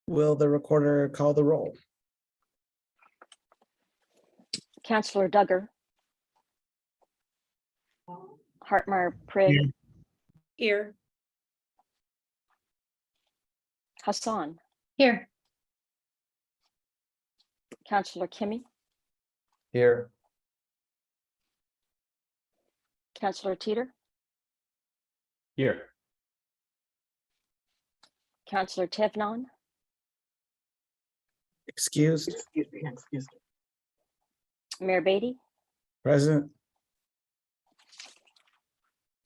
Will the recorder call the roll? Councillor Duggar. Hartmar Prigg. Here. Hassan. Here. Councillor Kimmy. Here. Councillor Teeter. Here. Councillor Tevnon. Excused. Excuse me. Mayor Beatty. Present.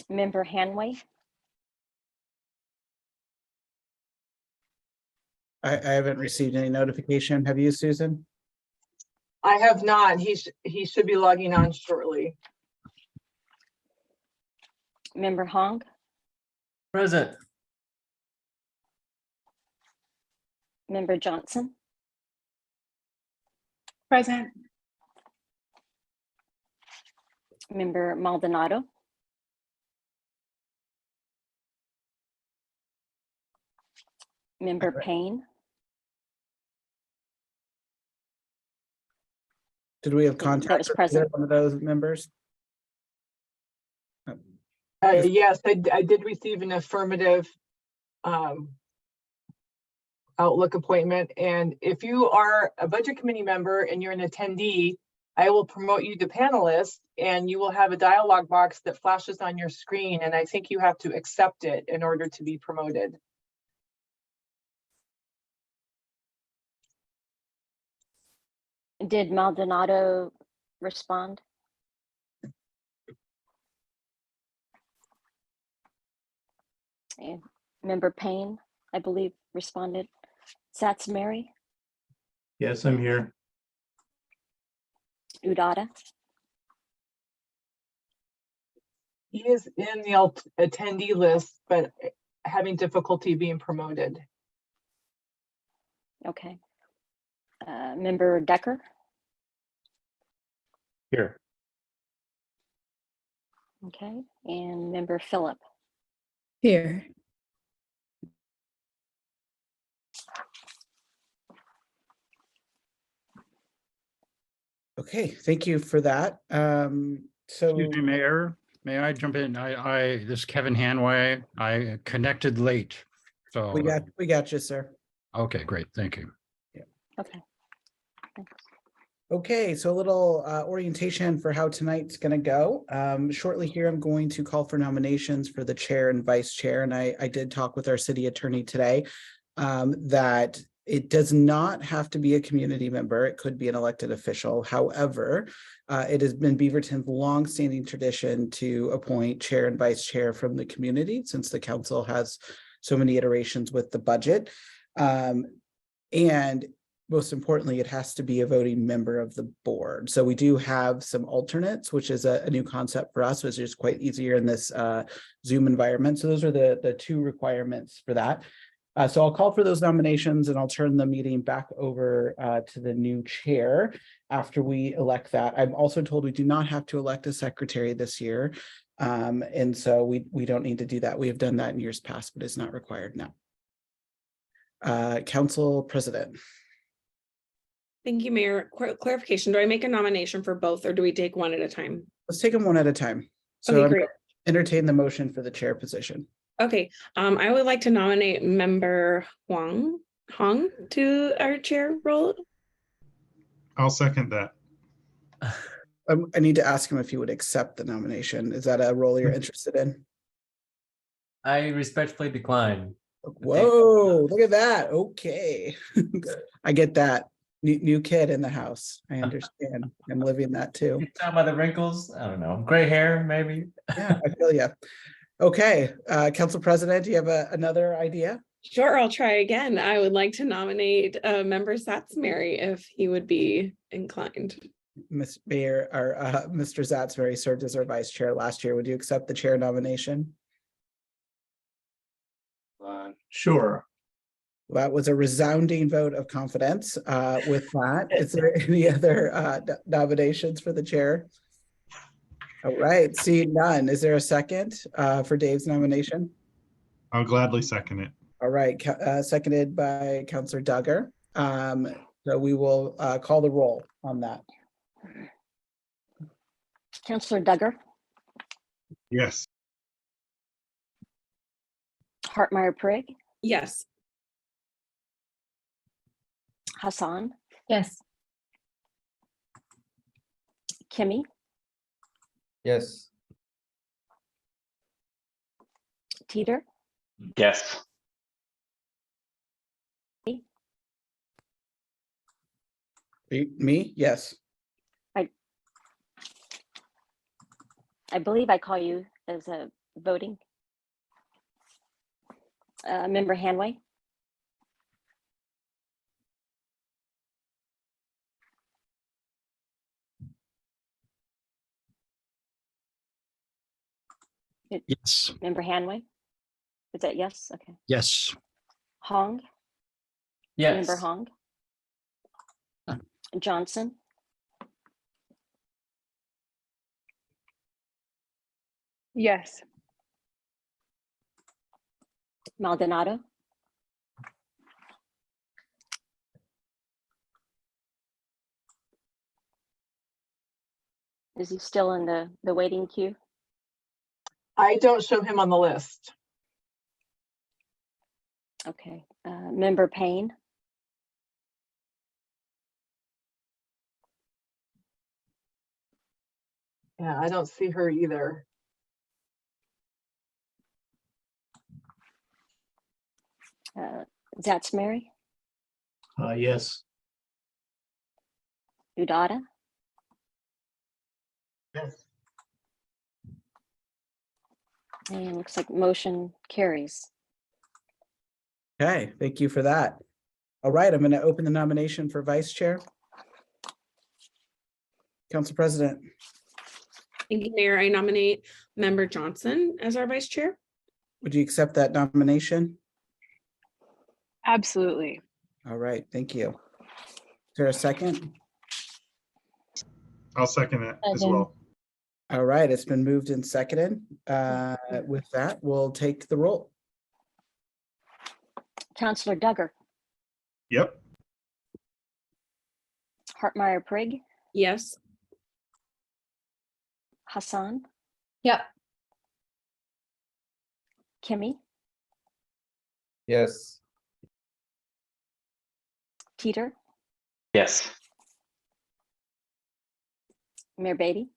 Member Hanway. I haven't received any notification. Have you, Susan? I have not. He should be logging on shortly. Member Hong. Present. Member Johnson. Present. Member Maldonado. Member Payne. Did we have contact was with present. either one of those members? Yes, I did receive an affirmative Outlook appointment. And if you are a budget committee member and you're an attendee, I will promote you to panelist and you will have a dialog box that flashes on your screen. And I think you have to accept it in order to be promoted. Did Maldonado respond? And Member Payne, I believe, responded. Sats Mary. Yes, I'm here. Udata. He is in the attendee list, but having difficulty being promoted. Okay. Member Decker. Here. Okay. And Member Phillip. Here. Okay, thank you for that. So Excuse me, Mayor, may I jump in? This is Kevin Hanway. I connected late, so. we got you, sir. Okay, great, thank you. Okay. Thanks. Okay, so a little orientation for how tonight's going to go. Shortly here, I'm going to call for nominations for the chair and vice chair. And I did talk with our city attorney today that it does not have to be a community member. It could be an elected official. However, it has been Beaverton's longstanding tradition to appoint chair and vice chair from the community since the council has so many iterations with the budget. And most importantly, it has to be a voting member of the board. So we do have some alternates, which is a new concept for us, which is quite easier in this Zoom environment. So those are the two requirements for that. So I'll call for those nominations and I'll turn the meeting back over to the new chair after we elect that. I'm also told we do not have to elect a secretary this year. And so we don't need to do that. We have done that in years past, but it's not required now. Council President. Thank you, Mayor. Clarification, do I make a nomination for both or do we take one at a time? Let's take them one at a time. So Okay, I'm great. gonna entertain the motion for the chair position. Okay, I would like to nominate member Hong to our chair role. I'll second that. I need to ask him if he would accept the nomination. Is that a role you're interested in? I respectfully decline. Whoa, look at that. Okay. I get that. New kid in the house. I understand. I'm living that too. Talking about the wrinkles, I don't know, gray hair, maybe. Yeah, I feel you. Okay, Council President, do you have another idea? Sure, I'll try again. I would like to nominate member Sats Mary if he would be inclined. Ms. Mayor, or Mr. Zatzberry served as our vice chair last year. Would you accept the chair nomination? Sure. That was a resounding vote of confidence. With that, is there any other nominations for the chair? All right, seeing none. Is there a second for Dave's nomination? I'll gladly second it. All right, seconded by Counselor Duggar. So we will call the roll on that. Counselor Duggar, Yes. Hartmeyer Prigg, Yes. Hassan, Yes. Kimmy, Yes. Teeter, Yes. Me? Yes. I believe I call you as a voting. Member Hanway, Yes, Member Hanway. Is that yes? Okay. yes, Hong, Yes. Member Hong. Johnson, Yes. Maldonado, is he still in the waiting queue? I don't show him on the list. Okay. Member Payne, Yeah, I don't see her either. Zatzmary, Yes. Udata, Yes. and looks like motion carries. Okay, thank you for that. All right, I'm going to open the nomination for vice chair. Council President, Thank you, Mayor. I nominate Member Johnson as our vice chair. would you accept that nomination? Absolutely. All right, thank you. Is there a second? I'll second it as Second. well. All right, it's been moved and seconded. With that, we'll take the roll. Counselor Duggar, Yep. Hartmeyer Prigg, Yes. Hassan, Yep. Kimmy, Yes. Teeter, Yes. Mayor Beatty,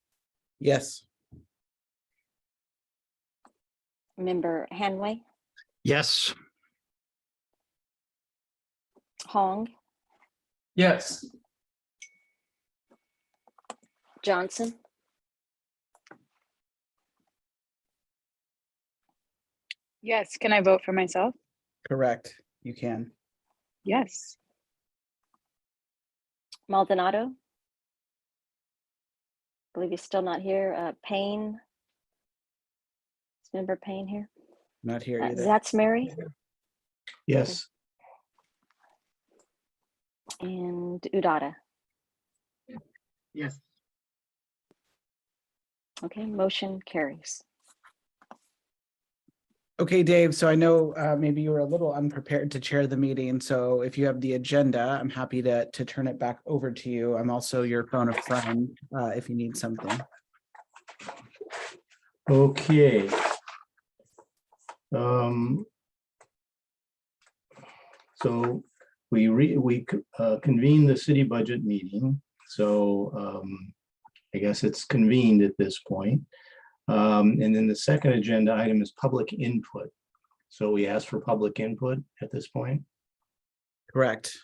Yes. Member Hanway, yes, Hong, Yes. Johnson, Yes. Can I vote for myself? Correct, you can. Yes. Maldonado. I believe he's still not here. Payne. Is Member Payne here? Not here either. Zatzmary Yes. and Udata. Yes. Okay, motion carries. Okay, Dave, so I know maybe you were a little unprepared to chair the meeting, so if you have the agenda, I'm happy to turn it back over to you. I'm also your phone a friend if you need something. Okay. So we convened the city budget meeting. So I guess it's convened at this point. And then the second agenda item is public input. So we asked for public input at this point. Correct.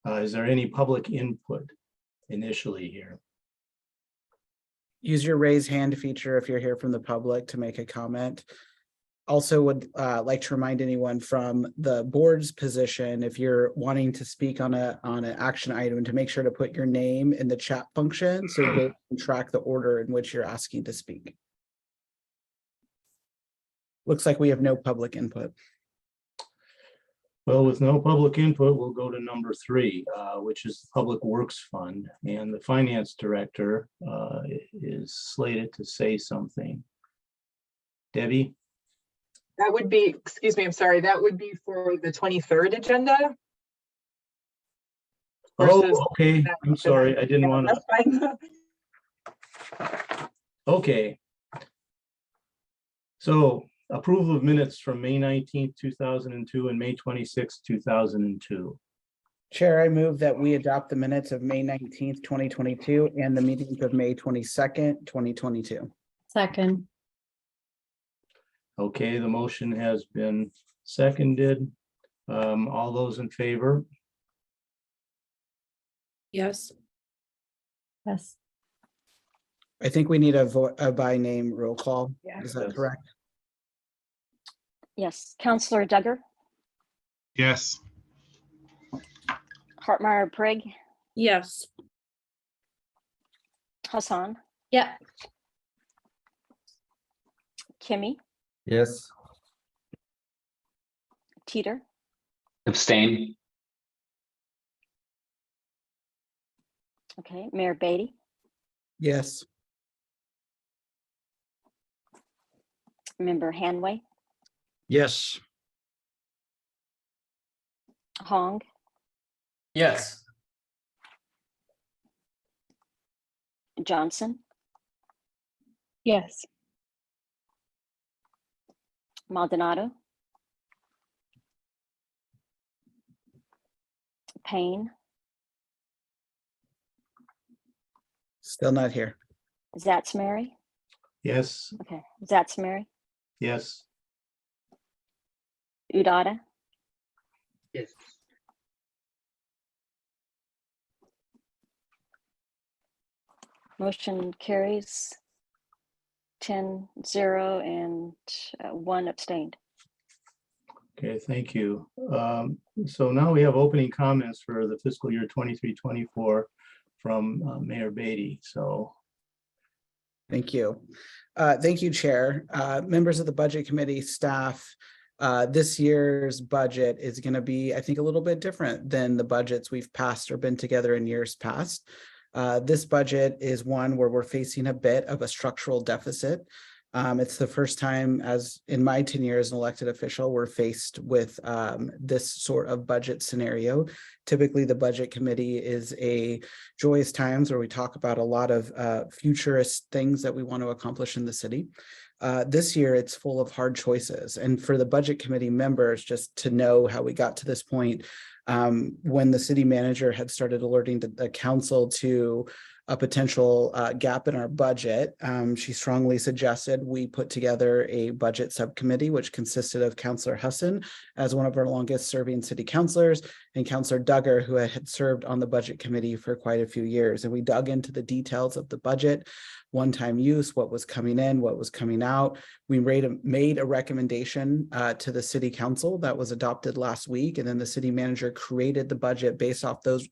Is there any public input initially here? Use your raise hand feature if you're here from the public to make a comment. Also would like to remind anyone from the board's position, if you're wanting to speak on an action item, to make sure to put your name in the chat function so they can track the order in which you're asking to speak. Looks like we have no public input. Well, with no public input, we'll go to number 3, which is the Public Works Fund. And the finance director is slated to say something. Debbie? That would be, excuse me, I'm sorry, that would be for the 23rd agenda. Oh, versus okay. that- I'm sorry. I didn't Yeah, want That's to. fine. Okay. So approval of minutes from May 19th, 2002 and May 26th, 2002. Chair, I move that we adopt the minutes of May 19th, 2022 and the meetings of May 22nd, 2022. Second. Okay, the motion has been seconded. All those in favor? Yes. Yes. I think we need a by name roll call. Yeah. Is that Yes. correct? Yes, Counselor Duggar, Yes. Hartmeyer Prigg, Yes. Hassan, Yeah. Kimmy, Yes. Teeter, Abstain. okay, Mayor Beatty, Yes. Member Hanway, Yes. Hong, Yes. Johnson, Yes. Maldonado, Payne, Still not here. Zatzmary, Yes, okay, Zatzmary, yes, Udata, Yes. motion carries 10-0 and 1 abstained. okay, thank you. So now we have opening comments for the fiscal year 23-24 from Mayor Beatty, so. Thank you. Thank you, Chair. Members of the Budget Committee, staff, this year's budget is going to be, I think, a little bit different than the budgets we've passed or been together in years past. This budget is one where we're facing a bit of a structural deficit. It's the first time, as in my tenure as an elected official, we're faced with this sort of budget scenario. Typically, the Budget Committee is a joyous times where we talk about a lot of futurist things that we want to accomplish in the city. This year, it's full of hard choices. And for the Budget Committee members, just to know how we got to this point, when the city manager had started alerting the council to a potential gap in our budget, she strongly suggested we put together a budget subcommittee, which consisted of Councillor Husson as one of our longest serving city councilors and Councillor Duggar, who had served on the budget committee for quite a few years. And we dug into the details of the budget, one-time use, what was coming in, what was coming out. We made a recommendation to the city council that was adopted last week, and then the city manager created the budget based off those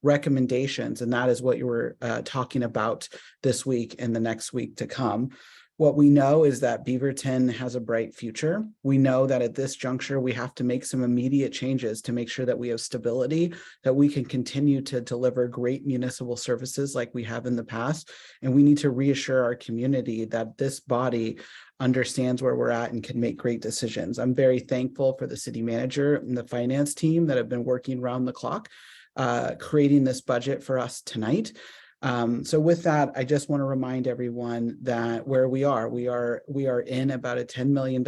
recommendations, and that is what you were talking about this week and the next week to come. What we know is that Beaverton has a bright future. We know that at this juncture, we have to make some immediate changes to make sure that we have stability, that we can continue to deliver great municipal services like we have in the past. And we need to reassure our community that this body understands where we're at and can make great decisions. I'm very thankful for the city manager and the finance team that have been working around the clock, creating this budget for us tonight. So with that, I just want to remind everyone that where we are in about a $10 million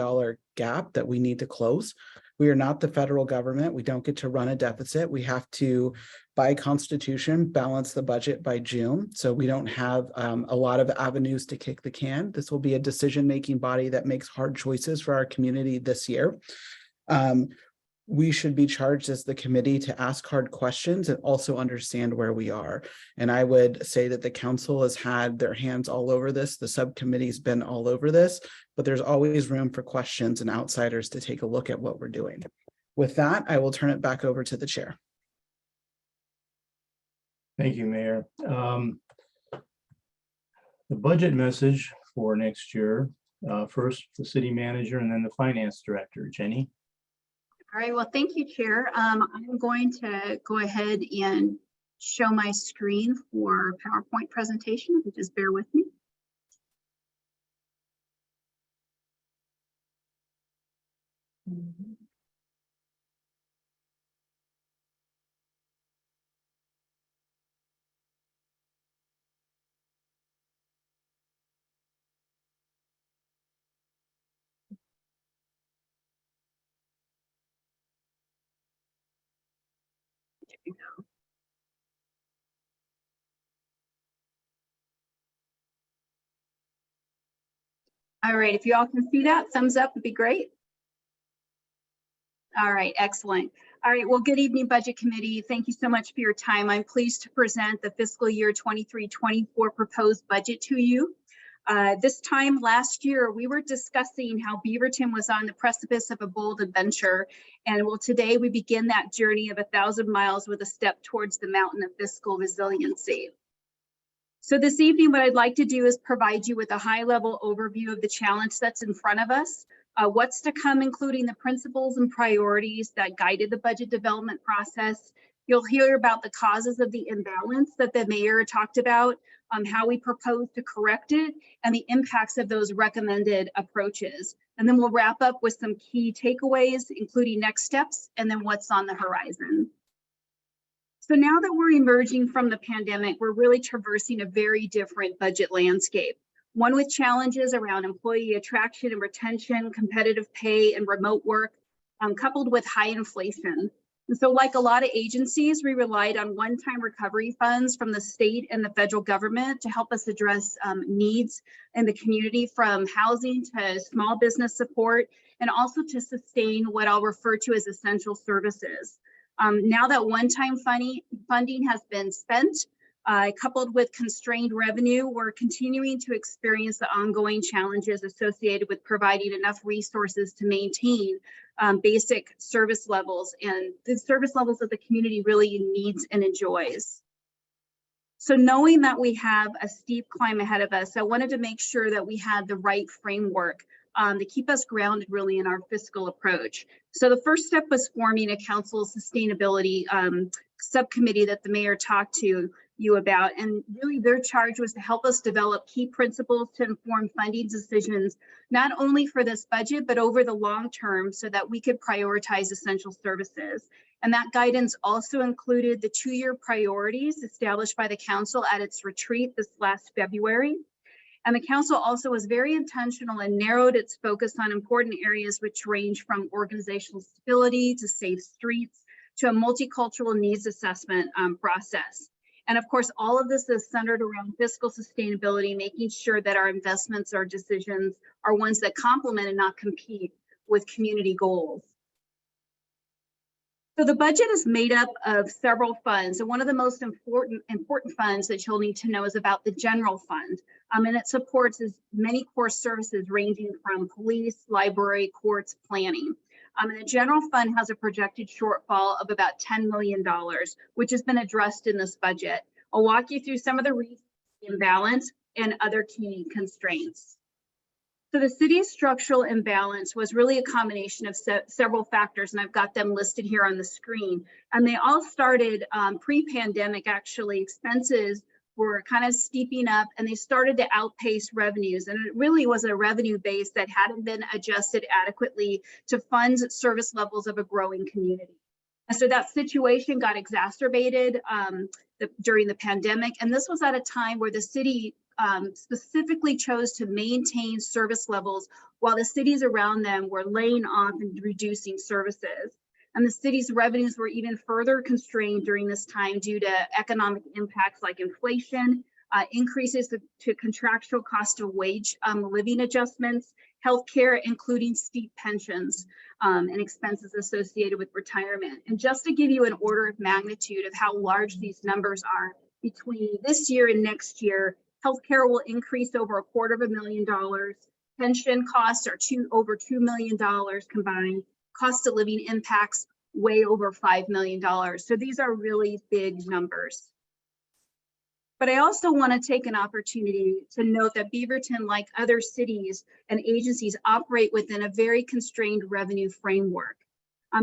gap that we need to close. We are not the federal government. We don't get to run a deficit. We have to, by constitution, balance the budget by June. So we don't have a lot of avenues to kick the can. This will be a decision-making body that makes hard choices for our community this year. We should be charged as the committee to ask hard questions and also understand where we are. And I would say that the council has had their hands all over this. The subcommittee's been all over this, but there's always room for questions and outsiders to take a look at what we're doing. With that, I will turn it back over to the chair. Thank you, Mayor. The budget message for next year, first the city manager and then the finance director, Jenny. All right, well, thank you, Chair. I'm going to go ahead and show my screen for PowerPoint presentation, if you just bear with me. All right, if you all can see that, thumbs up would be great. All right, excellent. All right, well, good evening, Budget Committee. Thank you so much for your time. I'm pleased to present the fiscal year 23-24 proposed budget to you. This time last year, we were discussing how Beaverton was on the precipice of a bold adventure. And well, today we begin that journey of 1,000 miles with a step towards the mountain of fiscal resiliency. So this evening, what I'd like to do is provide you with a high-level overview of the challenge that's in front of us, what's to come, including the principles and priorities that guided the budget development process. You'll hear about the causes of the imbalance that the mayor talked about, how we propose to correct it, and the impacts of those recommended approaches. And then we'll wrap up with some key takeaways, including next steps, and then what's on the horizon. So now that we're emerging from the pandemic, we're really traversing a very different budget landscape, one with challenges around employee attraction and retention, competitive pay, and remote work, coupled with high inflation. And so like a lot of agencies, we relied on one-time recovery funds from the state and the federal government to help us address needs in the community, from housing to small business support, and also to sustain what I'll refer to as essential services. Now that one-time funding has been spent, coupled with constrained revenue, we're continuing to experience the ongoing challenges associated with providing enough resources to maintain basic service levels and the service levels that the community really needs and enjoys. So knowing that we have a steep climb ahead of us, I wanted to make sure that we had the right framework to keep us grounded really in our fiscal approach. So the first step was forming a council sustainability subcommittee that the mayor talked to you about. And really their charge was to help us develop key principles to inform funding decisions, not only for this budget, but over the long term so that we could prioritize essential services. And that guidance also included the 2-year priorities established by the council at its retreat this last February. And the council also was very intentional and narrowed its focus on important areas which range from organizational stability to safe streets to a multicultural needs assessment process. And of course, all of this is centered around fiscal sustainability, making sure that our investments or decisions are ones that complement and not compete with community goals. So the budget is made up of several funds, and one of the most important funds that you'll need to know is about the general fund. And it supports as many core services ranging from police, library, courts, planning. And the general fund has a projected shortfall of about $10 million, which has been addressed in this budget. I'll walk you through some of the reasons for the imbalance and other key constraints. So the city's structural imbalance was really a combination of several factors, and I've got them listed here on the screen. And they all started pre-pandemic, actually. Expenses were kind of steeping up and they started to outpace revenues. And it really was a revenue base that hadn't been adjusted adequately to fund service levels of a growing community. And so that situation got exacerbated during the pandemic. And this was at a time where the city specifically chose to maintain service levels while the cities around them were laying off and reducing services. And the city's revenues were even further constrained during this time due to economic impacts like inflation, increases to contractual cost of wage living adjustments, healthcare, including steep pensions and expenses associated with retirement. And just to give you an order of magnitude of how large these numbers are, between this year and next year, healthcare will increase over $250,000. Pension costs are over $2 million combined. Cost of living impacts way over $5 million. So these are really big numbers. But I also want to take an opportunity to note that Beaverton, like other cities and agencies, operate within a very constrained revenue framework.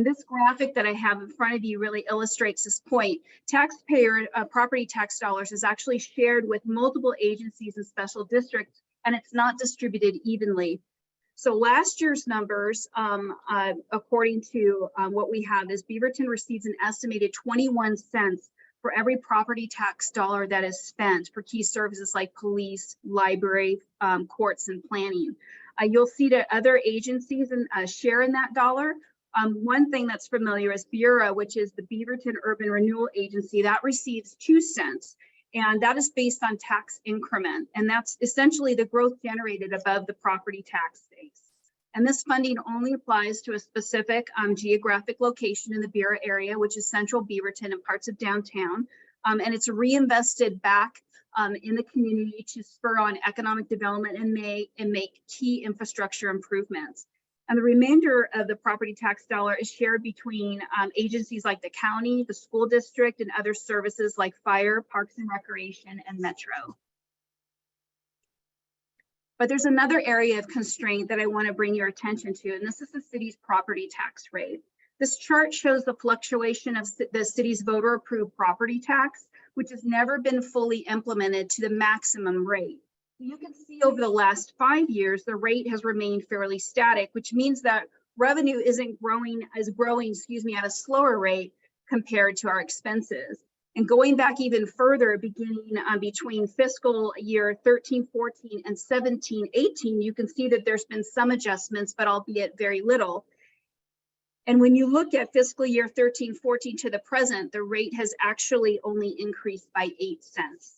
This graphic that I have in front of you really illustrates this point. Taxpayer property tax dollars is actually shared with multiple agencies and special districts, and it's not distributed evenly. So last year's numbers, according to what we have, is Beaverton receives an estimated 21 cents for every property tax dollar that is spent for key services like police, library, courts, and planning. You'll see that other agencies share in that dollar. One thing that's familiar is Bureau, which is the Beaverton Urban Renewal Agency, that receives 2 cents. And that is based on tax increment. And that's essentially the growth generated above the property tax base. And this funding only applies to a specific geographic location in the Bureau area, which is central Beaverton and parts of downtown. And it's reinvested back in the community to spur on economic development and make key infrastructure improvements. And the remainder of the property tax dollar is shared between agencies like the county, the school district, and other services like fire, parks and recreation, and metro. But there's another area of constraint that I want to bring your attention to, and this is the city's property tax rate. This chart shows the fluctuation of the city's voter-approved property tax, which has never been fully implemented to the maximum rate. You can see over the last 5 years, the rate has remained fairly static, which means that revenue isn't growing at a slower rate compared to our expenses. And going back even further, beginning between fiscal year 13-14 and 17-18, you can see that there's been some adjustments, but albeit very little. And when you look at fiscal year 13-14 to the present, the rate has actually only increased by 8 cents.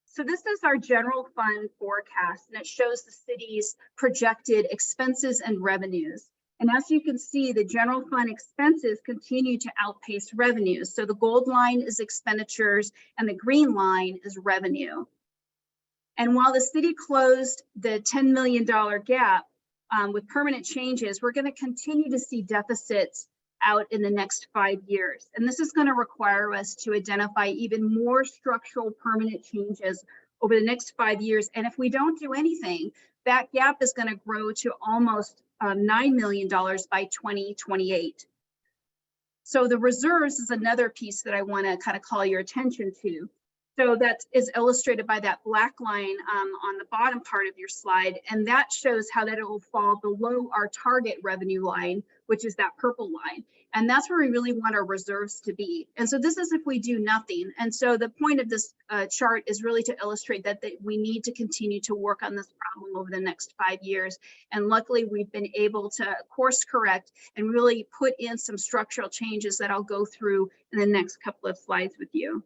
So this is our general fund forecast, and it shows the city's projected expenses and revenues. And as you can see, the general fund expenses continue to outpace revenues. So the gold line is expenditures and the green line is revenue. And while the city closed the $10 million gap with permanent changes, we're going to continue to see deficits out in the next 5 years. And this is going to require us to identify even more structural permanent changes over the next 5 years. And if we don't do anything, that gap is going to grow to almost $9 million by 2028. So the reserves is another piece that I want to kind of call your attention to. So that is illustrated by that black line on the bottom part of your slide. And that shows how that it will fall below our target revenue line, which is that purple line. And that's where we really want our reserves to be. And so this is if we do nothing. And so the point of this chart is really to illustrate that we need to continue to work on this problem over the next 5 years. And luckily, we've been able to course correct and really put in some structural changes that I'll go through in the next couple of slides with you.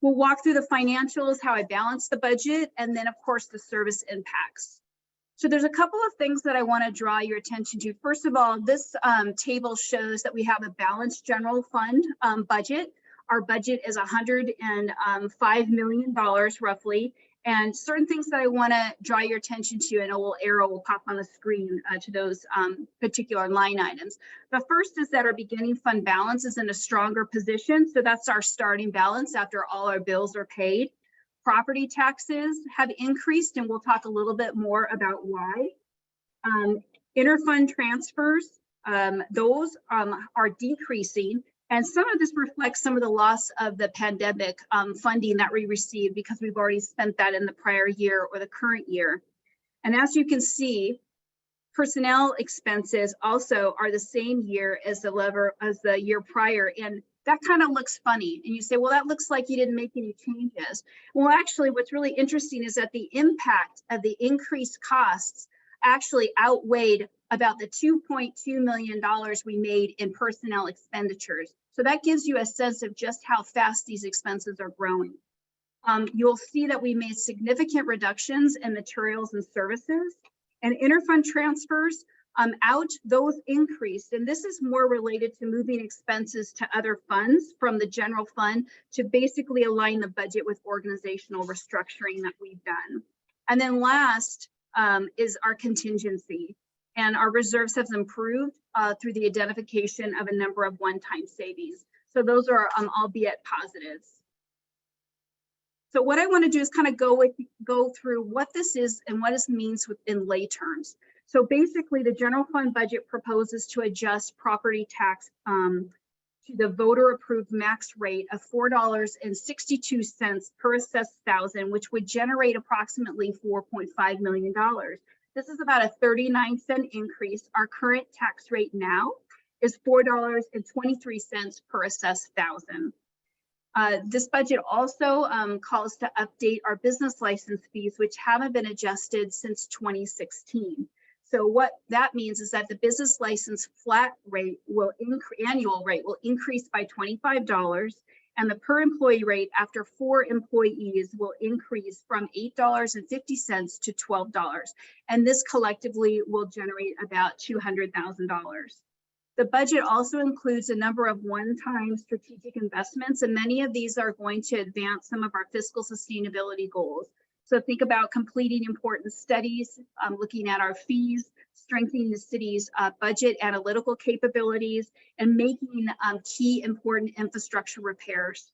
We'll walk through the financials, how I balance the budget, and then of course the service impacts. So there's a couple of things that I want to draw your attention to. First of all, this table shows that we have a balanced general fund budget. Our budget is $105 million roughly. And certain things that I want to draw your attention to, and a little arrow will pop on the screen to those particular line items. The first is that our beginning fund balance is in a stronger position. So that's our starting balance after all our bills are paid. Property taxes have increased, and we'll talk a little bit more about why. Interfund transfers, those are decreasing. And some of this reflects some of the loss of the pandemic funding that we received because we've already spent that in the prior year or the current year. And as you can see, personnel expenses also are the same year as the year prior. And that kind of looks funny. And you say, well, that looks like you didn't make any changes. Well, actually, what's really interesting is that the impact of the increased costs actually outweighed about the $2.2 million we made in personnel expenditures. So that gives you a sense of just how fast these expenses are growing. You'll see that we made significant reductions in materials and services, and interfund transfers those increased. And this is more related to moving expenses to other funds from the general fund to basically align the budget with organizational restructuring that we've done. And then last is our contingency. And our reserves have improved through the identification of a number of one-time savings. So those are albeit positives. So what I want to do is kind of go through what this is and what this means in lay terms. So basically, the general fund budget proposes to adjust property tax to the voter-approved max rate of $4.62 per assessed thousand, which would generate approximately $4.5 million. This is about a 39-cent increase. Our current tax rate now is $4.23 per assessed thousand. This budget also calls to update our business license fees, which haven't been adjusted since 2016. So what that means is that the business license flat rate will annual rate will increase by $25, and the per employee rate after 4 employees will increase from $8.50 to $12. And this collectively will generate about $200,000. The budget also includes a number of one-time strategic investments, and many of these are going to advance some of our fiscal sustainability goals. So think about completing important studies, looking at our fees, strengthening the city's budget analytical capabilities, and making key important infrastructure repairs.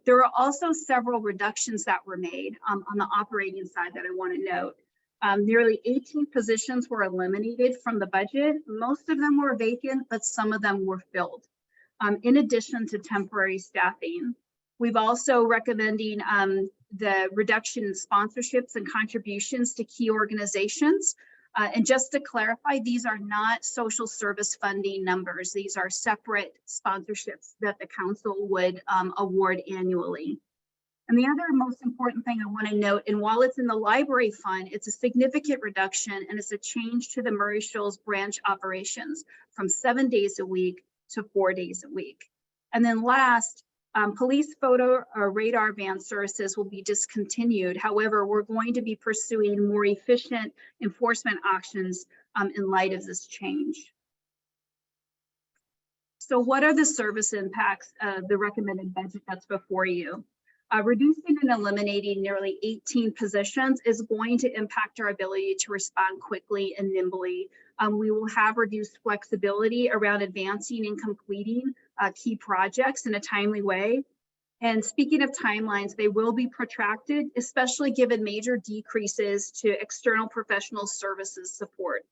There are also several reductions that were made on the operating side that I want to note. Nearly 18 positions were eliminated from the budget. Most of them were vacant, but some of them were filled, in addition to temporary staffing. We've also recommending the reduction in sponsorships and contributions to key organizations. And just to clarify, these are not social service funding numbers. These are separate sponsorships that the council would award annually. And the other most important thing I want to note, and while it's in the library fund, it's a significant reduction, and it's a change to the Murray Shoals branch operations from 7 days a week to 4 days a week. And then last, police photo or radar van services will be discontinued. However, we're going to be pursuing more efficient enforcement options in light of this change. So what are the service impacts of the recommended budget that's before you? Reducing and eliminating nearly 18 positions is going to impact our ability to respond quickly and nimbly. We will have reduced flexibility around advancing and completing key projects in a timely way. And speaking of timelines, they will be protracted, especially given major decreases to external professional services support.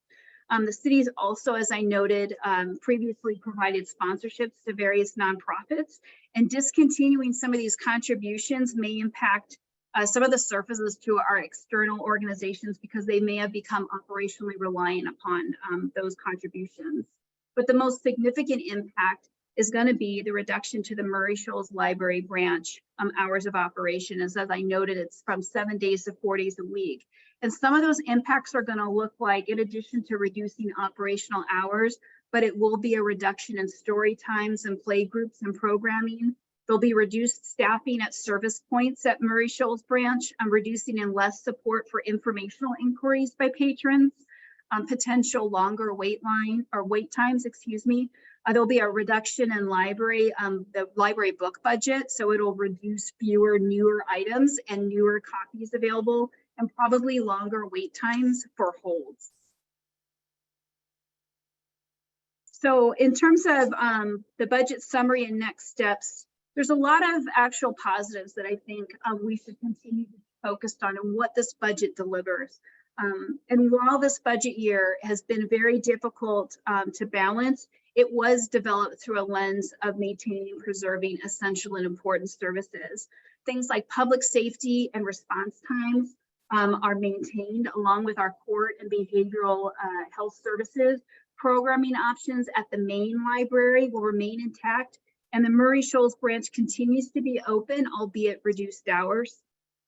The city's also, as I noted, previously provided sponsorships to various nonprofits, and discontinuing some of these contributions may impact some of the services to our external organizations because they may have become operationally reliant upon those contributions. But the most significant impact is going to be the reduction to the Murray Shoals Library branch hours of operation. As I noted, it's from 7 days to 4 days a week. And some of those impacts are going to look like, in addition to reducing operational hours, but it will be a reduction in story times and play groups and programming. There'll be reduced staffing at service points at Murray Shoals branch, reducing and less support for informational inquiries by patrons, potential longer wait times, There'll be a reduction in the library book budget, so it'll reduce fewer newer items and newer copies available, and probably longer wait times for holds. So in terms of the budget summary and next steps, there's a lot of actual positives that I think we should continue to focus on and what this budget delivers. And while this budget year has been very difficult to balance, it was developed through a lens of maintaining and preserving essential and important services. Things like public safety and response times are maintained, along with our court and behavioral health services. Programming options at the main library will remain intact, and the Murray Shoals branch continues to be open, albeit reduced hours.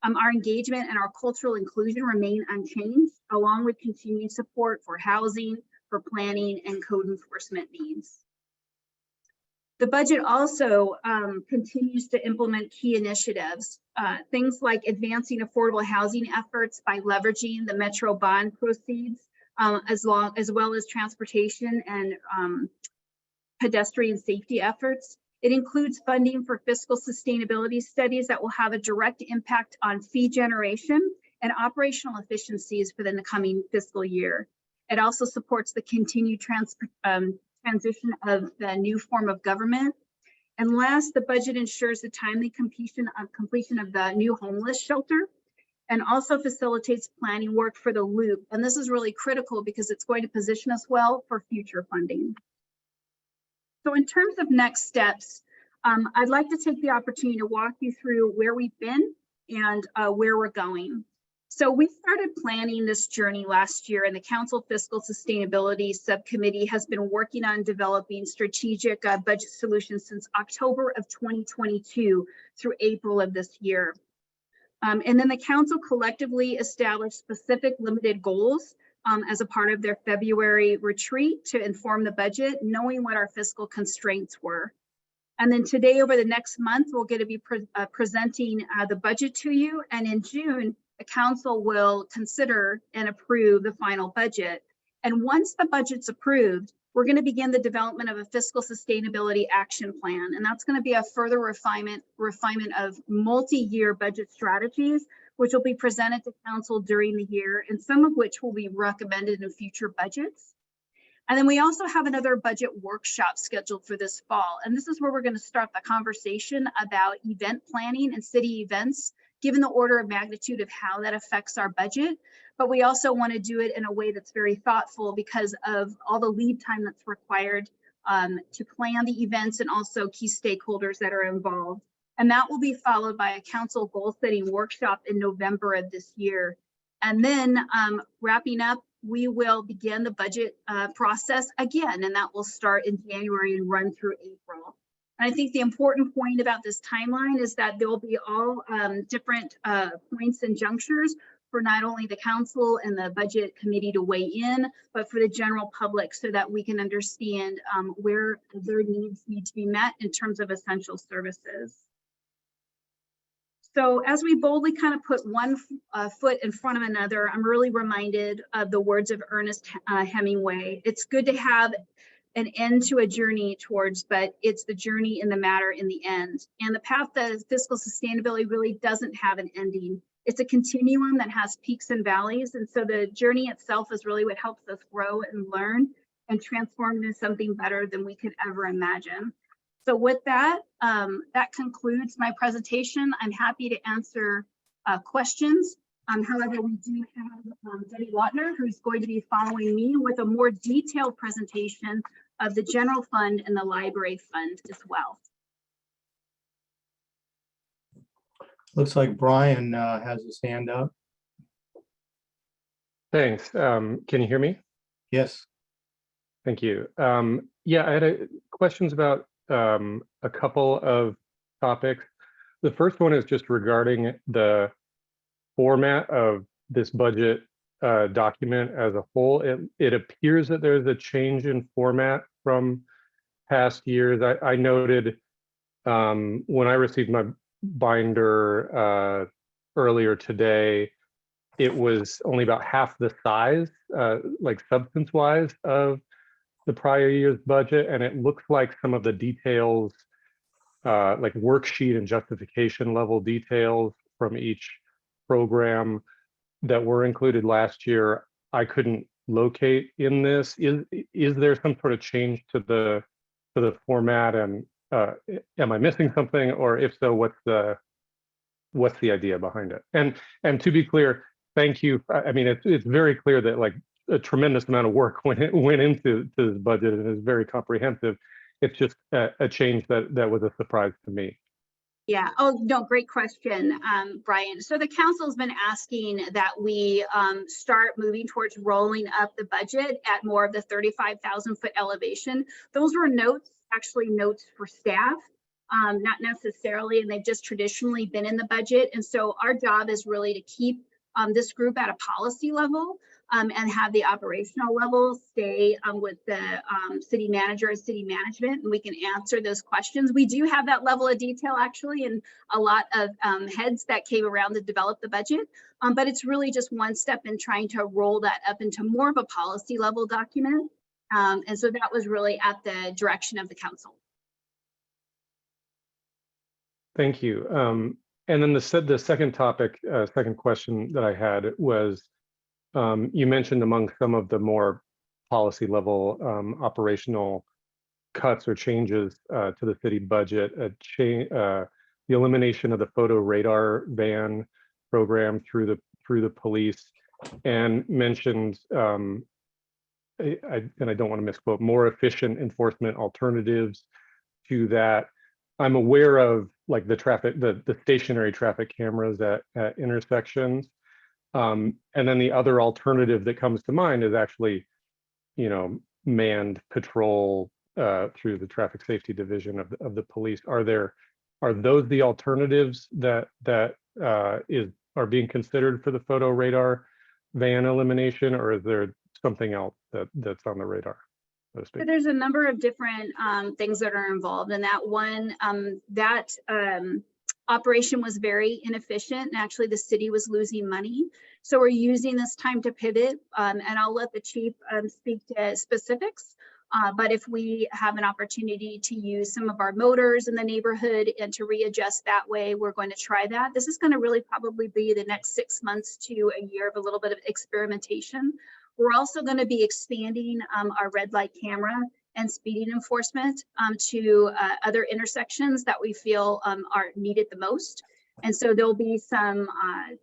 Our engagement and our cultural inclusion remain unchanged, along with continued support for housing, for planning, and code enforcement needs. The budget also continues to implement key initiatives, things like advancing affordable housing efforts by leveraging the Metro bond proceeds, as well as transportation and pedestrian safety efforts. It includes funding for fiscal sustainability studies that will have a direct impact on fee generation and operational efficiencies for the coming fiscal year. It also supports the continued transition of the new form of government. And last, the budget ensures the timely completion of the new homeless shelter, and also facilitates planning work for the loop. And this is really critical because it's going to position us well for future funding. So in terms of next steps, I'd like to take the opportunity to walk you through where we've been and where we're going. So we started planning this journey last year, and the Council Fiscal Sustainability Subcommittee has been working on developing strategic budget solutions since October of 2022 through April of this year. And then the council collectively established specific limited goals as a part of their February retreat to inform the budget, knowing what our fiscal constraints were. And then today, over the next month, we're going to be presenting the budget to you. And in June, the council will consider and approve the final budget. And once the budget's approved, we're going to begin the development of a fiscal sustainability action plan. And that's going to be a further refinement of multi-year budget strategies, which will be presented to council during the year, and some of which will be recommended in future budgets. And then we also have another budget workshop scheduled for this fall. And this is where we're going to start the conversation about event planning and city events, given the order of magnitude of how that affects our budget. But we also want to do it in a way that's very thoughtful because of all the lead time that's required to plan the events and also key stakeholders that are involved. And that will be followed by a council goal setting workshop in November of this year. And then wrapping up, we will begin the budget process again, and that will start in January and run through April. And I think the important point about this timeline is that there will be all different points and junctures for not only the council and the budget committee to weigh in, but for the general public so that we can understand where their needs need to be met in terms of essential services. So as we boldly kind of put one foot in front of another, I'm really reminded of the words of Ernest Hemingway. It's good to have an end to a journey towards, but it's the journey in the matter in the end. And the path to fiscal sustainability really doesn't have an ending. It's a continuum that has peaks and valleys. And so the journey itself is really what helps us grow and learn and transform into something better than we could ever imagine. So with that, that concludes my presentation. I'm happy to answer questions. However, we do have Debbie Lautner, who's going to be following me with a more detailed presentation of the general fund and the library fund as well. Looks like Brian has his hand up. Thanks. Can you hear me? Yes. Thank you. Yeah, I had questions about a couple of topics. The first one is just regarding the format of this budget document as a whole. It appears that there's a change in format from past years. I noted when I received my binder earlier today, it was only about half the size, like substance-wise, of the prior year's budget, and it looks like some of the details, like worksheet and justification level details from each program that were included last year, I couldn't locate in this. Is there some sort of change to the format, and am I missing something, or if so, what's the idea behind it? And to be clear, thank you. I mean, it's very clear that like a tremendous amount of work went into this budget, and is very comprehensive. It's just a change that was a surprise to me. Yeah. Oh, no, great question, Brian. So the council's been asking that we start moving towards rolling up the budget at more of the 35,000 foot elevation. Those were notes, actually notes for staff, not necessarily, and they've just traditionally been in the budget. And so our job is really to keep this group at a policy level and have the operational level stay with the city manager and city management, and we can answer those questions. We do have that level of detail actually, and a lot of heads that came around to develop the budget, but it's really just one step in trying to roll that up into more of a policy level document. And so that was really at the direction of the council. Thank you. And then the second topic, second question that I had was, you mentioned among some of the more policy level operational cuts or changes to the city budget, the elimination of the photo radar van program through the police, and mentioned and I don't want to misquote, more efficient enforcement alternatives to that. I'm aware of like the stationary traffic cameras at intersections. And then the other alternative that comes to mind is actually, manned patrol through the traffic safety division of the police. Are those the alternatives that are being considered for the photo radar van elimination, or is there something else that's on the radar, so to speak? So there's a number of different things that are involved in that one. Operation was very inefficient, and actually the city was losing money. So we're using this time to pivot, and I'll let the chief speak to specifics. But if we have an opportunity to use some of our motors in the neighborhood and to readjust that way, we're going to try that. This is going to really probably be the next 6 months to a year of a little bit of experimentation. We're also going to be expanding our red light camera and speeding enforcement to other intersections that we feel are needed the most. And so there'll be some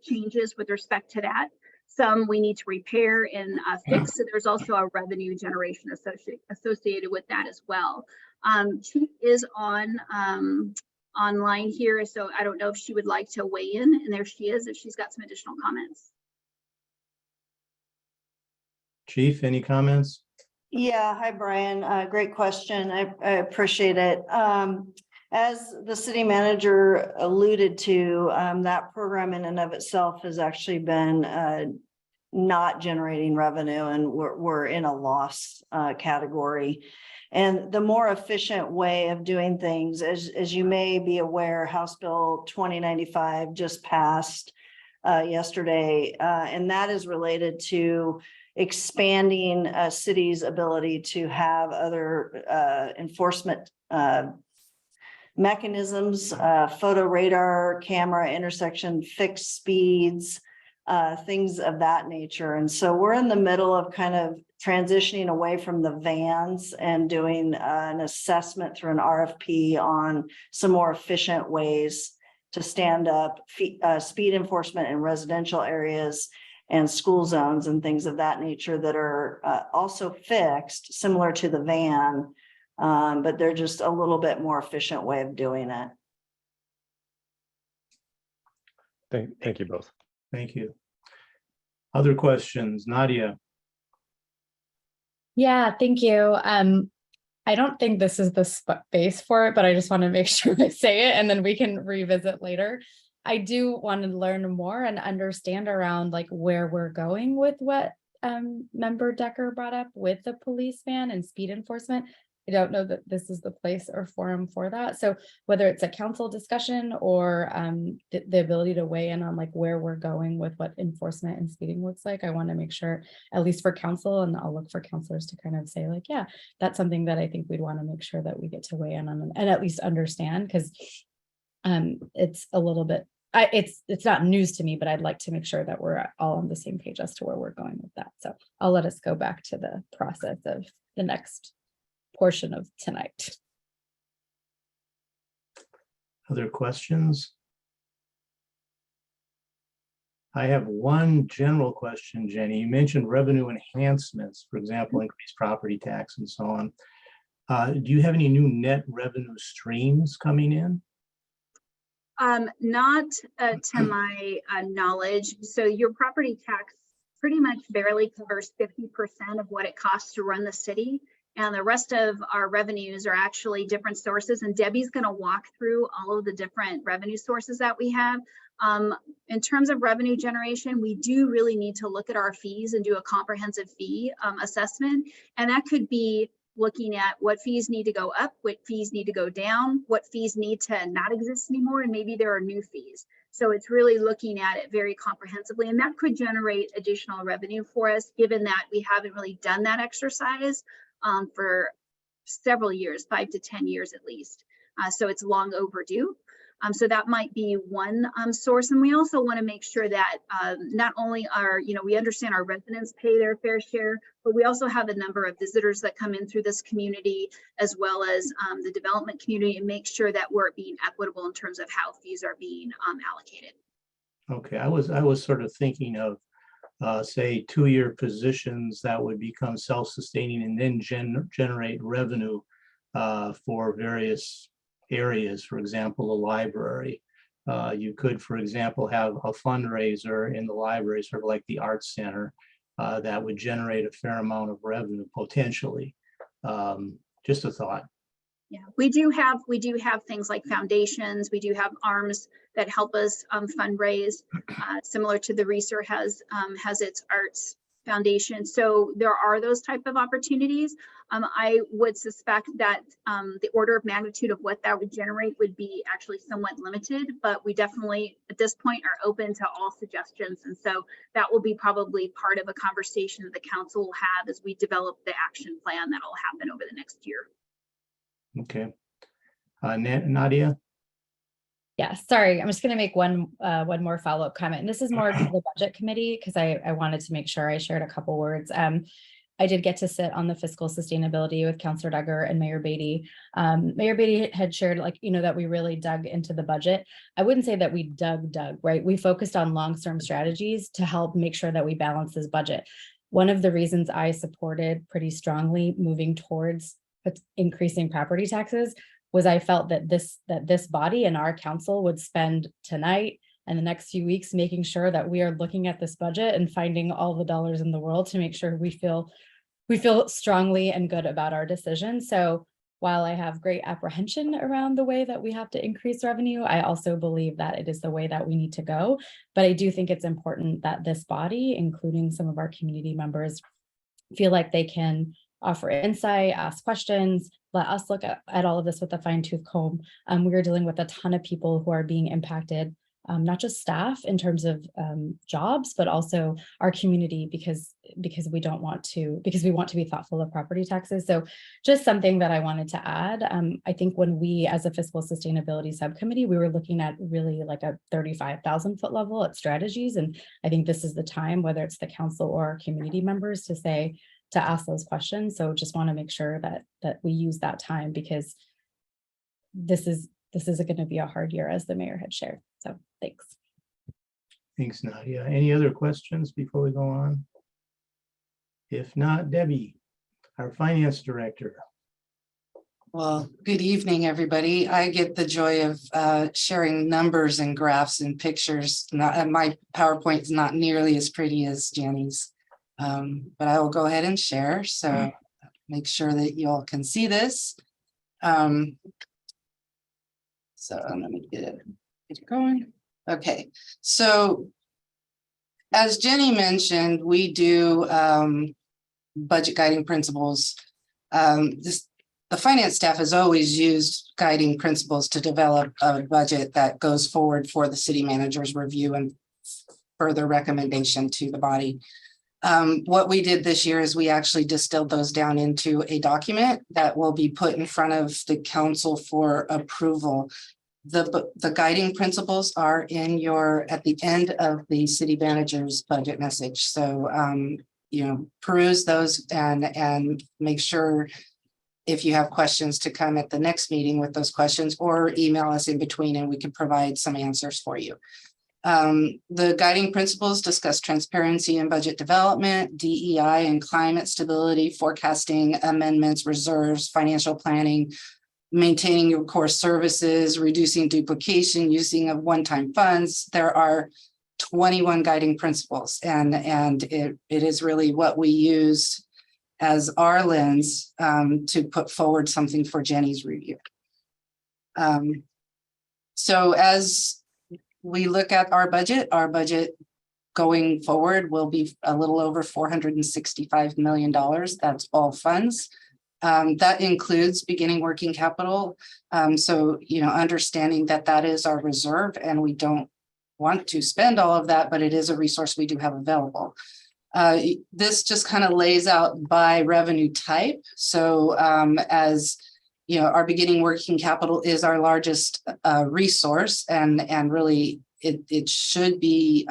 changes with respect to that. Some we need to repair and fix. So there's also a revenue generation associated with that as well. Chief is online here, so I don't know if she would like to weigh in, and there she is, if she's got some additional comments. Chief, any comments? Yeah, hi, Brian. Great question. I appreciate it. As the city manager alluded to, that program in and of itself has actually been not generating revenue, and we're in a loss category. And the more efficient way of doing things, as you may be aware, House Bill 2095 just passed yesterday, and that is related to expanding a city's ability to have other enforcement mechanisms, photo radar, camera, intersection, fixed speeds, things of that nature. And so we're in the middle of kind of transitioning away from the vans and doing an assessment through an RFP on some more efficient ways to stand up speed enforcement in residential areas and school zones and things of that nature that are also fixed, similar to the van, but they're just a little bit more efficient way of doing it. Thank you both. Thank you. Other questions? Nadia? Yeah, thank you. I don't think this is the space for it, but I just want to make sure I say it and then we can revisit later. I do want to learn more and understand around like where we're going with what Member Decker brought up with the police van and speed enforcement. I don't know that this is the place or forum for that. So whether it's a council discussion or the ability to weigh in on like where we're going with what enforcement and speeding looks like, I want to make sure, at least for council, and I'll look for councilors to kind of say like, yeah, that's something that I think we'd want to make sure that we get to weigh in on and at least understand, because it's a little bit, it's not news to me, but I'd like to make sure that we're all on the same page as to where we're going with that. So I'll let us go back to the process of the next portion of tonight. Other questions? I have one general question, Jenny. You mentioned revenue enhancements, for example, increased property tax and so on. Do you have any new net revenue streams coming in? Not to my knowledge. So your property tax pretty much barely covers 50% of what it costs to run the city. And the rest of our revenues are actually different sources. And Debbie's going to walk through all of the different revenue sources that we have. In terms of revenue generation, we do really need to look at our fees and do a comprehensive fee assessment. And that could be looking at what fees need to go up, what fees need to go down, what fees need to not exist anymore, and maybe there are new fees. So it's really looking at it very comprehensively, and that could generate additional revenue for us, given that we haven't really done that exercise for several years, 5 to 10 years at least. So it's long overdue. So that might be one source. And we also want to make sure that not only are, we understand our residents pay their fair share, but we also have a number of visitors that come in through this community, as well as the development community, and make sure that we're being equitable in terms of how fees are being allocated. Okay, I was sort of thinking of say 2-year positions that would become self-sustaining and then generate revenue for various areas. For example, the library. You could, for example, have a fundraiser in the library, sort of like the Arts Center, that would generate a fair amount of revenue potentially. Just a thought. Yeah, we do have things like foundations. We do have arms that help us fundraise, similar to the Reeser has its arts foundation. So there are those type of opportunities. I would suspect that the order of magnitude of what that would generate would be actually somewhat limited, but we definitely at this point are open to all suggestions. And so that will be probably part of a conversation that the council will have as we develop the action plan that will happen over the next year. Okay. Nadia? Yeah, sorry, I'm just gonna make one more follow-up comment, and this is more to the budget committee, because I wanted to make sure I shared a couple words. I did get to sit on the fiscal sustainability with Councillor Duggar and Mayor Beatty. Mayor Beatty had shared, like, that we really dug into the budget. I wouldn't say that we dug, right? We focused on long-term strategies to help make sure that we balance this budget. One of the reasons I supported pretty strongly moving towards increasing property taxes was I felt that this body and our council would spend tonight and the next few weeks making sure that we are looking at this budget and finding all the dollars in the world to make sure we feel strongly and good about our decision. So while I have great apprehension around the way that we have to increase revenue, I also believe that it is the way that we need to go. But I do think it's important that this body, including some of our community members, feel like they can offer insight, ask questions, let us look at all of this with a fine-tooth comb. We are dealing with a ton of people who are being impacted, not just staff in terms of jobs, but also our community because we want to be thoughtful of property taxes. So just something that I wanted to add. I think when we, as a fiscal sustainability subcommittee, we were looking at really like a 35,000 foot level at strategies. And I think this is the time, whether it's the council or our community members, to ask those questions. So just want to make sure that we use that time, because this is going to be a hard year, as the mayor had shared. So thanks. Thanks, Nadia. Any other questions before we go on? If not, Debbie, our finance director. Well, good evening, everybody. I get the joy of sharing numbers and graphs and pictures. My PowerPoint is not nearly as pretty as Jenny's. But I will go ahead and share, so make sure that you all can see this. So let me get it going. Okay, so as Jenny mentioned, we do budget guiding principles. The finance staff has always used guiding principles to develop a budget that goes forward for the city manager's review and further recommendation to the body. What we did this year is we actually distilled those down into a document that will be put in front of the council for approval. The guiding principles are at the end of the city manager's budget message. So, peruse those and make sure if you have questions to come at the next meeting with those questions, or email us in between and we can provide some answers for you. The guiding principles discuss transparency in budget development, DEI and climate stability, forecasting, amendments, reserves, financial planning, maintaining your core services, reducing duplication, using of one-time funds. There are 21 guiding principles, and it is really what we use as our lens to put forward something for Jenny's review. So as we look at our budget going forward will be a little over $465 million. That's all funds. That includes beginning working capital. So, understanding that is our reserve and we don't want to spend all of that, but it is a resource we do have available. This just kind of lays out by revenue type. So as our beginning working capital is our largest resource, and really it should be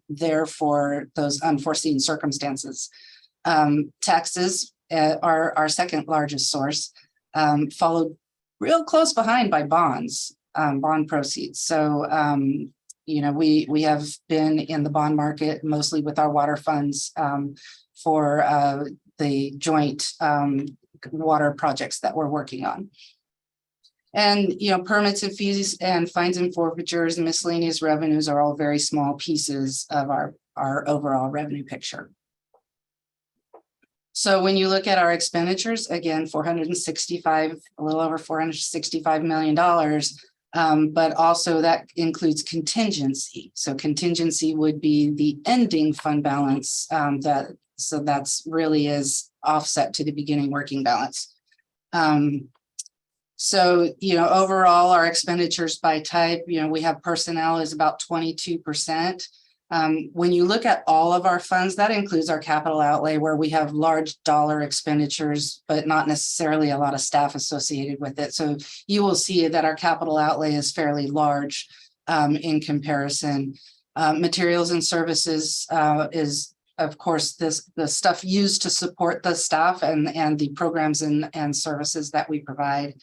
there for those unforeseen circumstances. Taxes are our second largest source, followed real close behind by bonds, bond proceeds. So we have been in the bond market mostly with our water funds for the joint water projects that we're working on. And, permits and fees and fines and forfeitures and miscellaneous revenues are all very small pieces of our overall revenue picture. So when you look at our expenditures, again, a little over $465 million, but also that includes contingency. So contingency would be the ending fund balance so that's really is offset to the beginning working balance. So, overall, our expenditures by type, we have personnel is about 22%. When you look at all of our funds, that includes our capital outlay where we have large dollar expenditures, but not necessarily a lot of staff associated with it. So you will see that our capital outlay is fairly large in comparison. Materials and services is, of course, the stuff used to support the staff and the programs and services that we provide.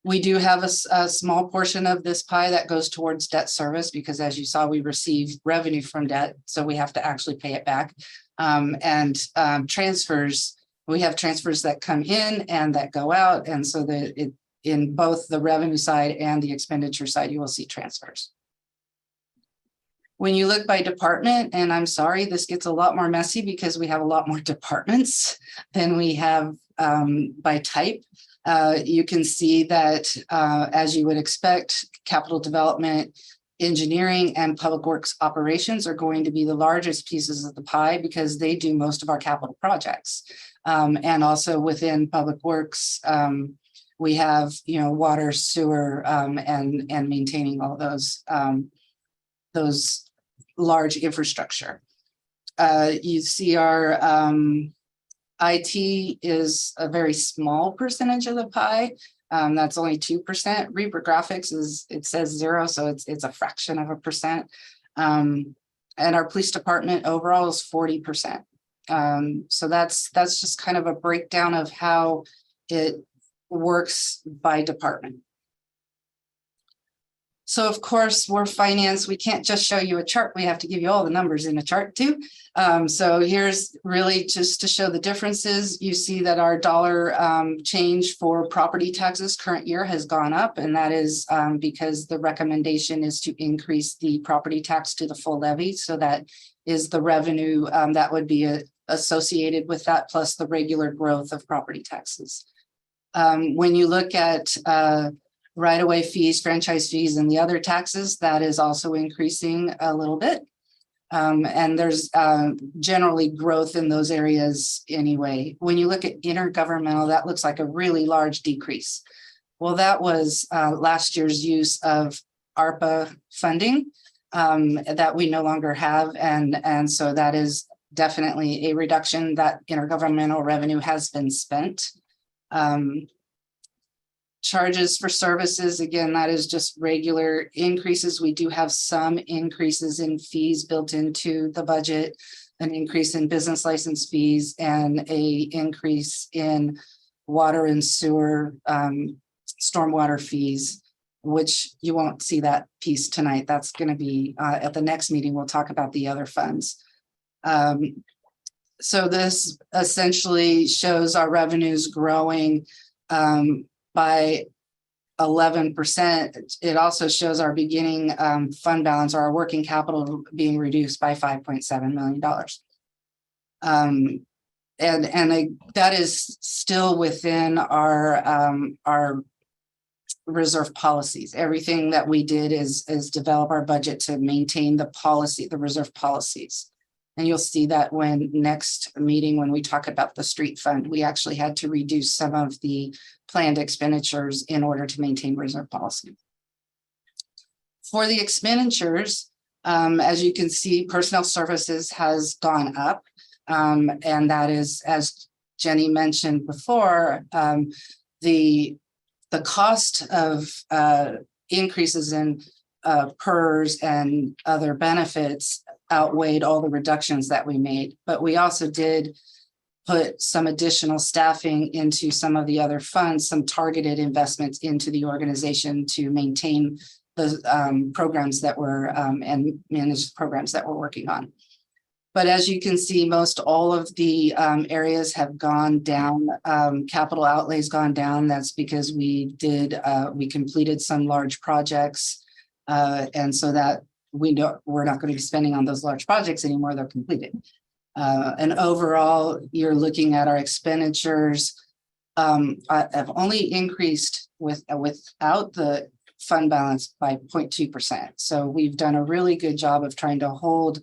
We do have a small portion of this pie that goes towards debt service because, as you saw, we receive revenue from debt, so we have to actually pay it back. Transfers, we have transfers that come in and that go out, and so in both the revenue side and the expenditure side, you will see transfers. When you look by department, and I'm sorry, this gets a lot more messy because we have a lot more departments than we have by type. You can see that, as you would expect, capital development, engineering, and public works operations are going to be the largest pieces of the pie because they do most of our capital projects. And also within public works, we have, water, sewer, and maintaining all those large infrastructure. You see our IT is a very small percentage of the pie. That's only 2%. Reaper Graphics it says 0, so it's a fraction of a percent. And our police department overall is 40%. So that's just kind of a breakdown of how it works by department. So of course, we're finance. We can't just show you a chart. We have to give you all the numbers in a chart too. So here's really just to show the differences. You see that our dollar change for property taxes current year has gone up, and that is because the recommendation is to increase the property tax to the full levy. So that is the revenue that would be associated with that, plus the regular growth of property taxes. When you look at right-of-way fees, franchise fees, and the other taxes, that is also increasing a little bit. And there's generally growth in those areas anyway. When you look at intergovernmental, that looks like a really large decrease. Well, that was last year's use of ARPA funding that we no longer have. And so that is definitely a reduction. That intergovernmental revenue has been spent. Charges for services, again, that is just regular increases. We do have some increases in fees built into the budget, an increase in business license fees, and an increase in water and sewer stormwater fees, which you won't see that piece tonight. That's going to be at the next meeting. We'll talk about the other funds. So this essentially shows our revenues growing by 11%. It also shows our beginning fund balance or our working capital being reduced by $5.7 million. And that is still within our reserve policies. Everything that we did is develop our budget to maintain the policy, the reserve policies. And you'll see that when next meeting, when we talk about the street fund, we actually had to reduce some of the planned expenditures in order to maintain reserve policy. For the expenditures, as you can see, personnel services has gone up. And that is, as Jenny mentioned before, the cost of increases in PERS and other benefits outweighed all the reductions that we made. But we also did put some additional staffing into some of the other funds, some targeted investments into the organization to maintain programs that we're and managed programs that we're working on. But as you can see, most all of the areas have gone down. Capital outlays gone down. That's because we completed some large projects, and so that we're not going to be spending on those large projects anymore. They're completed. And overall, you're looking at our expenditures have only increased without the fund balance by 0.2%. So we've done a really good job of trying to hold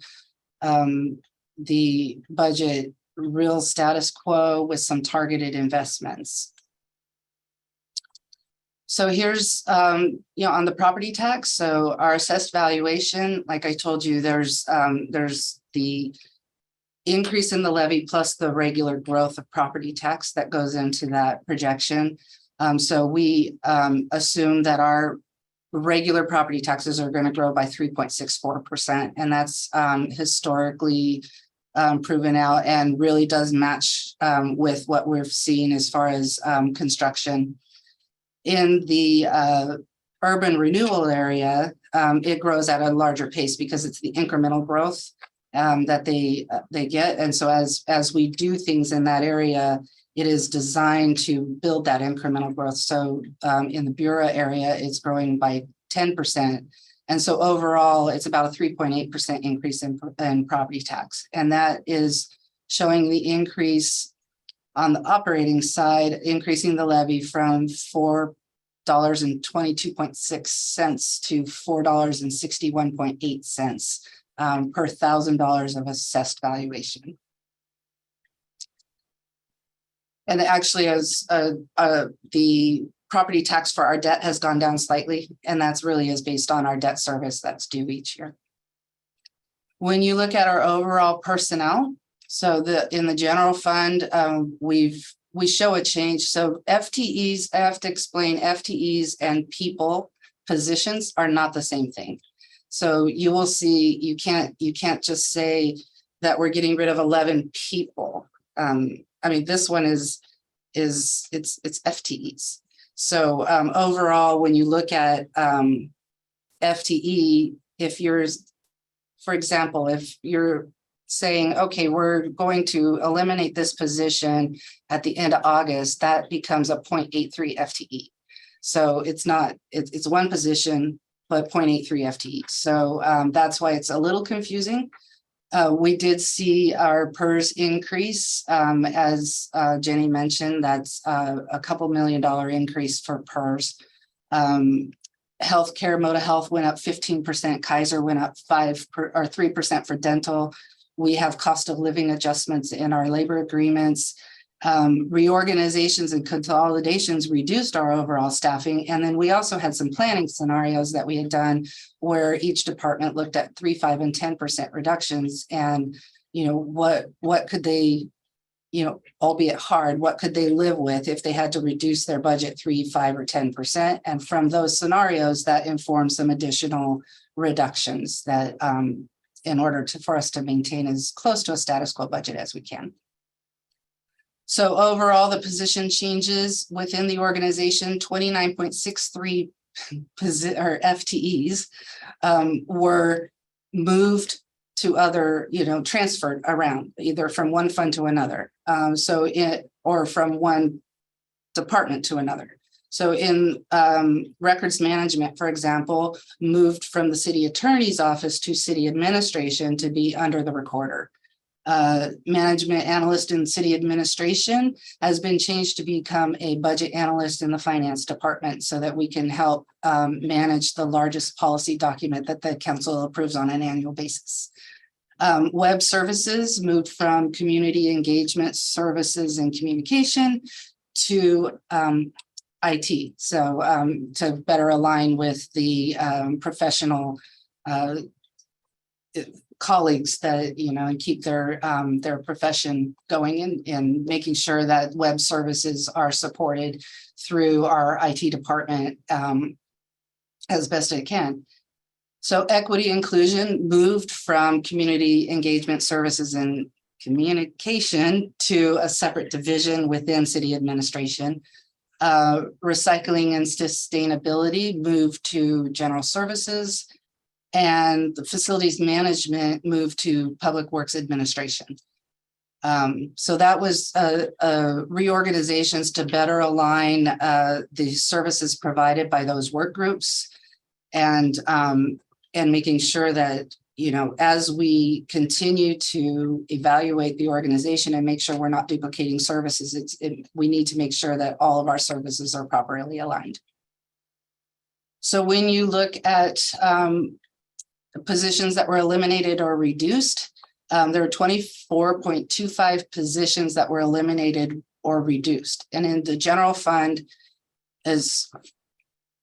the budget real status quo with some targeted investments. So here's, on the property tax. So our assessed valuation, like I told you, there's the increase in the levy plus the regular growth of property tax that goes into that projection. So we assume that our regular property taxes are going to grow by 3.64%. And that's historically proven out and really does match with what we've seen as far as construction. In the urban renewal area, it grows at a larger pace because it's the incremental growth that they get. And so as we do things in that area, it is designed to build that incremental growth. So in the Bureau area, it's growing by 10%. And so overall, it's about a 3.8% increase in property tax. And that is showing the increase on the operating side, increasing the levy from $4.226 to $4.61.8 per $1,000 of assessed valuation. And actually, as the property tax for our debt has gone down slightly, and that's really is based on our debt service that's due each year. When you look at our overall personnel, so in the general fund, we show a change. So FTEs, I have to explain, FTEs and people positions are not the same thing. So you will see, you can't just say that we're getting rid of 11 people. I mean, this one it's FTEs. So overall, when you look at FTE, if you're, for example, if you're saying, okay, we're going to eliminate this position at the end of August, that becomes a 0.83 FTE. So it's one position, but 0.83 FTE. So that's why it's a little confusing. We did see our PERS increase, as Jenny mentioned, that's a couple $1 million increase for PERS. Healthcare, Moda Health went up 15%, Kaiser went up 3% for dental. We have cost of living adjustments in our labor agreements. Reorganizations and consolidations reduced our overall staffing. And then we also had some planning scenarios that we had done where each department looked at 3%, 5%, and 10% reductions. And, what could they, albeit hard, what could they live with if they had to reduce their budget 3%, 5%, or 10%? And from those scenarios, that informed some additional reductions that in order for us to maintain as close to a status quo budget as we can. So overall, the position changes within the organization, 29.63 FTEs were moved to other, transferred around, either from one fund to another, or from one department to another. So in records management, for example, moved from the city attorney's office to city administration to be under the recorder. Management analyst in city administration has been changed to become a budget analyst in the finance department so that we can help manage the largest policy document that the council approves on an annual basis. Web services moved from community engagement services and communication to IT. So to better align with the professional colleagues that, and keep their profession going and making sure that web services are supported through our IT department as best it can. So equity inclusion moved from community engagement services and communication to a separate division within city administration. Recycling and sustainability moved to general services, and the facilities management moved to public works administration. So that was reorganizations to better align the services provided by those work groups, and making sure that, you know, as we continue to evaluate the organization and make sure we're not duplicating services, we need to make sure that all of our services are properly aligned. So when you look at positions that were eliminated or reduced, there were 24.25 positions that were eliminated or reduced. And in the general fund,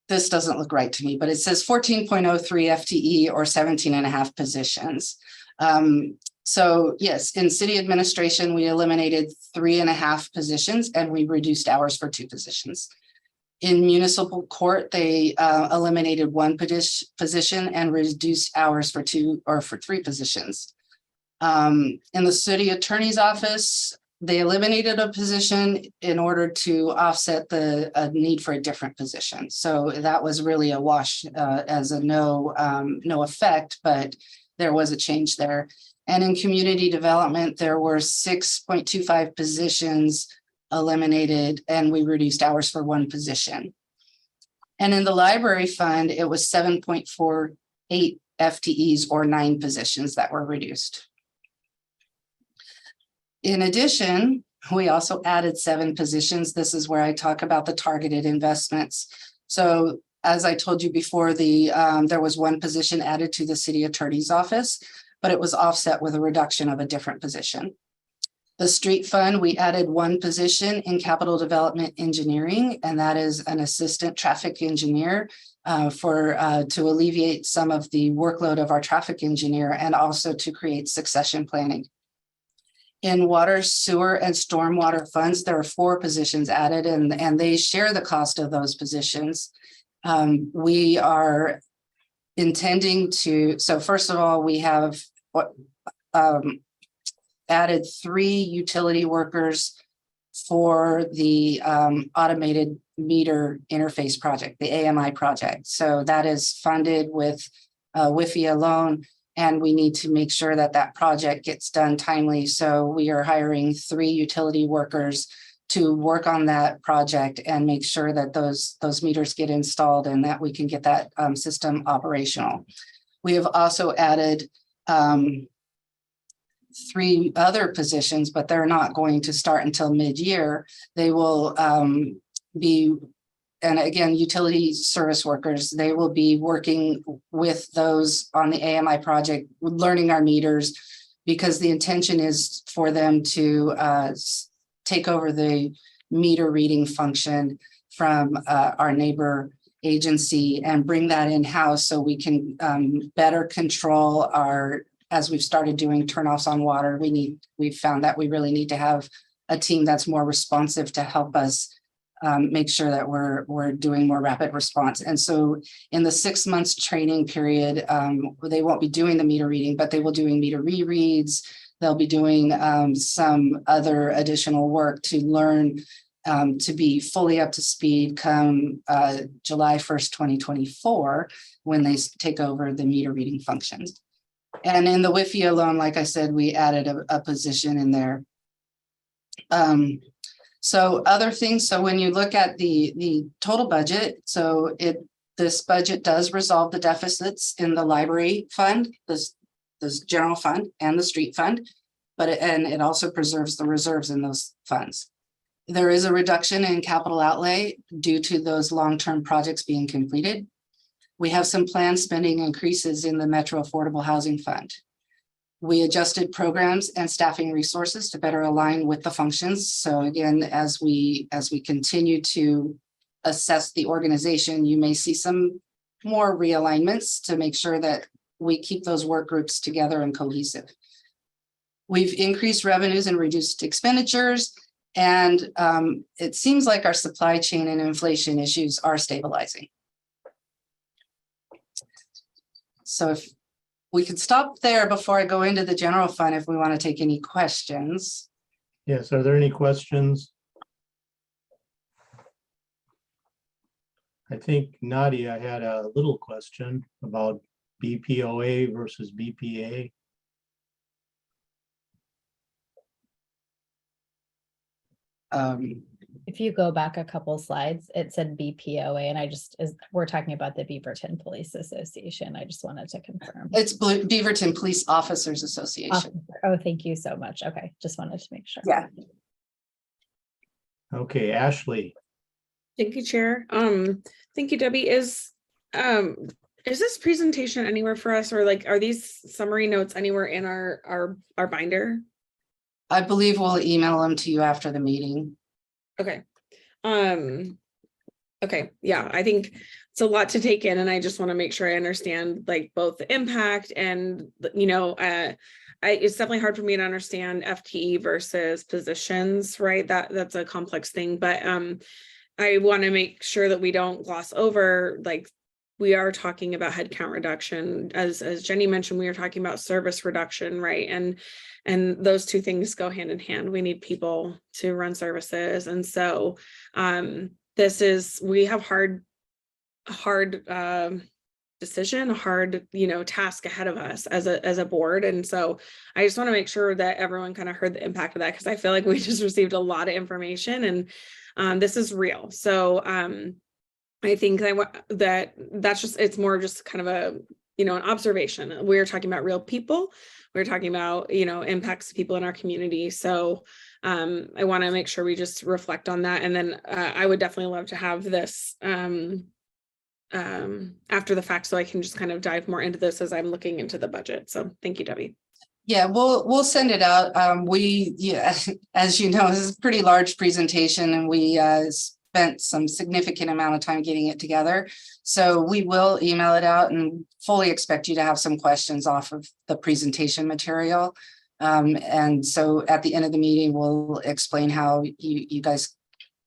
this doesn't look right to me, but it says 14.03 FTE or 17.5 positions. So yes, in city administration, we eliminated 3.5 positions and we reduced hours for 2 positions. In municipal court, they eliminated 1 position and reduced hours for 2 or for 3 positions. In the city attorney's office, they eliminated a position in order to offset the need for a different position. So that was really a wash as a no effect, but there was a change there. And in community development, there were 6.25 positions eliminated and we reduced hours for 1 position. And in the library fund, it was 7.48 FTEs or 9 positions that were reduced. In addition, we also added 7 positions. This is where I talk about the targeted investments. So as I told you before, there was 1 position added to the city attorney's office, but it was offset with a reduction of a different position. The street fund, we added 1 position in capital development engineering, and that is an assistant traffic engineer to alleviate some of the workload of our traffic engineer and also to create succession planning. In water, sewer, and stormwater funds, there are 4 positions added, and they share the cost of those positions. We are intending to, so first of all, we have added 3 utility workers for the automated meter interface project, the AMI project. So that is funded with WIFIA loan, and we need to make sure that that project gets done timely. So we are hiring 3 utility workers to work on that project and make sure that those meters get installed and that we can get that system operational. We have also added 3 other positions, but they're not going to start until mid-year. They will be, and again, utility service workers, they will be working with those on the AMI project, learning our meters, because the intention is for them to take over the meter reading function from our neighbor agency and bring that in-house so we can better control our, as we've started doing turnoffs on water, we've found that we really need to have a team that's more responsive to help us make sure that we're doing more rapid response. And so in the 6 months training period, they won't be doing the meter reading, but they will doing meter rereads. They'll be doing some other additional work to learn to be fully up to speed come July 1st, 2024, when they take over the meter reading functions. And in the WIFIA loan, like I said, we added a position in there. So other things, so when you look at the total budget, so this budget does resolve the deficits in the library fund, this general fund and the street fund, but it also preserves the reserves in those funds. There is a reduction in capital outlay due to those long-term projects being completed. We have some planned spending increases in the Metro Affordable Housing Fund. We adjusted programs and staffing resources to better align with the functions. So again, as we continue to assess the organization, you may see some more realignments to make sure that we keep those work groups together and cohesive. We've increased revenues and reduced expenditures, and it seems like our supply chain and inflation issues are stabilizing. So if we could stop there before I go into the general fund, if we want to take any questions. Yes, are there any questions? I think Nadia had a little question about BPOA versus BPA. If you go back a couple slides, it said BPOA, and we're talking about the Beaverton Police Association. I just wanted to confirm. It's Beaverton Police Officers Association. Oh, thank you so much. Okay, just wanted to make sure. Yeah. Okay, Ashley. Thank you, Chair. Thank you, Debbie. Is this presentation anywhere for us, or like, are these summary notes anywhere in our binder? I believe we'll email them to you after the meeting. Okay. Okay. Yeah, I think it's a lot to take in, and I just want to make sure I understand like both the impact and, you know, it's definitely hard for me to understand FTE versus positions, right? That's a complex thing, but I want to make sure that we don't gloss over, like, we are talking about headcount reduction. As Jenny mentioned, we are talking about service reduction, right? And those two things go hand in hand. We need people to run services. And so we have hard decision, hard, you know, task ahead of us as a board. And so I just want to make sure that everyone kind of heard the impact of that, because I feel like we just received a lot of information, and this is real. So I think that's just, it's more just kind of a, you know, an observation. We're talking about real people. We're talking about, you know, impacts to people in our community. So I want to make sure we just reflect on that. And then I would definitely love to have this after the fact, so I can just kind of dive more into this as I'm looking into the budget. So thank you, Debbie. Yeah, we'll send it out. As you know, this is a pretty large presentation, and we spent some significant amount of time getting it together. So we will email it out, and fully expect you to have some questions off of the presentation material. And so at the end of the meeting, we'll explain how you guys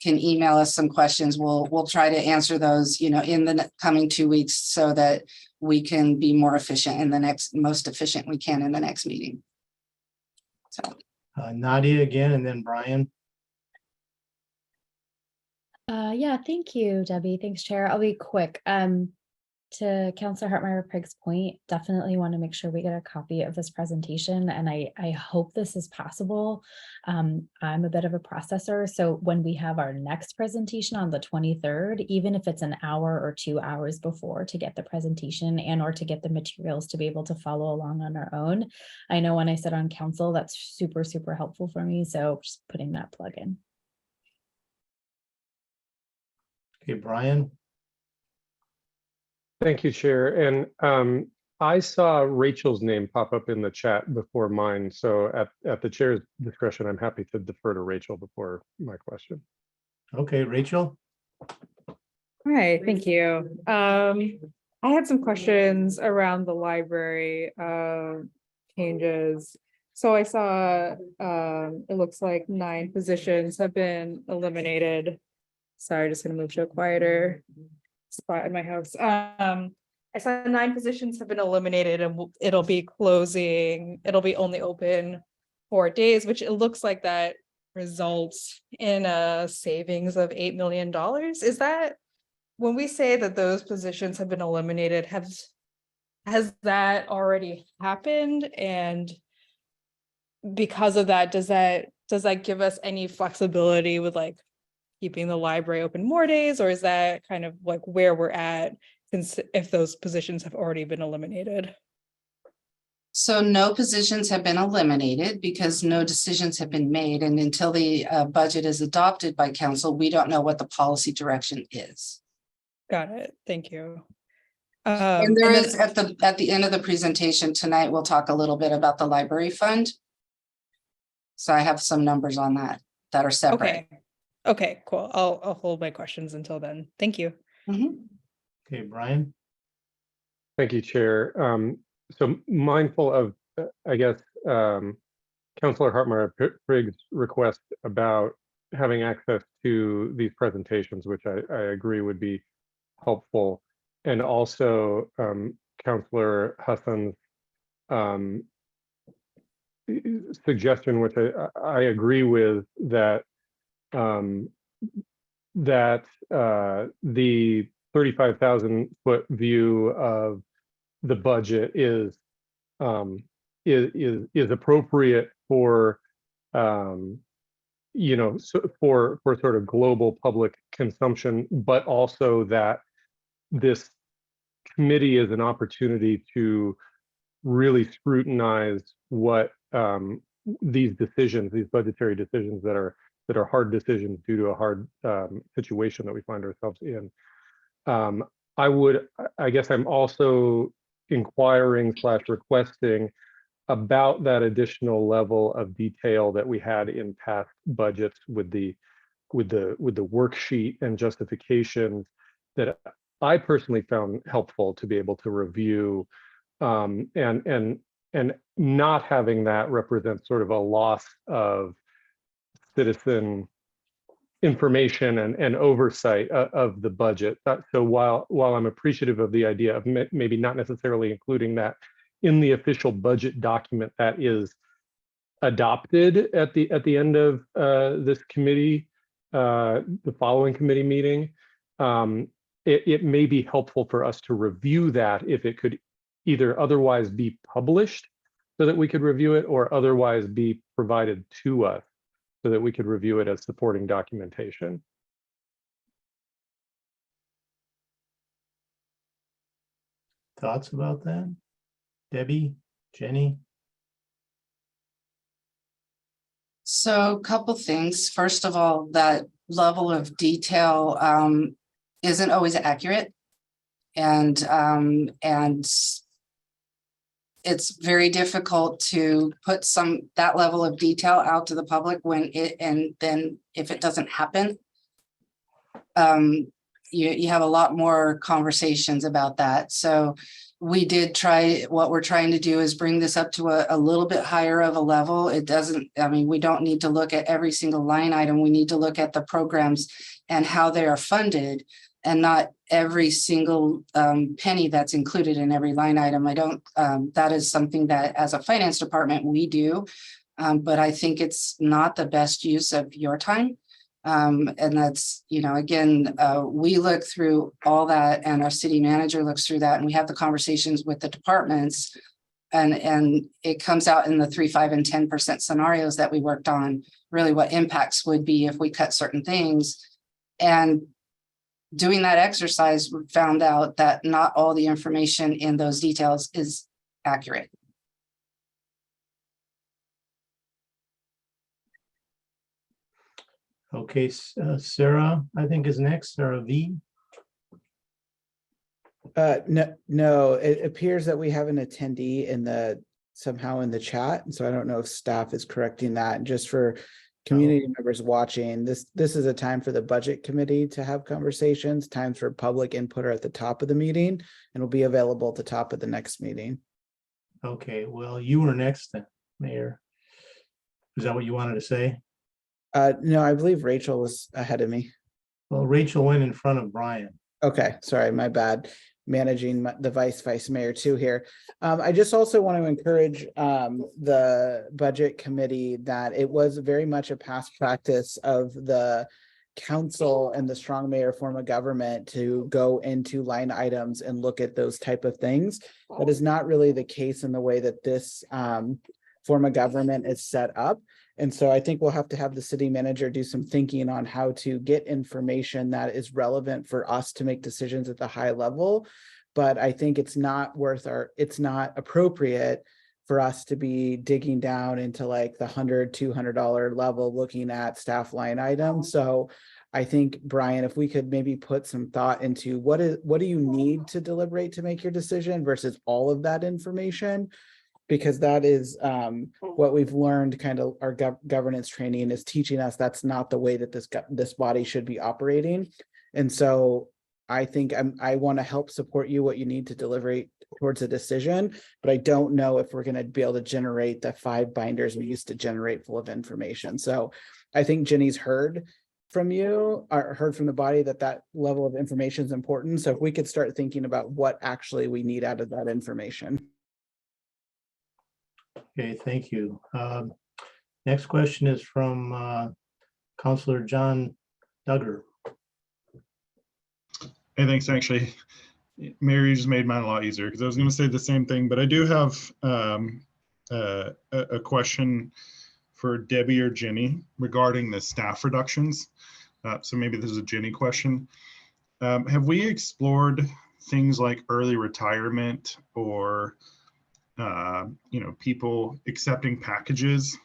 can email us some questions. We'll try to answer those, you know, in the coming 2 weeks, so that we can be more efficient in the most efficient we can in the next meeting. So Nadia again, and then Brian. Yeah, thank you, Debbie. Thanks, Chair. I'll be quick. To Councilor Hartmeyer-Prigg's point, definitely want to make sure we get a copy of this presentation, and I hope this is possible. I'm a bit of a processor, so when we have our next presentation on the 23rd, even if it's an hour or 2 hours before, to get the presentation and or to get the materials to be able to follow along on our own. I know when I sit on council, that's super, super helpful for me, so just putting that plug in. Okay, Brian. Thank you, Chair. And I saw Rachel's name pop up in the chat before mine. So at the chair's discretion, I'm happy to defer to Rachel before my question. Okay, Rachel. All right, thank you. I had some questions around the library changes. So I saw it looks like 9 positions have been eliminated. Sorry, just gonna move to a quieter spot in my house. I saw 9 positions have been eliminated, and it'll be closing. It'll be only open 4 days, which it looks like that results in a savings of $8 million. Is that, when we say that those positions have been eliminated, has that already happened? And because of that, does that give us any flexibility with like keeping the library open more days, or is that kind of like where we're at if those positions have already been eliminated? So no positions have been eliminated because no decisions have been made, and until the budget is adopted by council, we don't know what the policy direction is. Got it. Thank you. And there is at the end of the presentation tonight, we'll talk a little bit about the library fund. So I have some numbers on that are separate. Okay, cool. I'll hold my questions until then. Thank you. Okay, Brian. Thank you, Chair. So mindful of, I guess, Councilor Hartmeyer-Prigg's request about having access to these presentations, which I agree would be helpful. And also Councilor Hassan's suggestion, which I agree with, that the 35,000-foot view of the budget is appropriate for for sort of global public consumption, but also that this committee is an opportunity to really scrutinize what these decisions, these budgetary decisions that are hard decisions due to a hard situation that we find ourselves in. I guess I'm also inquiring / requesting about that additional level of detail that we had in past budgets with the worksheet and justifications that I personally found helpful to be able to review, and not having that represent sort of a loss of citizen information and oversight of the budget. So while I'm appreciative of the idea of maybe not necessarily including that in the official budget document that is adopted at the end of this committee, the following committee meeting, it may be helpful for us to review that if it could either otherwise be published so that we could review it, or otherwise be provided to us so that we could review it as supporting documentation. Thoughts about that? Debbie, Jenny? So a couple things. First of all, that level of detail isn't always accurate. And it's very difficult to put that level of detail out to the public and then if it doesn't happen, you have a lot more conversations about that. So we did what we're trying to do is bring this up to a little bit higher of a level. We don't need to look at every single line item. We need to look at the programs and how they are funded, and not every single penny that's included in every line item. That is something that as a finance department we do, but I think it's not the best use of your time. And that's, again, we look through all that, and our city manager looks through that, and we have the conversations with the departments, and it comes out in the 3%, 5%, and 10% scenarios that we worked on, really what impacts would be if we cut certain things. And doing that exercise, we found out that not all the information in those details is accurate. Okay, Sarah, I think is next. Sarah V. No, it appears that we have an attendee somehow in the chat. So I don't know if staff is correcting that. Just for community members watching, this is a time for the budget committee to have conversations. Times for public input are at the top of the meeting and will be available at the top of the next meeting. Okay, well, you were next then, Mayor. Is that what you wanted to say? No, I believe Rachel was ahead of me. Well, Rachel went in front of Brian. Okay, sorry, my bad. Managing the vice mayor too here. I just also want to encourage the budget committee that it was very much a past practice of the council and the strong mayor form of government to go into line items and look at those type of things. That is not really the case in the way that this form of government is set up. And so I think we'll have to have the city manager do some thinking on how to get information that is relevant for us to make decisions at the high level. But I think it's not appropriate for us to be digging down into like the $100, $200 level, looking at staff line items. So I think, Brian, if we could maybe put some thought into what do you need to deliberate to make your decision versus all of that information? Because that is what we've learned, kind of our governance training is teaching us that's not the way that this body should be operating. And so I think I want to help support you what you need to deliberate towards a decision, but I don't know if we're going to be able to generate the 5 binders we used to generate full of information. So I think Jenny's heard from you, or heard from the body, that level of information is important. So if we could start thinking about what actually we need out of that information. Okay, thank you. Next question is from Councilor John Duggar. Hey, thanks. Actually, Mary just made mine a lot easier because I was going to say the same thing, but I do have a question for Debbie or Jenny regarding the staff reductions. So maybe this is a Jenny question. Have we explored things like early retirement or people accepting packages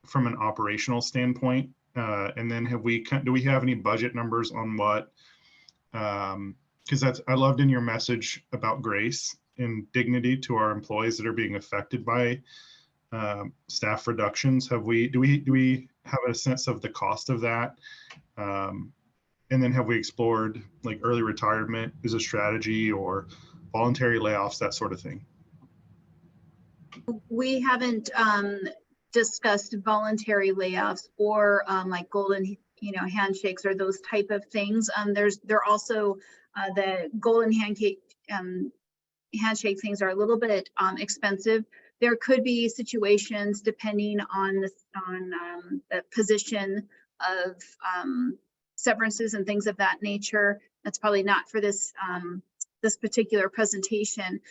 from an operational standpoint? And then do we have any budget numbers on what, because I loved in your message about grace and dignity to our employees that are being affected by staff reductions. Do we have a sense of the cost of that? And then have we explored like early retirement as a strategy or voluntary layoffs, that sort of thing? We haven't discussed voluntary layoffs or like golden, handshakes or those type of things. There also the golden handshake things are a little bit expensive. There could be situations depending on the position of severances and things of that nature. That's probably not for this this particular presentation.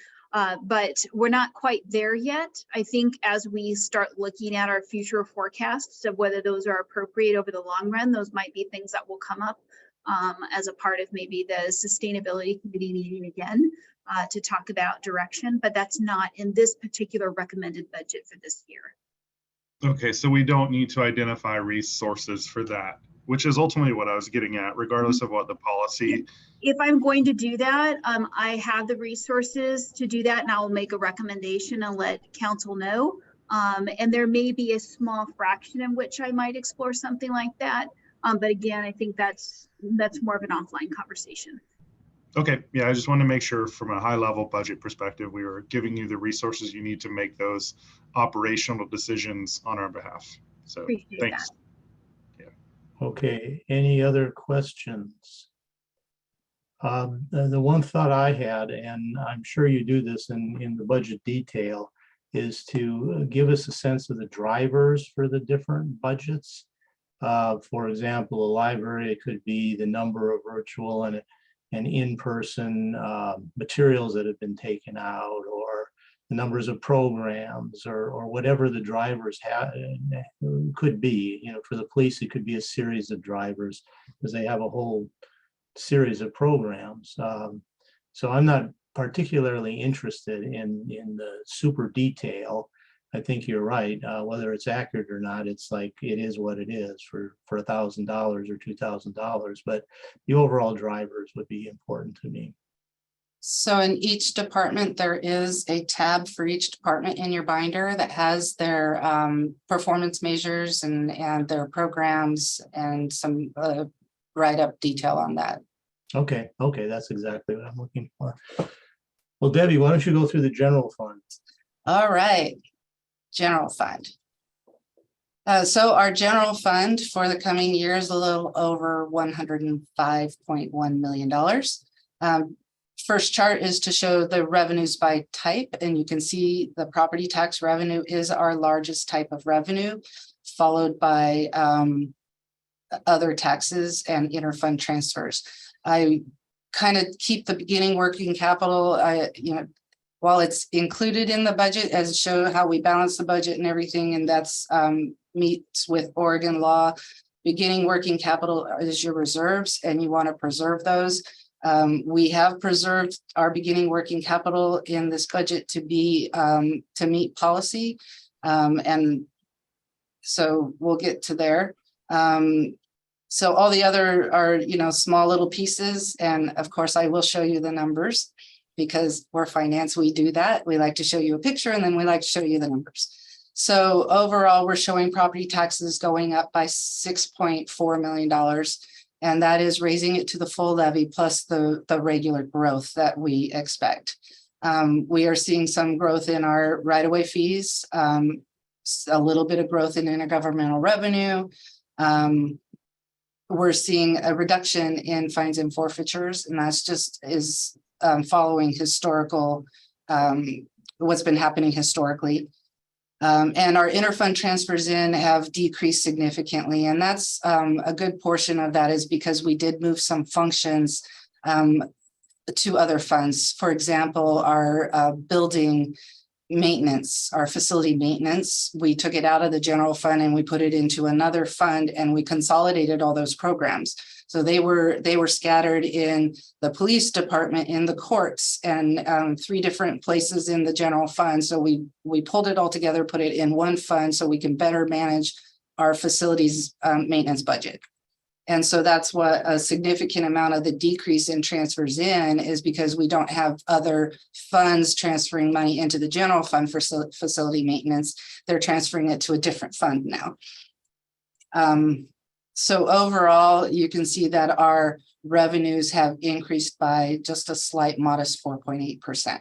But we're not quite there yet. I think as we start looking at our future forecasts of whether those are appropriate over the long run, those might be things that will come up as a part of maybe the sustainability committee meeting again to talk about direction, but that's not in this particular recommended budget for this year. Okay, so we don't need to identify resources for that, which is ultimately what I was getting at, regardless of what the policy. If I'm going to do that, I have the resources to do that, and I'll make a recommendation and let council know. And there may be a small fraction in which I might explore something like that. But again, I think that's more of an offline conversation. Okay, yeah, I just want to make sure from a high level budget perspective, we were giving you the resources you need to make those operational decisions on our behalf. So appreciate thanks. That. Okay, any other questions? The one thought I had, and I'm sure you do this in the budget detail, is to give us a sense of the drivers for the different budgets. For example, a library, it could be the number of virtual and in-person materials that have been taken out, or the numbers of programs, or whatever the drivers could be. For the police, it could be a series of drivers because they have a whole series of programs. So I'm not particularly interested in the super detail. I think you're right. Whether it's accurate or not, it's like it is what it is for $1,000 or $2,000. But the overall drivers would be important to me. So in each department, there is a tab for each department in your binder that has their performance measures and their programs and some write-up detail on that. Okay, that's exactly what I'm looking for. Well, Debbie, why don't you go through the general fund? All right, general fund. So our general fund for the coming year is a little over $105.1 million. First chart is to show the revenues by type, and you can see the property tax revenue is our largest type of revenue, followed by other taxes and interfund transfers. I kind of keep the beginning working capital, while it's included in the budget as show how we balance the budget and everything, and that's meets with Oregon law. Beginning working capital is your reserves, and you want to preserve those. We have preserved our beginning working capital in this budget to be to meet policy, and so we'll get to there. So all the other are, small little pieces. And of course, I will show you the numbers because we're finance. We do that. We like to show you a picture and then we like to show you the numbers. So overall, we're showing property taxes going up by $6.4 million. And that is raising it to the full levy plus the regular growth that we expect. We are seeing some growth in our right-of-way fees, a little bit of growth in intergovernmental revenue. We're seeing a reduction in fines and forfeitures, and that's just is following historical, what's been happening historically. And our interfund transfers in have decreased significantly. And that's a good portion of that is because we did move some functions to other funds. For example, our building maintenance, our facility maintenance, we took it out of the general fund and we put it into another fund and we consolidated all those programs. So they were scattered in the police department, in the courts, and 3 different places in the general fund. So we pulled it all together, put it in one fund so we can better manage our facilities maintenance budget. And so that's what a significant amount of the decrease in transfers in is, because we don't have other funds transferring money into the general fund for facility maintenance. They're transferring it to a different fund now. So overall, you can see that our revenues have increased by just a slight modest 4.8%.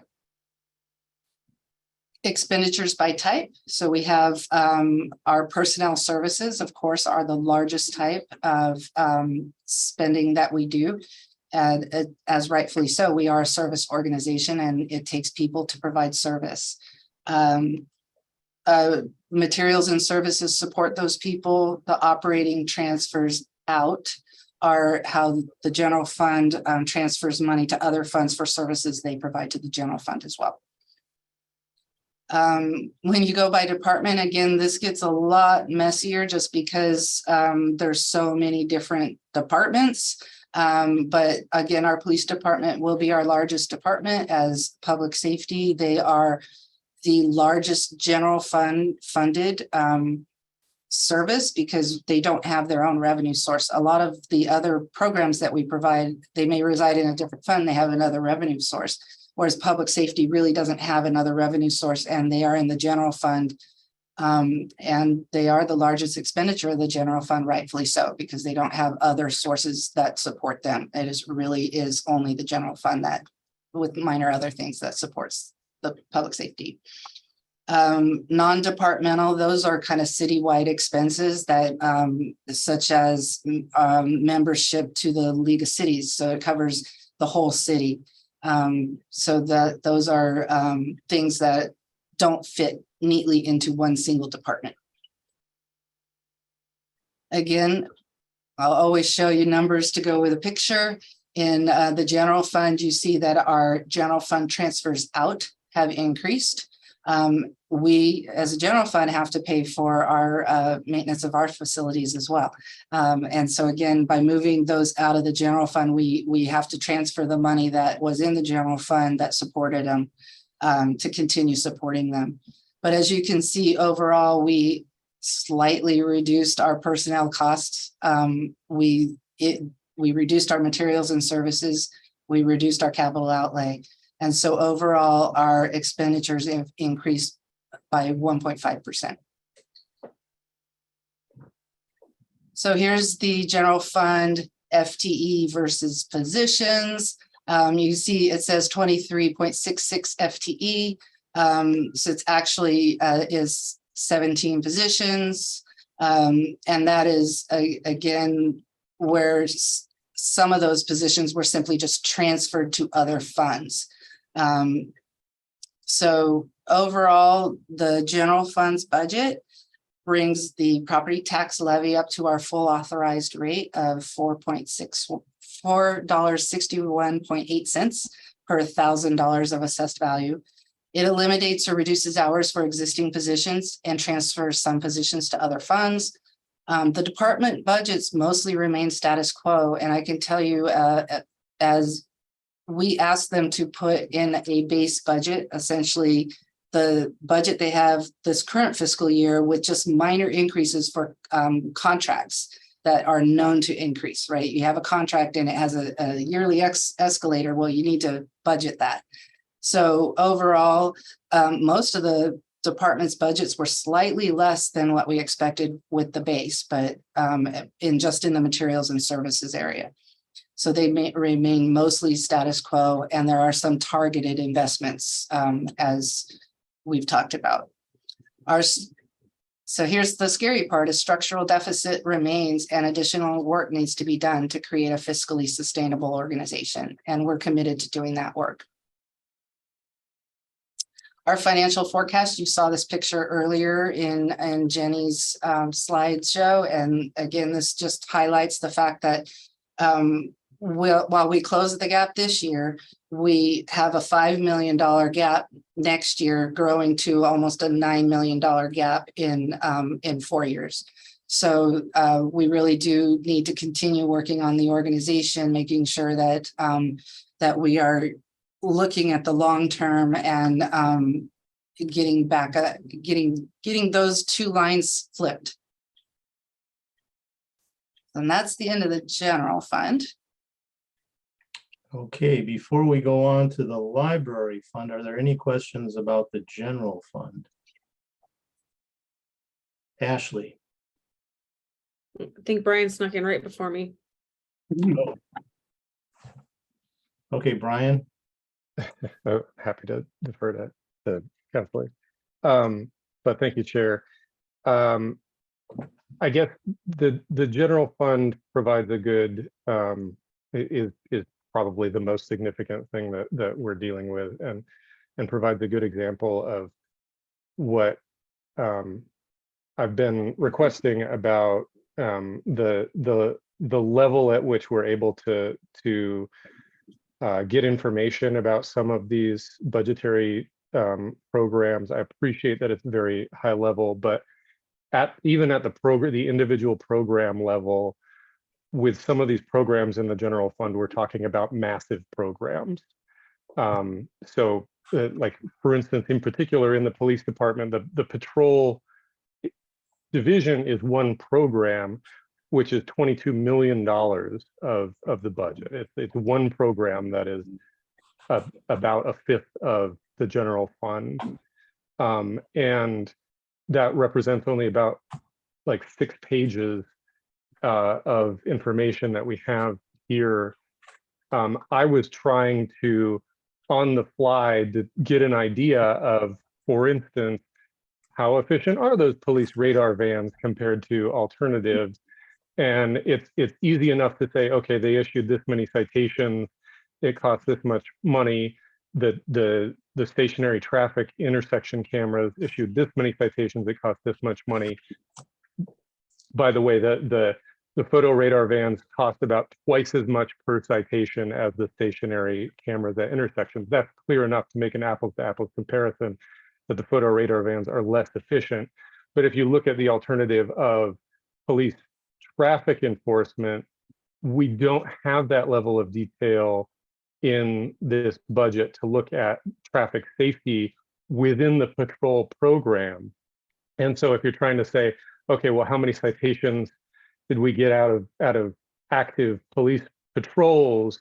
Expenditures by type. So we have our personnel services, of course, are the largest type of spending that we do. And as rightfully so, we are a service organization and it takes people to provide service. Materials and services support those people. The operating transfers out are how the general fund transfers money to other funds for services they provide to the general fund as well. When you go by department, again, this gets a lot messier just because there's so many different departments. But again, our police department will be our largest department. As public safety, they are the largest general fund funded service because they don't have their own revenue source. A lot of the other programs that we provide, they may reside in a different fund, they have another revenue source. Whereas public safety really doesn't have another revenue source, and they are in the general fund. And they are the largest expenditure of the general fund, rightfully so, because they don't have other sources that support them. It really is only the general fund that, with minor other things, that supports the public safety. Non-departmental, those are kind of citywide expenses that such as membership to the League of Cities. So it covers the whole city. So that those are things that don't fit neatly into one single department. Again, I'll always show you numbers to go with a picture. In the general fund, you see that our general fund transfers out have increased. We, as a general fund, have to pay for our maintenance of our facilities as well. And so again, by moving those out of the general fund, we have to transfer the money that was in the general fund that supported them to continue supporting them. But as you can see, overall, we slightly reduced our personnel costs. We reduced our materials and services. We reduced our capital outlay. And so overall, our expenditures have increased by 1.5%. So here's the general fund FTE versus positions. You see it says 23.66 FTE. So it's actually is 17 positions. And that is, again, where some of those positions were simply just transferred to other funds. So overall, the general fund's budget brings the property tax levy up to our full authorized rate of $4.61.8 per $1,000 of assessed value. It eliminates or reduces hours for existing positions and transfers some positions to other funds. The department budgets mostly remain status quo, and I can tell you, as we asked them to put in a base budget, essentially the budget they have this current fiscal year with just minor increases for contracts that are known to increase, right? You have a contract and it has a yearly escalator. Well, you need to budget that. So overall, most of the department's budgets were slightly less than what we expected with the base, but in the materials and services area. So they may remain mostly status quo, and there are some targeted investments as we've talked about. So here's the scary part: a structural deficit remains and additional work needs to be done to create a fiscally sustainable organization. And we're committed to doing that work. Our financial forecast, you saw this picture earlier in Jenny's slideshow. And again, this just highlights the fact that while we close the gap this year, we have a $5 million gap next year, growing to almost a $9 million gap in 4 years. So we really do need to continue working on the organization, making sure that that we are looking at the long term and getting back getting those two lines flipped. And that's the end of the general fund. Okay, before we go on to the library fund, are there any questions about the general fund? Ashley? I think Brian snuck in right before me. Oh. Okay, Brian? Oh, happy to defer to the counselor. But thank you, Chair. I guess the general fund provides a good is probably the most significant thing that we're dealing with, and provides a good example of what I've been requesting about the level at which we're able to get information about some of these budgetary programs. I appreciate that it's very high level, but even at the individual program level, with some of these programs in the general fund, we're talking about massive programs. So like, for instance, in particular in the police department, the patrol division is one program, which is $22 million of the budget. It's one program that is about a fifth of the general fund. And that represents only about like 6 pages of information that we have here. I was trying to, on the fly, to get an idea of, for instance, how efficient are those police radar vans compared to alternatives? And it's easy enough to say, okay, they issued this many citations, it costs this much money. The stationary traffic intersection cameras issued this many citations, it costs this much money. By the way, the photo radar vans cost about twice as much per citation as the stationary cameras at intersections. That's clear enough to make an apples to apples comparison, that the photo radar vans are less efficient. But if you look at the alternative of police traffic enforcement, we don't have that level of detail in this budget to look at traffic safety within the patrol program. And so if you're trying to say, okay, well, how many citations did we get out of active police patrols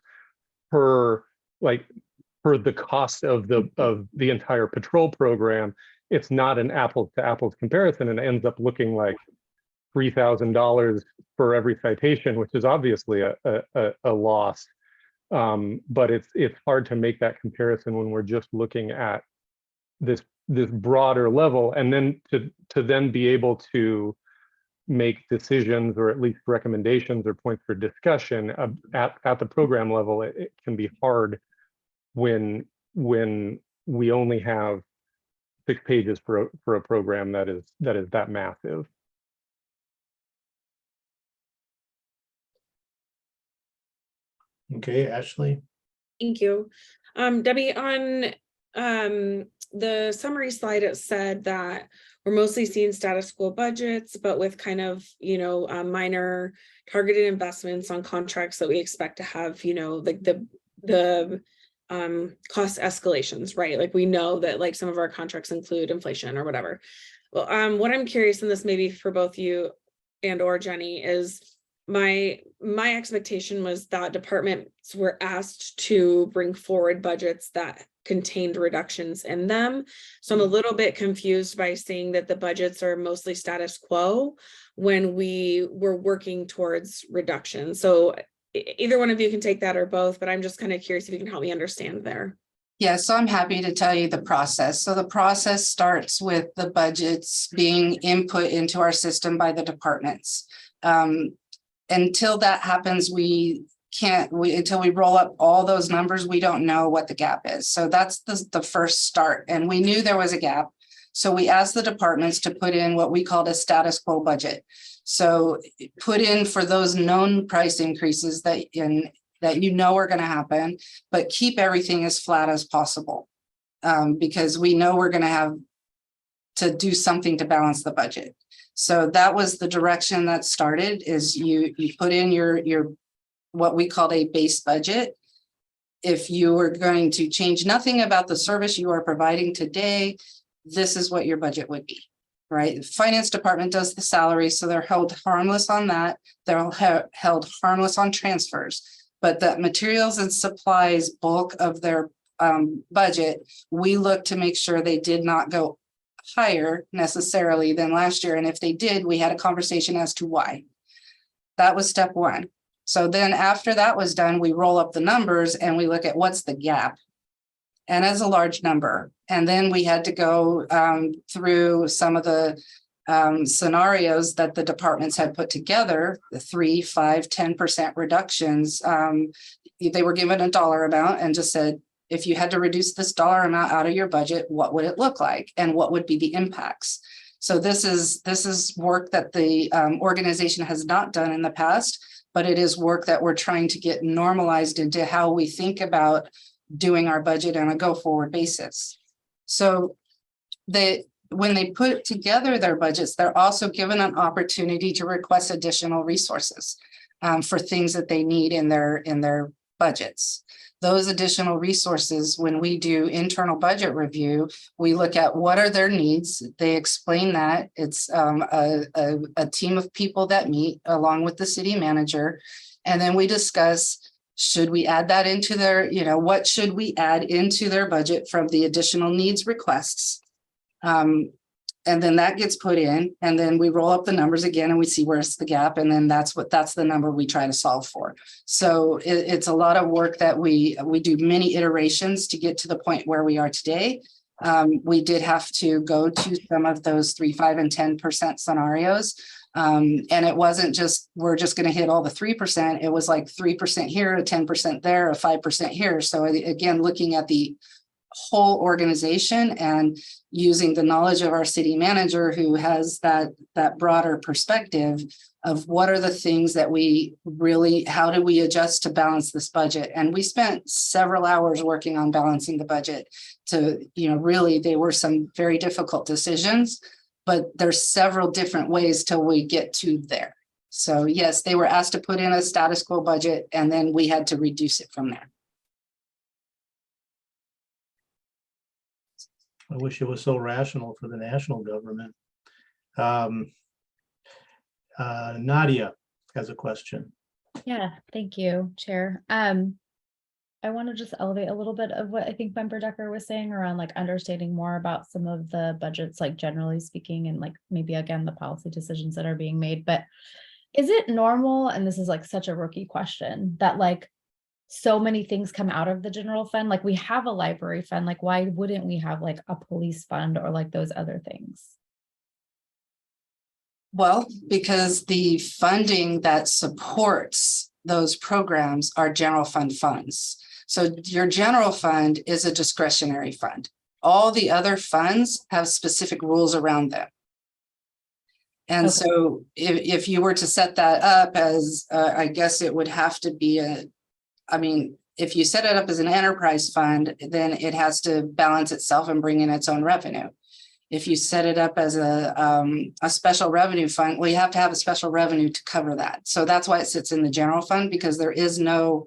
per the cost of the entire patrol program, it's not an apples to apples comparison, and it ends up looking like $3,000 for every citation, which is obviously a loss. But it's hard to make that comparison when we're just looking at this broader level, and then to then be able to make decisions or at least recommendations or points for discussion at the program level. It can be hard when we only have 6 pages for a program that is that massive. Okay, Ashley. Thank you. Debbie, on the summary slide, it said that we're mostly seeing status quo budgets, but with kind of, minor targeted investments on contracts that we expect to have, like the cost escalations, right? Like, we know that like some of our contracts include inflation or whatever. Well, what I'm curious, and this maybe for both you and or Jenny, is my expectation was that departments were asked to bring forward budgets that contained reductions in them. So I'm a little bit confused by seeing that the budgets are mostly status quo when we were working towards reduction. So either one of you can take that or both, but I'm just kind of curious if you can help me understand there. Yeah, so I'm happy to tell you the process. So the process starts with the budgets being input into our system by the departments. Until that happens, until we roll up all those numbers, we don't know what the gap is. So that's the first start. And we knew there was a gap. So we asked the departments to put in what we called a status quo budget. So put in for those known price increases that that you know are going to happen, but keep everything as flat as possible. Because we know we're going to have to do something to balance the budget. So that was the direction that started, is you put in your what we called a base budget. If you were going to change nothing about the service you are providing today, this is what your budget would be, right? The finance department does the salary, so they're held harmless on that. They're held harmless on transfers, but that materials and supplies bulk of their budget, we look to make sure they did not go higher necessarily than last year. And if they did, we had a conversation as to why. That was step one. So then after that was done, we roll up the numbers and we look at what's the gap. And as a large number. And then we had to go through some of the scenarios that the departments had put together, the 3, 5, 10% reductions. They were given a dollar amount and just said, if you had to reduce this dollar amount out of your budget, what would it look like? And what would be the impacts? So this is work that the organization has not done in the past, but it is work that we're trying to get normalized into how we think about doing our budget on a go-forward basis. So when they put together their budgets, they're also given an opportunity to request additional resources for things that they need in their budgets. Those additional resources, when we do internal budget review, we look at what are their needs. They explain that. It's a team of people that meet along with the city manager. And then we discuss, should we add that into their, what should we add into their budget from the additional needs requests? And then that gets put in, and then we roll up the numbers again and we see where's the gap. And then that's the number we try to solve for. So it's a lot of work that we do many iterations to get to the point where we are today. We did have to go to some of those 3, 5, and 10% scenarios. And it wasn't just, we're just going to hit all the 3%. It was like 3% here, a 10% there, a 5% here. So again, looking at the whole organization and using the knowledge of our city manager, who has that broader perspective of what are the things that we really, how do we adjust to balance this budget? And we spent several hours working on balancing the budget to, really, they were some very difficult decisions, but there's several different ways till we get to there. So yes, they were asked to put in a status quo budget, and then we had to reduce it from there. I wish it was so rational for the national government. Nadia has a question. Yeah, thank you, Chair. I want to just elevate a little bit of what I think Member Decker was saying around like understanding more about some of the budgets, like generally speaking, and like maybe again the policy decisions that are being made. But is it normal, and this is like such a rookie question, that like so many things come out of the general fund? Like we have a library fund, like why wouldn't we have like a police fund or like those other things? Well, because the funding that supports those programs are general fund funds. So your general fund is a discretionary fund. All the other funds have specific rules around them. And okay. So if you were to set that up as, I guess it would have to be if you set it up as an enterprise fund, then it has to balance itself and bring in its own revenue. If you set it up as a special revenue fund, well, you have to have a special revenue to cover that. So that's why it sits in the general fund, because there is no,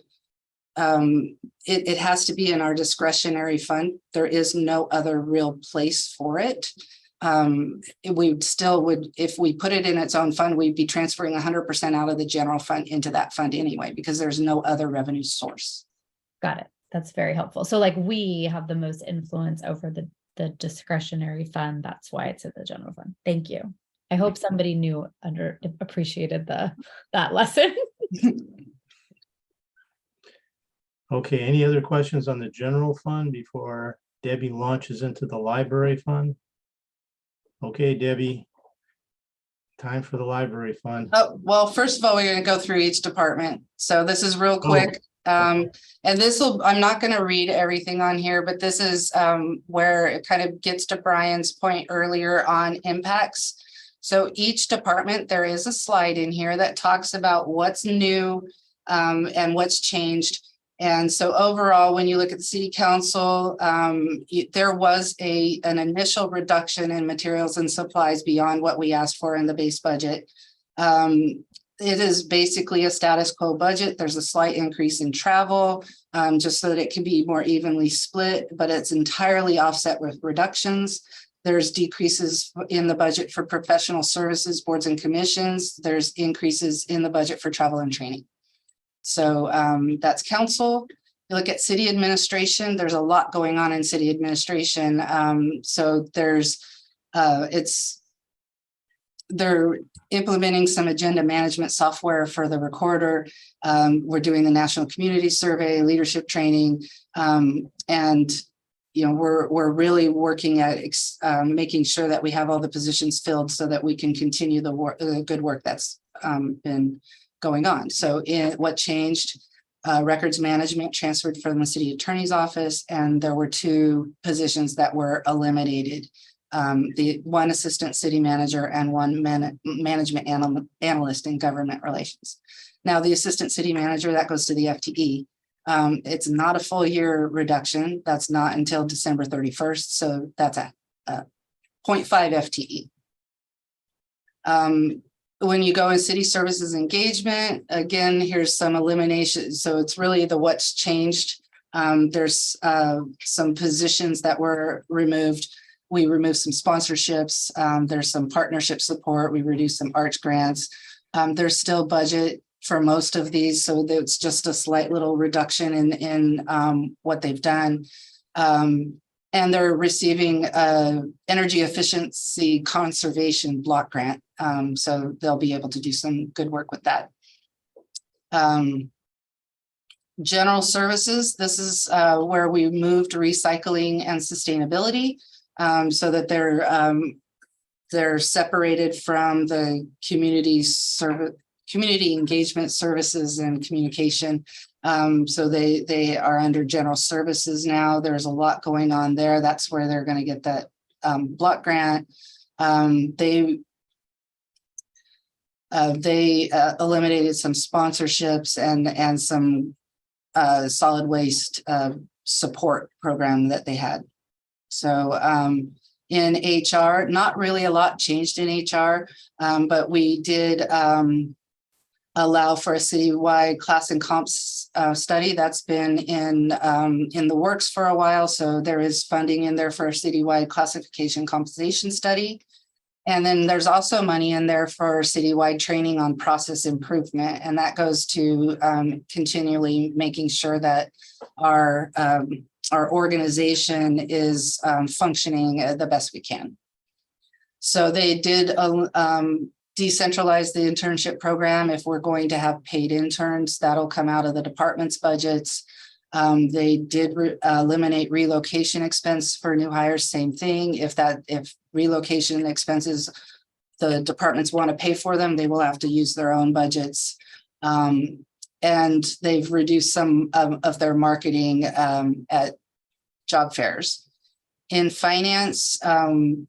it has to be in our discretionary fund. There is no other real place for it. We still would, if we put it in its own fund, we'd be transferring 100% out of the general fund into that fund anyway, because there's no other revenue source. Got it. That's very helpful. So like we have the most influence over the discretionary fund. That's why it's in the general fund. Thank you. I hope somebody appreciated that lesson. Okay, any other questions on the general fund before Debbie launches into the library fund? Okay, Debbie, time for the library fund. Oh, well, first of all, we're going to go through each department. So this is real quick. And I'm not going to read everything on here, but this is where it kind of gets to Brian's point earlier on impacts. So each department, there is a slide in here that talks about what's new and what's changed. And so overall, when you look at the city council, there was an initial reduction in materials and supplies beyond what we asked for in the base budget. It is basically a status quo budget. There's a slight increase in travel, just so that it can be more evenly split, but it's entirely offset with reductions. There's decreases in the budget for professional services, boards and commissions. There's increases in the budget for travel and training. So that's council. You look at city administration, there's a lot going on in city administration. So they're implementing some agenda management software for the recorder. We're doing the national community survey, leadership training, and we're really working at making sure that we have all the positions filled so that we can continue the good work that's been going on. So what changed? Records management transferred from the city attorney's office, and there were 2 positions that were eliminated. The one assistant city manager and one management analyst in government relations. Now, the assistant city manager, that goes to the FTE. It's not a full year reduction. That's not until December 31st. So that's a 0.5 FTE. When you go in city services engagement, again, here's some elimination. So it's really what's changed. There's some positions that were removed. We removed some sponsorships. There's some partnership support. We reduced some arts grants. There's still budget for most of these. So it's just a slight little reduction in what they've done. And they're receiving energy efficiency conservation block grant. So they'll be able to do some good work with that. General services, this is where we moved recycling and sustainability so that they're separated from the community engagement services and communication. So they are under general services now. There's a lot going on there. That's where they're going to get that block grant. They eliminated some sponsorships and some solid waste support program that they had. So in HR, not really a lot changed in HR, but we did allow for a citywide class and comps study that's been in the works for a while. So there is funding in there for a citywide classification compensation study. And then there's also money in there for citywide training on process improvement. And that goes to continually making sure that our organization is functioning the best we can. So they did decentralize the internship program. If we're going to have paid interns, that'll come out of the department's budgets. They did eliminate relocation expense for new hires, same thing. If relocation expenses, the departments want to pay for them, they will have to use their own budgets. And they've reduced some of their marketing at job fairs. In finance,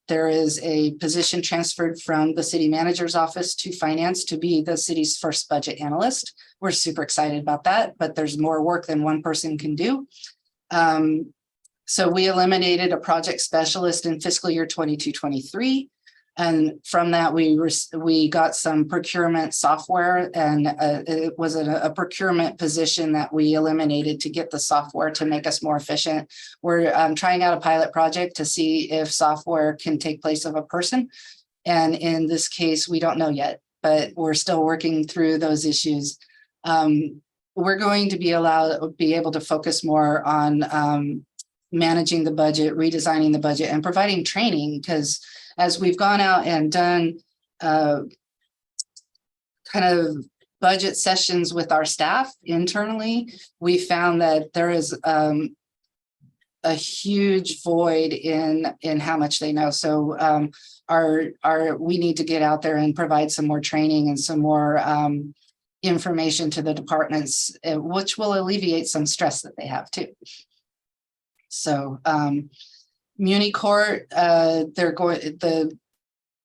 there is a position transferred from the city manager's office to finance to be the city's first budget analyst. We're super excited about that, but there's more work than one person can do. So we eliminated a project specialist in fiscal year 22-23. And from that, we got some procurement software, and it was a procurement position that we eliminated to get the software to make us more efficient. We're trying out a pilot project to see if software can take place of a person. And in this case, we don't know yet, but we're still working through those issues. We're going to be able to focus more on managing the budget, redesigning the budget, and providing training, because as we've gone out and done kind of budget sessions with our staff internally, we found that there is a huge void in how much they know. So we need to get out there and provide some more training and some more information to the departments, which will alleviate some stress that they have too. So Muni Court,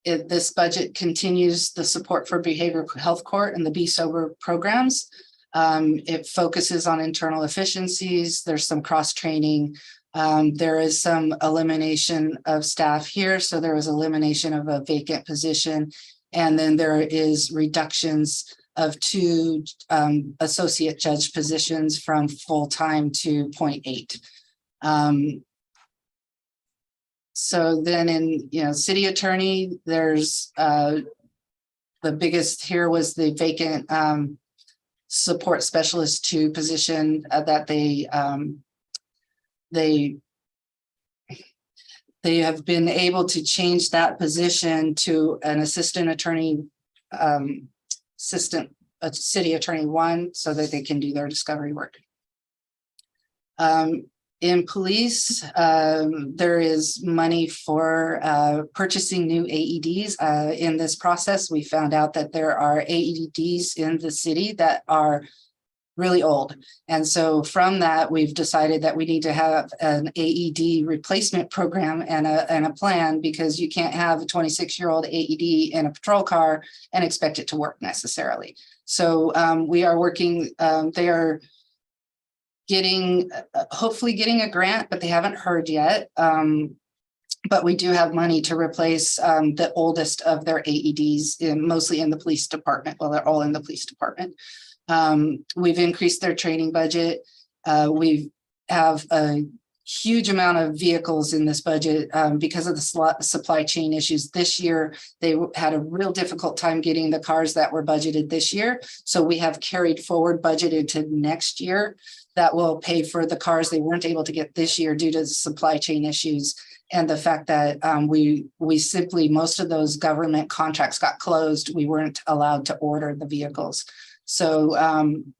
this budget continues the support for behavioral health court and the Be Sober programs. It focuses on internal efficiencies. There's some cross training. There is some elimination of staff here. So there was elimination of a vacant position. And then there is reductions of 2 associate judge positions from full-time to 0.8. So then in, city attorney, there's the biggest here was the vacant support specialist 2 position that they have been able to change that position to an assistant attorney, city attorney 1, so that they can do their discovery work. In police, there is money for purchasing new AEDs. In this process, we found out that there are AEDs in the city that are really old. And so from that, we've decided that we need to have an AED replacement program and a plan, because you can't have a 26-year-old AED in a patrol car and expect it to work necessarily. So we are working, they are hopefully getting a grant, but they haven't heard yet. But we do have money to replace the oldest of their AEDs, mostly in the police department. Well, they're all in the police department. We've increased their training budget. We have a huge amount of vehicles in this budget because of the supply chain issues. This year, they had a real difficult time getting the cars that were budgeted this year. So we have carried forward budget into next year that will pay for the cars they weren't able to get this year due to the supply chain issues. And the fact that we simply, most of those government contracts got closed. We weren't allowed to order the vehicles. So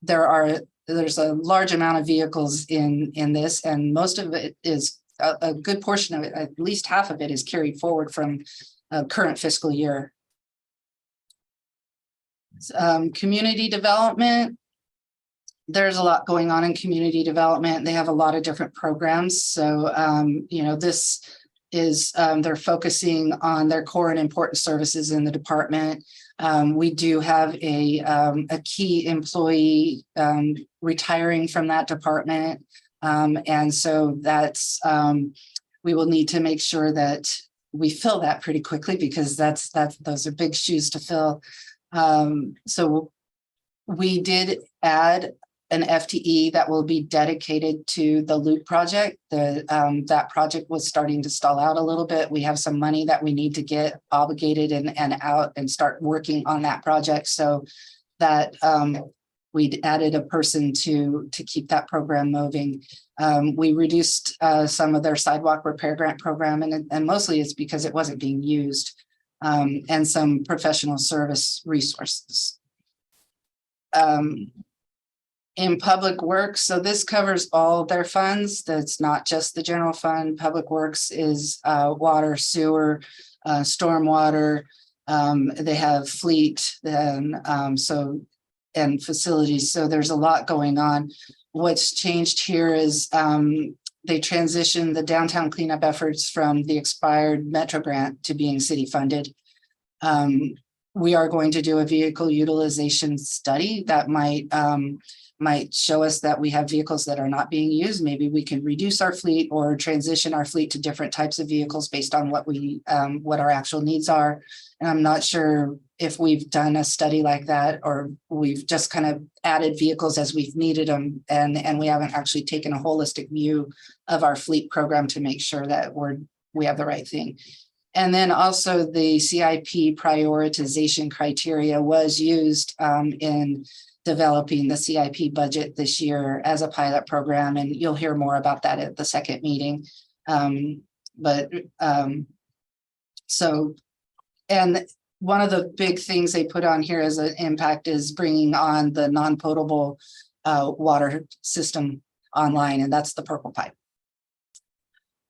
there's a large amount of vehicles in this, and most of it is a good portion of it, at least half of it, is carried forward from current fiscal year. Community development. There's a lot going on in community development. They have a lot of different programs. So, this is, they're focusing on their core and important services in the department. We do have a key employee retiring from that department. And so that's, we will need to make sure that we fill that pretty quickly, because those are big shoes to fill. So we did add an FTE that will be dedicated to the loop project. That project was starting to stall out a little bit. We have some money that we need to get obligated and out and start working on that project. So that we added a person to keep that program moving. We reduced some of their sidewalk repair grant program, and mostly it's because it wasn't being used, and some professional service resources. In public works, so this covers all their funds. That's not just the general fund. Public works is water, sewer, stormwater. They have fleet, then and facilities. So there's a lot going on. What's changed here is they transitioned the downtown cleanup efforts from the expired Metro grant to being city funded. We are going to do a vehicle utilization study that might show us that we have vehicles that are not being used. Maybe we can reduce our fleet or transition our fleet to different types of vehicles based on what our actual needs are. And I'm not sure if we've done a study like that, or we've just kind of added vehicles as we've needed them, and we haven't actually taken a holistic view of our fleet program to make sure that we have the right thing. And then also the CIP prioritization criteria was used in developing the CIP budget this year as a pilot program, and you'll hear more about that at the second meeting. And one of the big things they put on here as an impact is bringing on the non-potable water system online, and that's the purple pipe.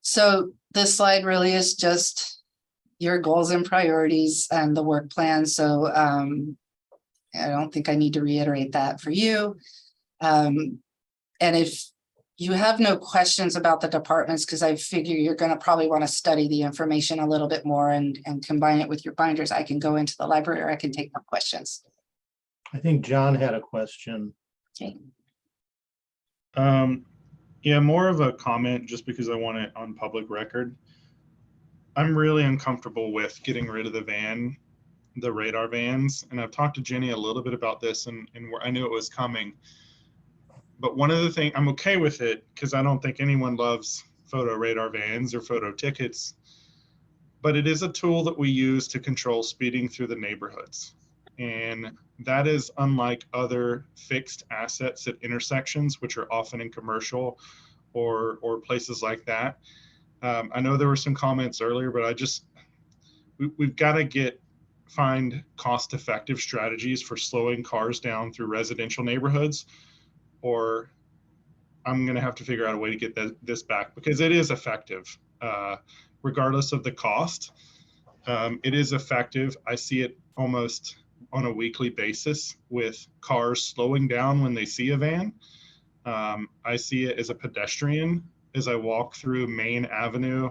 So this slide really is just your goals and priorities and the work plan. So I don't think I need to reiterate that for you. And if you have no questions about the departments, because I figure you're going to probably want to study the information a little bit more and combine it with your binders, I can go into the library or I can take more questions. I think John had a question. Okay. Yeah, more of a comment just because I want it on public record. I'm really uncomfortable with getting rid of the radar vans. And I've talked to Jenny a little bit about this and I knew it was coming. But one of the things, I'm okay with it because I don't think anyone loves photo radar vans or photo tickets. But it is a tool that we use to control speeding through the neighborhoods. And that is unlike other fixed assets at intersections, which are often in commercial or places like that. I know there were some comments earlier, but we've got to find cost-effective strategies for slowing cars down through residential neighborhoods, or I'm going to have to figure out a way to get this back because it is effective, regardless of the cost. It is effective. I see it almost on a weekly basis with cars slowing down when they see a van. I see it as a pedestrian as I walk through Main Avenue,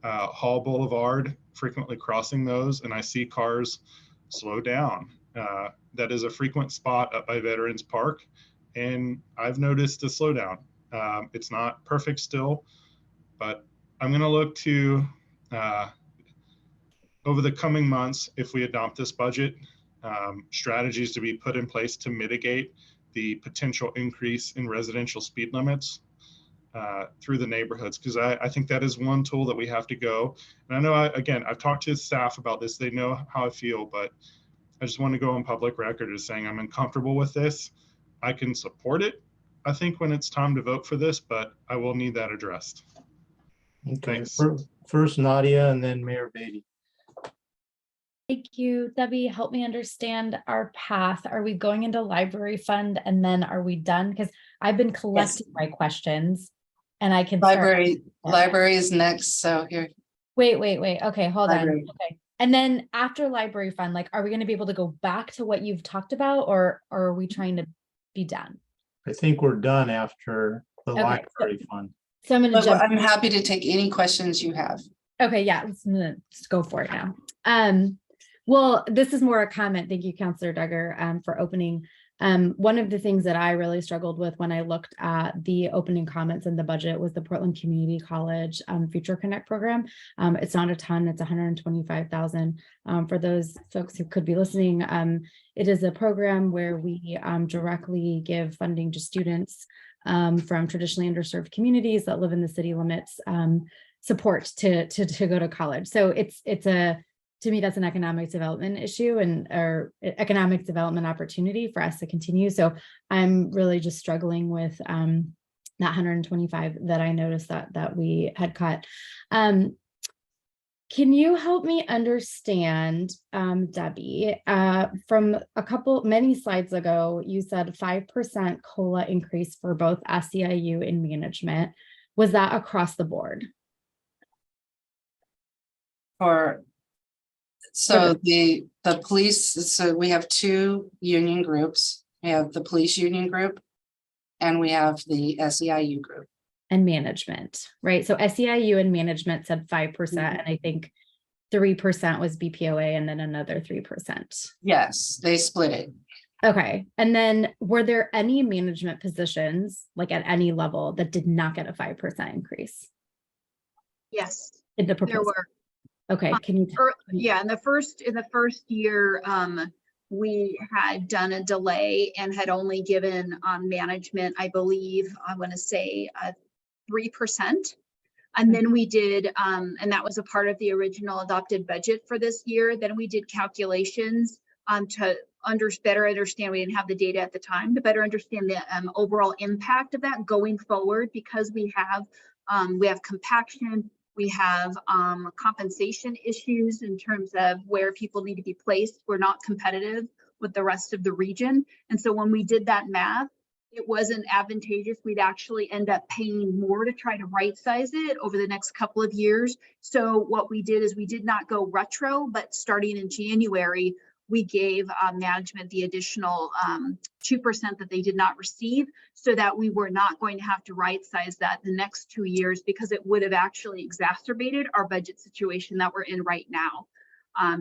Hall Boulevard, frequently crossing those, and I see cars slow down. That is a frequent spot up by Veterans Park, and I've noticed a slowdown. It's not perfect still, but I'm going to look to, over the coming months, if we adopt this budget, strategies to be put in place to mitigate the potential increase in residential speed limits through the neighborhoods, because I think that is one tool that we have to go. And I know, I've talked to staff about this. They know how I feel, but I just want to go on public record as saying I'm uncomfortable with this. I can support it, I think, when it's time to vote for this, but I will need that addressed. Okay, Thanks. first Nadia and then Mayor Beatty. Thank you, Debbie. Help me understand our path. Are we going into library fund and then are we done? Because I've been collecting my questions and I can Library is next. So here. Wait. Okay, hold Library. on. Okay. And then after library fund, like, are we going to be able to go back to what you've talked about, or are we trying to be done? I think we're done after the Okay, library fund. So I'm going to jump. I'm happy to take any questions you have. Okay, yeah, let's go for it now. Well, this is more a comment. Thank you, Councillor Duggar, for opening. One of the things that I really struggled with when I looked at the opening comments in the budget was the Portland Community College Future Connect program. It's not a ton, it's 125,000. For those folks who could be listening, it is a program where we directly give funding to students from traditionally underserved communities that live in the city limits, support to go to college. So to me, that's an economic development issue or economic development opportunity for us to continue. So I'm really just struggling with that 125 that I noticed that we had cut. Can you help me understand, Debbie, from many slides ago, you said 5% COLA increase for both SEIU and management. Was that across the board? So the police, so we have two union groups. We have the police union group and we have the SEIU group. And management, right? So SEIU and management said 5%, and I think 3% was BPOA and then another 3%. Yes, they split it. Okay. And then were there any management positions, like at any level, that did not get a 5% increase? Yes, In the there proposal? were. Okay, can you? Yeah, in the first year, we had done a delay and had only given management, I believe, I want to say 3%. And then we did, and that was a part of the original adopted budget for this year. Then we did calculations to better understand, we didn't have the data at the time, to better understand the overall impact of that going forward, because we have compaction. We have compensation issues in terms of where people need to be placed. We're not competitive with the rest of the region. And so when we did that math, it wasn't advantageous. We'd actually end up paying more to try to right size it over the next couple of years. So what we did is we did not go retro, but starting in January, we gave management the additional 2% that they did not receive, so that we were not going to have to right size that the next 2 years, because it would have actually exacerbated our budget situation that we're in right now.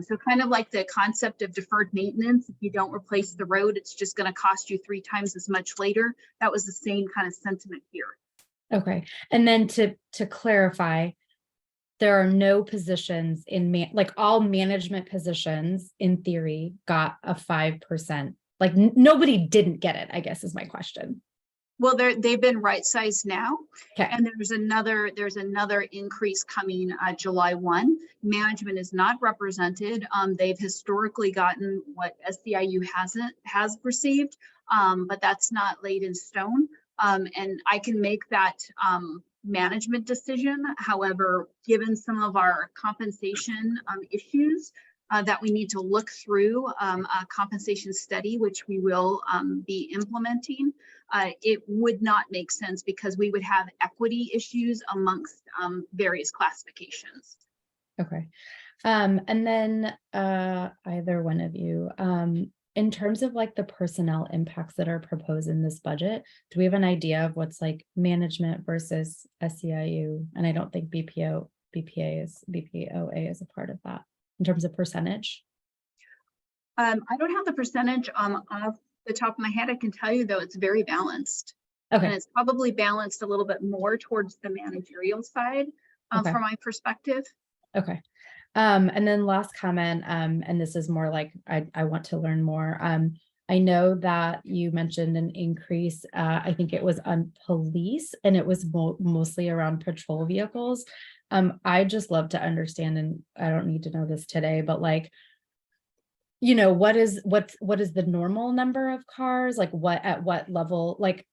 So kind of like the concept of deferred maintenance. If you don't replace the road, it's just going to cost you 3 times as much later. That was the same kind of sentiment here. Okay. And then to clarify, there are no positions in like all management positions in theory got a 5%. Like nobody didn't get it, I guess is my question. Well, they've been right sized now. Okay. And there's another increase coming July 1. Management is not represented. They've historically gotten what SEIU has received, but that's not laid in stone. And I can make that management decision. However, given some of our compensation issues that we need to look through a compensation study, which we will be implementing, it would not make sense because we would have equity issues amongst various classifications. Okay. And then either one of you, in terms of like the personnel impacts that are proposed in this budget, do we have an idea of what's like management versus SEIU? And I don't think BPOA is a part of that in terms of percentage. I don't have the percentage off the top of my head. I can tell you though, it's very balanced. Okay. And it's probably balanced a little bit more towards the managerial side Okay. from my perspective. Okay. And then last comment, and this is more like I want to learn more. I know that you mentioned an increase, I think it was on police, and it was mostly around patrol vehicles. I just love to understand, and I don't need to know this today, but like, you know, what is the normal number of cars? Like at what level? Like,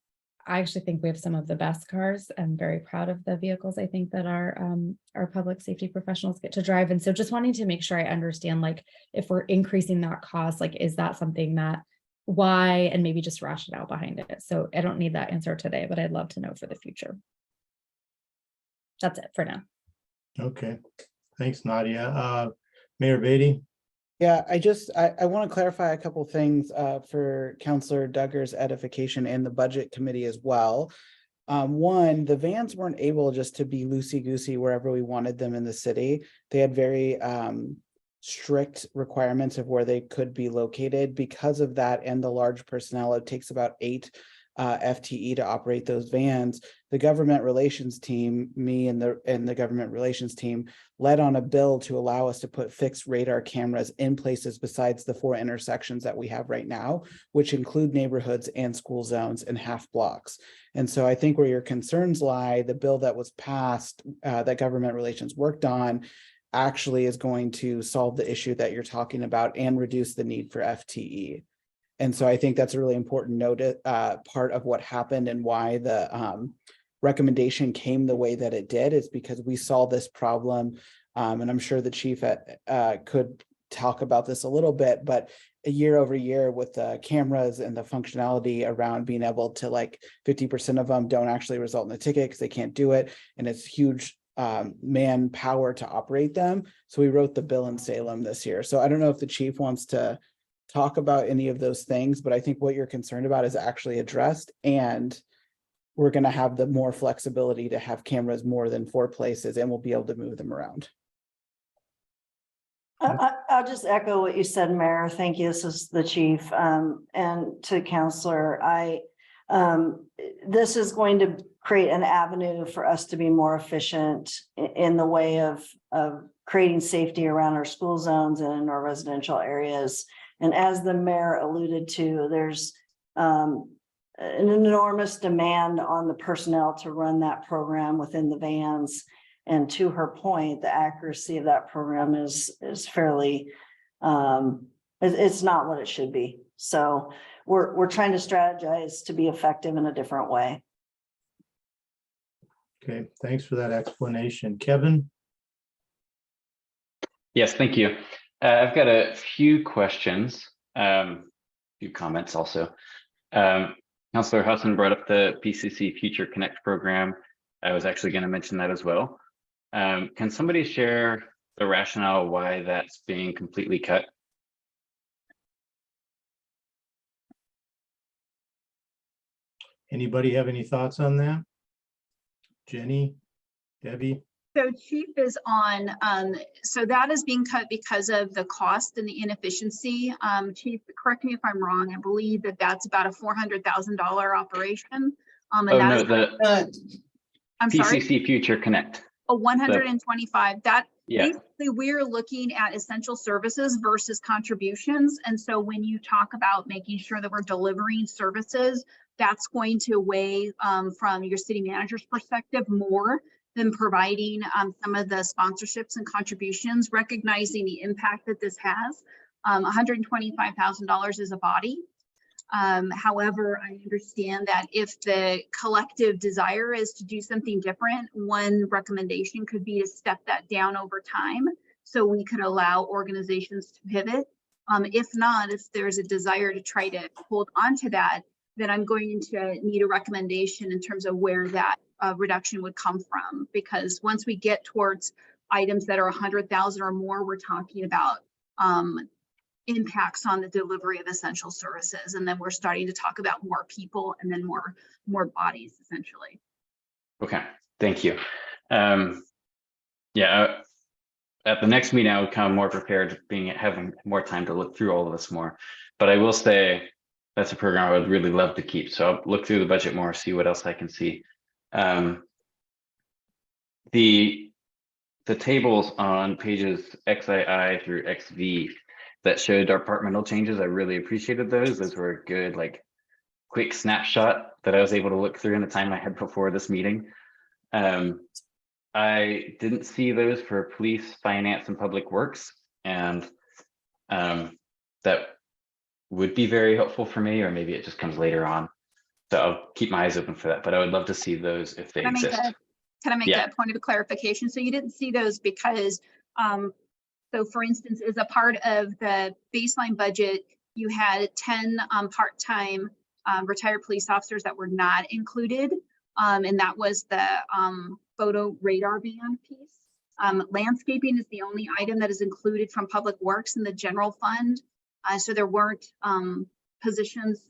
I actually think we have some of the best cars. I'm very proud of the vehicles I think that our public safety professionals get to drive. And so just wanting to make sure I understand, like, if we're increasing that cost, like, is that something that why, and maybe just rationale behind it. So I don't need that answer today, but I'd love to know for the future. That's it for now. Okay, thanks, Nadia. Mayor Beatty? Yeah, I want to clarify a couple things for Councillor Duggar's edification and the budget committee as well. One, the vans weren't able just to be loosey-goosey wherever we wanted them in the city. They had very strict requirements of where they could be located. Because of that and the large personnel, it takes about 8 FTE to operate those vans. The government relations team, me and the government relations team, led on a bill to allow us to put fixed radar cameras in places besides the 4 intersections that we have right now, which include neighborhoods and school zones and half blocks. And so I think where your concerns lie, the bill that was passed that government relations worked on actually is going to solve the issue that you're talking about and reduce the need for FTE. And so I think that's a really important part of what happened and why the recommendation came the way that it did, is because we saw this problem. And I'm sure the chief could talk about this a little bit, but year over year with the cameras and the functionality around being able to, like, 50% of them don't actually result in a ticket because they can't do it. And it's huge manpower to operate them. So we wrote the bill in Salem this year. So I don't know if the chief wants to talk about any of those things, but I think what you're concerned about is actually addressed, and we're going to have the more flexibility to have cameras more than 4 places, and we'll be able to move them around. I'll just echo what you said, Mayor. Thank you. This is the chief. And to Councillor, this is going to create an avenue for us to be more efficient in the way of creating safety around our school zones and in our residential areas. And as the mayor alluded to, there's an enormous demand on the personnel to run that program within the vans. And to her point, the accuracy of that program is fairly, it's not what it should be. So we're trying to strategize to be effective in a different way. Okay, thanks for that explanation. Kevin? Yes, thank you. I've got a few questions, few comments also. Councillor Hudson brought up the PCC Future Connect program. I was actually going to mention that as well. Can somebody share the rationale why that's being completely cut? Anybody have any thoughts on that? Jenny, Debbie? So chief is on, so that is being cut because of the cost and the inefficiency. Chief, correct me if I'm wrong, I believe that that's about a $400,000 operation. And Oh, that no, is, the I'm sorry, PCC Future Connect. a 125. That Yeah. basically we're looking at essential services versus contributions. And so when you talk about making sure that we're delivering services, that's going to weigh from your city manager's perspective more than providing some of the sponsorships and contributions, recognizing the impact that this has. $125,000 is a body. However, I understand that if the collective desire is to do something different, one recommendation could be to step that down over time so we could allow organizations to pivot. If not, if there's a desire to try to hold on to that, then I'm going to need a recommendation in terms of where that reduction would come from. Because once we get towards items that are 100,000 or more, we're talking about impacts on the delivery of essential services. And then we're starting to talk about more people and then more bodies essentially. Okay, thank you. Yeah, at the next meeting, I would come more prepared, having more time to look through all of this more. But I will say that's a program I would really love to keep. So I'll look through the budget more, see what else I can see. The tables on pages XII through XV that showed departmental changes, I really appreciated those. Those were a good, like, quick snapshot that I was able to look through in the time I had before this meeting. I didn't see those for police, finance, and public works, and that would be very helpful for me, or maybe it just comes later on. So I'll keep my eyes open for that, but I would love to see those if they exist. Can I make Yeah. a point of clarification? So you didn't see those because, so for instance, as a part of the baseline budget, you had 10 part-time retired police officers that were not included. And that was the photo radar van piece. Landscaping is the only item that is included from Public Works in the general fund. So there weren't positions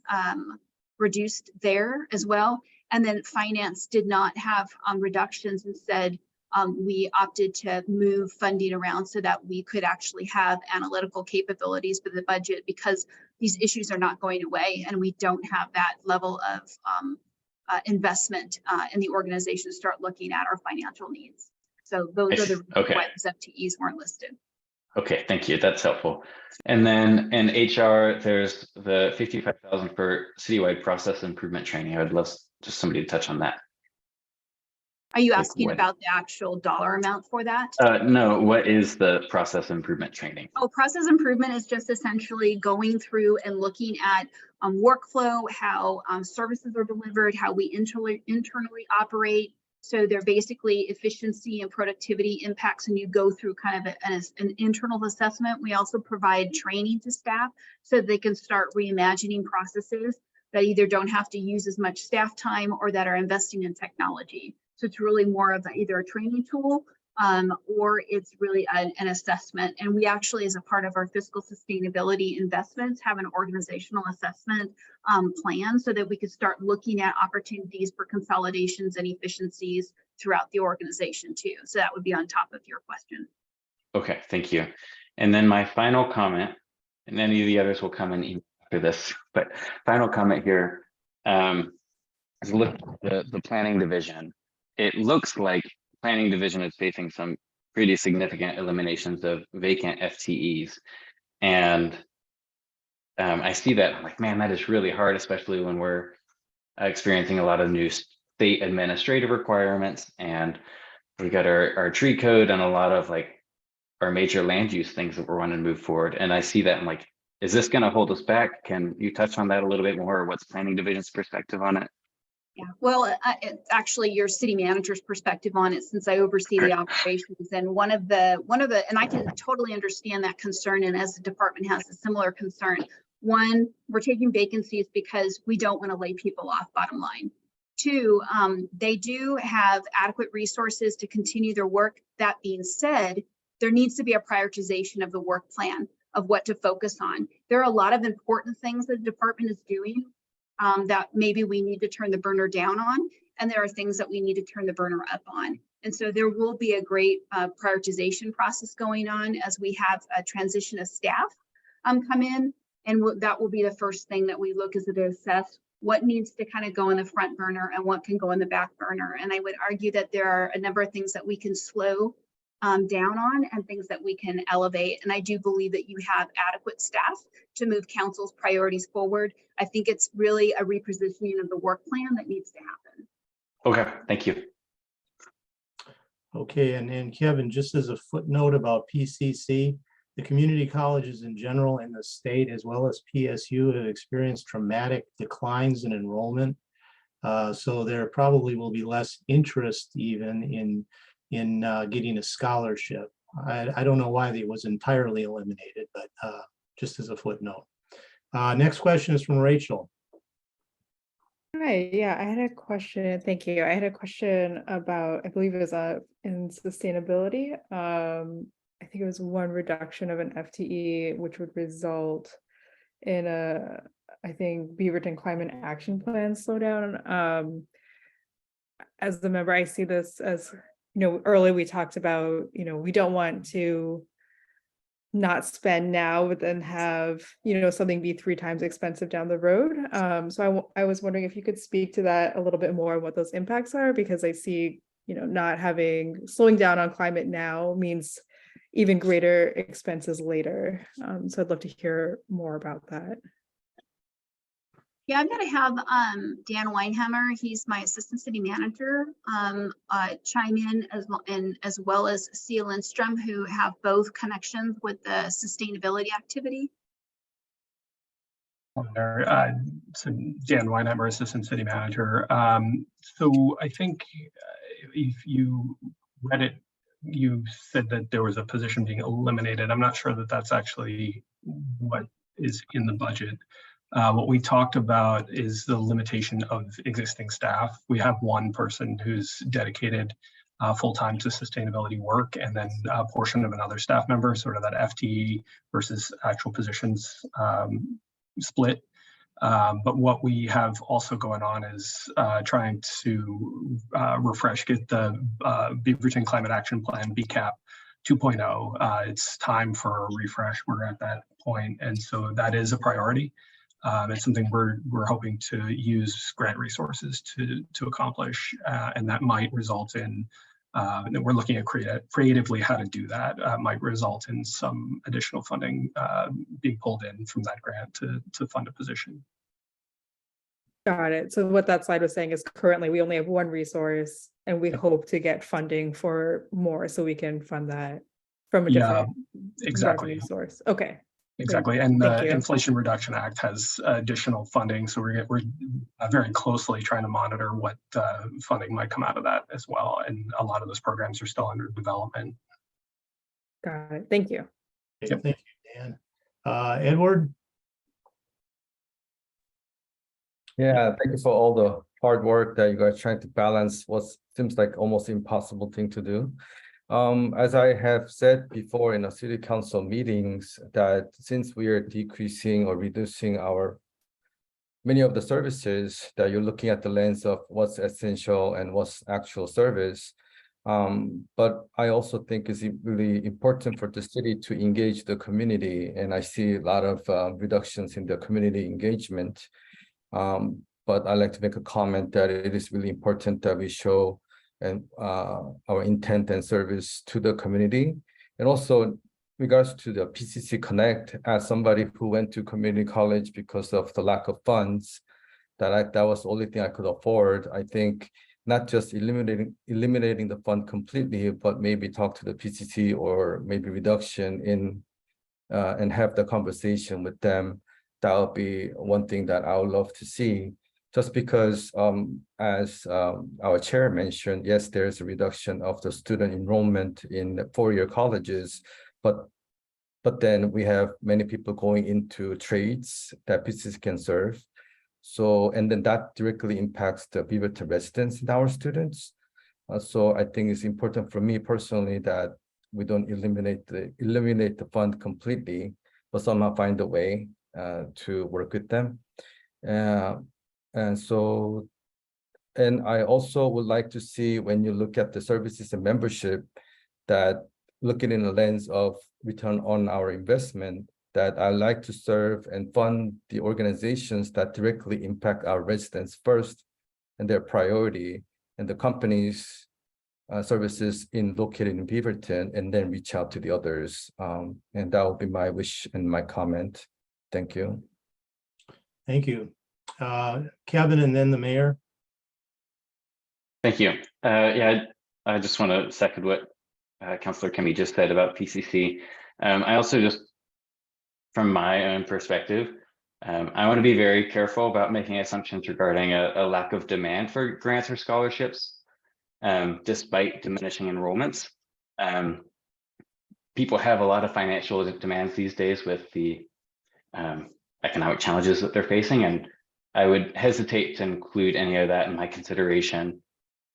reduced there as well. And then finance did not have reductions. Instead, we opted to move funding around so that we could actually have analytical capabilities for the budget, because these issues are not going away and we don't have that level of investment in the organization to start looking at our financial needs. So those are the reasons why those FTEs weren't listed. Okay, thank you. That's helpful. And then in HR, there's the 55,000 for citywide process improvement training. I would love just somebody to touch on that. Are you asking about the actual dollar amount for that? No, what is the process improvement training? Oh, process improvement is just essentially going through and looking at workflow, how services are delivered, how we internally operate. So they're basically efficiency and productivity impacts, and you go through kind of an internal assessment. We also provide training to staff so they can start reimagining processes that either don't have to use as much staff time or that are investing in technology. So it's really more of either a training tool or it's really an assessment. And we actually, as a part of our fiscal sustainability investments, have an organizational assessment plan so that we could start looking at opportunities for consolidations and efficiencies throughout the organization too. So that would be on top of your question. Okay, thank you. And then my final comment, and any of the others will come in after this, but final comment here is look at the planning division. It looks like planning division is facing some pretty significant eliminations of vacant FTEs. And I see that, I'm like, man, that is really hard, especially when we're experiencing a lot of new state administrative requirements. And we got our tree code and a lot of like our major land use things that we're wanting to move forward. And I see that, I'm like, is this going to hold us back? Can you touch on that a little bit more? Or what's planning division's perspective on it? Yeah, well, it's actually your city manager's perspective on it, since I oversee the operations. And one of the, and I can totally understand that concern. And as the department has a similar concern, one, we're taking vacancies because we don't want to lay people off, bottom line. Two, they do have adequate resources to continue their work. That being said, there needs to be a prioritization of the work plan of what to focus on. There are a lot of important things that the department is doing that maybe we need to turn the burner down on. and there are things that we need to turn the burner up on. And so there will be a great prioritization process going on as we have a transition of staff come in. And that will be the first thing that we look is to assess what needs to kind of go in the front burner and what can go in the back burner. And I would argue that there are a number of things that we can slow down on and things that we can elevate. And I do believe that you have adequate staff to move council's priorities forward. I think it's really a repositioning of the work plan that needs to happen. Okay, thank you. Okay, and Kevin, just as a footnote about PCC, the community colleges in general in the state, as well as PSU, have experienced dramatic declines in enrollment. So there probably will be less interest even in getting a scholarship. I don't know why it was entirely eliminated, but just as a footnote. Next question is from Rachel. Hi, yeah, I had a question. Thank you. I had a question about, I believe it was in sustainability. I think it was one reduction of an FTE, which would result in I think Beaverton Climate Action Plan slowdown. As the member, I see this as, earlier we talked about, we don't want to not spend now, but then have, something be 3 times expensive down the road. So I was wondering if you could speak to that a little bit more, what those impacts are, because I see, slowing down on climate now means even greater expenses later. So I'd love to hear more about that. Yeah, I'm going to have Dan Weinhammer, he's my assistant city manager, chime in as well as Sia Lindstrom, who have both connections with the sustainability activity. So Dan Weinheimer, assistant city manager. So I think if you read it, you said that there was a position being eliminated. I'm not sure that that's actually what is in the budget. What we talked about is the limitation of existing staff. We have one person who's dedicated full-time to sustainability work, and then a portion of another staff member, sort of that FTE versus actual positions split. But what we have also going on is trying to get the Beaverton Climate Action Plan, BCAP 2.0. It's time for a refresh. We're at that point, and so that is a priority. It's something we're hoping to use grant resources to accomplish, and that might result in, we're looking at creatively how to do that, might result in some additional funding being pulled in from that grant to fund a position. Got it. So what that slide was saying is currently we only have one resource and we hope to get funding for more so we can fund that from a different revenue source. Okay. Exactly, and the Inflation Reduction Act has additional funding, so we're very closely trying to monitor what funding might come out of that as well. And a lot of those programs are still under development. Got it. Thank you. Okay, thank you, Dan. Edward. Yeah, thank you for all the hard work that you guys trying to balance what seems like almost impossible thing to do. As I have said before in the city council meetings, that since we are decreasing or reducing many of the services, that you're looking at the lens of what's essential and what's actual service. But I also think it's really important for the city to engage the community, and I see a lot of reductions in the community engagement. But I'd like to make a comment that it is really important that we show our intent and service to the community. And also regards to the PCC Connect, as somebody who went to community college because of the lack of funds, that was the only thing I could afford. I think not just eliminating the fund completely, but maybe talk to the PCC or maybe reduction in and have the conversation with them. That would be one thing that I would love to see. Just because, as our chair mentioned, yes, there's a reduction of the student enrollment in the four-year colleges, but then we have many people going into trades that PCC can serve. So, and then that directly impacts the Beaverton residents and our students. So I think it's important for me personally that we don't eliminate the fund completely, but somehow find a way to work with them. And so And I also would like to see, when you look at the services and membership, that looking in the lens of return on our investment, that I like to serve and fund the organizations that directly impact our residents first and their priority, and the companies services located in Beaverton, and then reach out to the others. And that will be my wish and my comment. Thank you. Thank you. Kevin, and then the mayor. Thank you. Yeah, I just want to second what Councillor Kimmy just said about PCC. I also just, from my own perspective, I want to be very careful about making assumptions regarding a lack of demand for grants or scholarships, despite diminishing enrollments. People have a lot of financial demands these days with the economic challenges that they're facing, and I would hesitate to include any of that in my consideration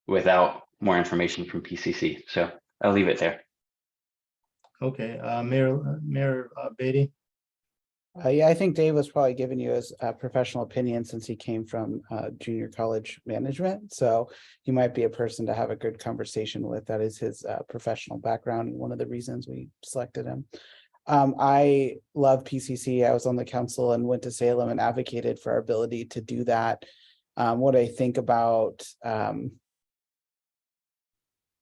without more information from PCC. So I'll leave it there. Okay, Mayor Beatty. Yeah, I think Dave was probably giving you his professional opinion since he came from junior college management. So he might be a person to have a good conversation with. That is his professional background and one of the reasons we selected him. I love PCC. I was on the council and went to Salem and advocated for our ability to do that. What I think about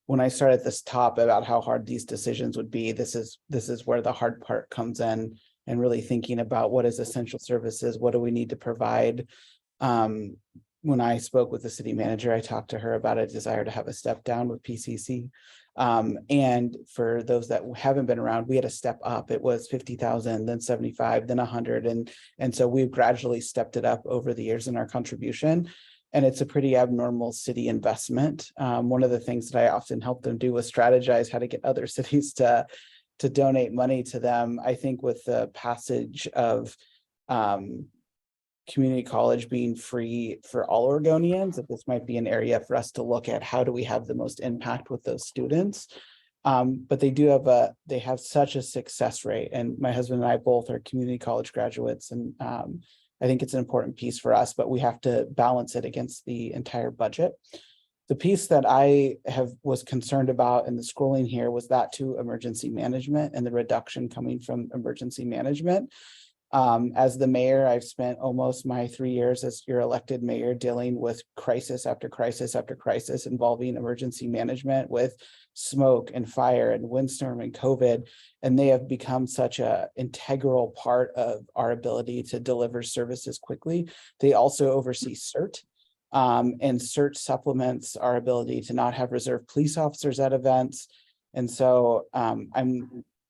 when I start at this top about how hard these decisions would be, this is where the hard part comes in, and really thinking about what is essential services, what do we need to provide. When I spoke with the city manager, I talked to her about a desire to have a step down with PCC. And for those that haven't been around, we had a step up. It was 50,000, then 75, then 100. And so we've gradually stepped it up over the years in our contribution. And it's a pretty abnormal city investment. One of the things that I often help them do was strategize how to get other cities to donate money to them. I think with the passage of community college being free for all Oregonians, that this might be an area for us to look at how do we have the most impact with those students. But they have such a success rate, and my husband and I both are community college graduates, and I think it's an important piece for us, but we have to balance it against the entire budget. The piece that I was concerned about in the scrolling here was that to emergency management and the reduction coming from emergency management. As the mayor, I've spent almost my 3 years as your elected mayor dealing with crisis after crisis after crisis involving emergency management with smoke and fire and windstorm and COVID. And they have become such an integral part of our ability to deliver services quickly. They also oversee CERT. And CERT supplements our ability to not have reserve police officers at events. And so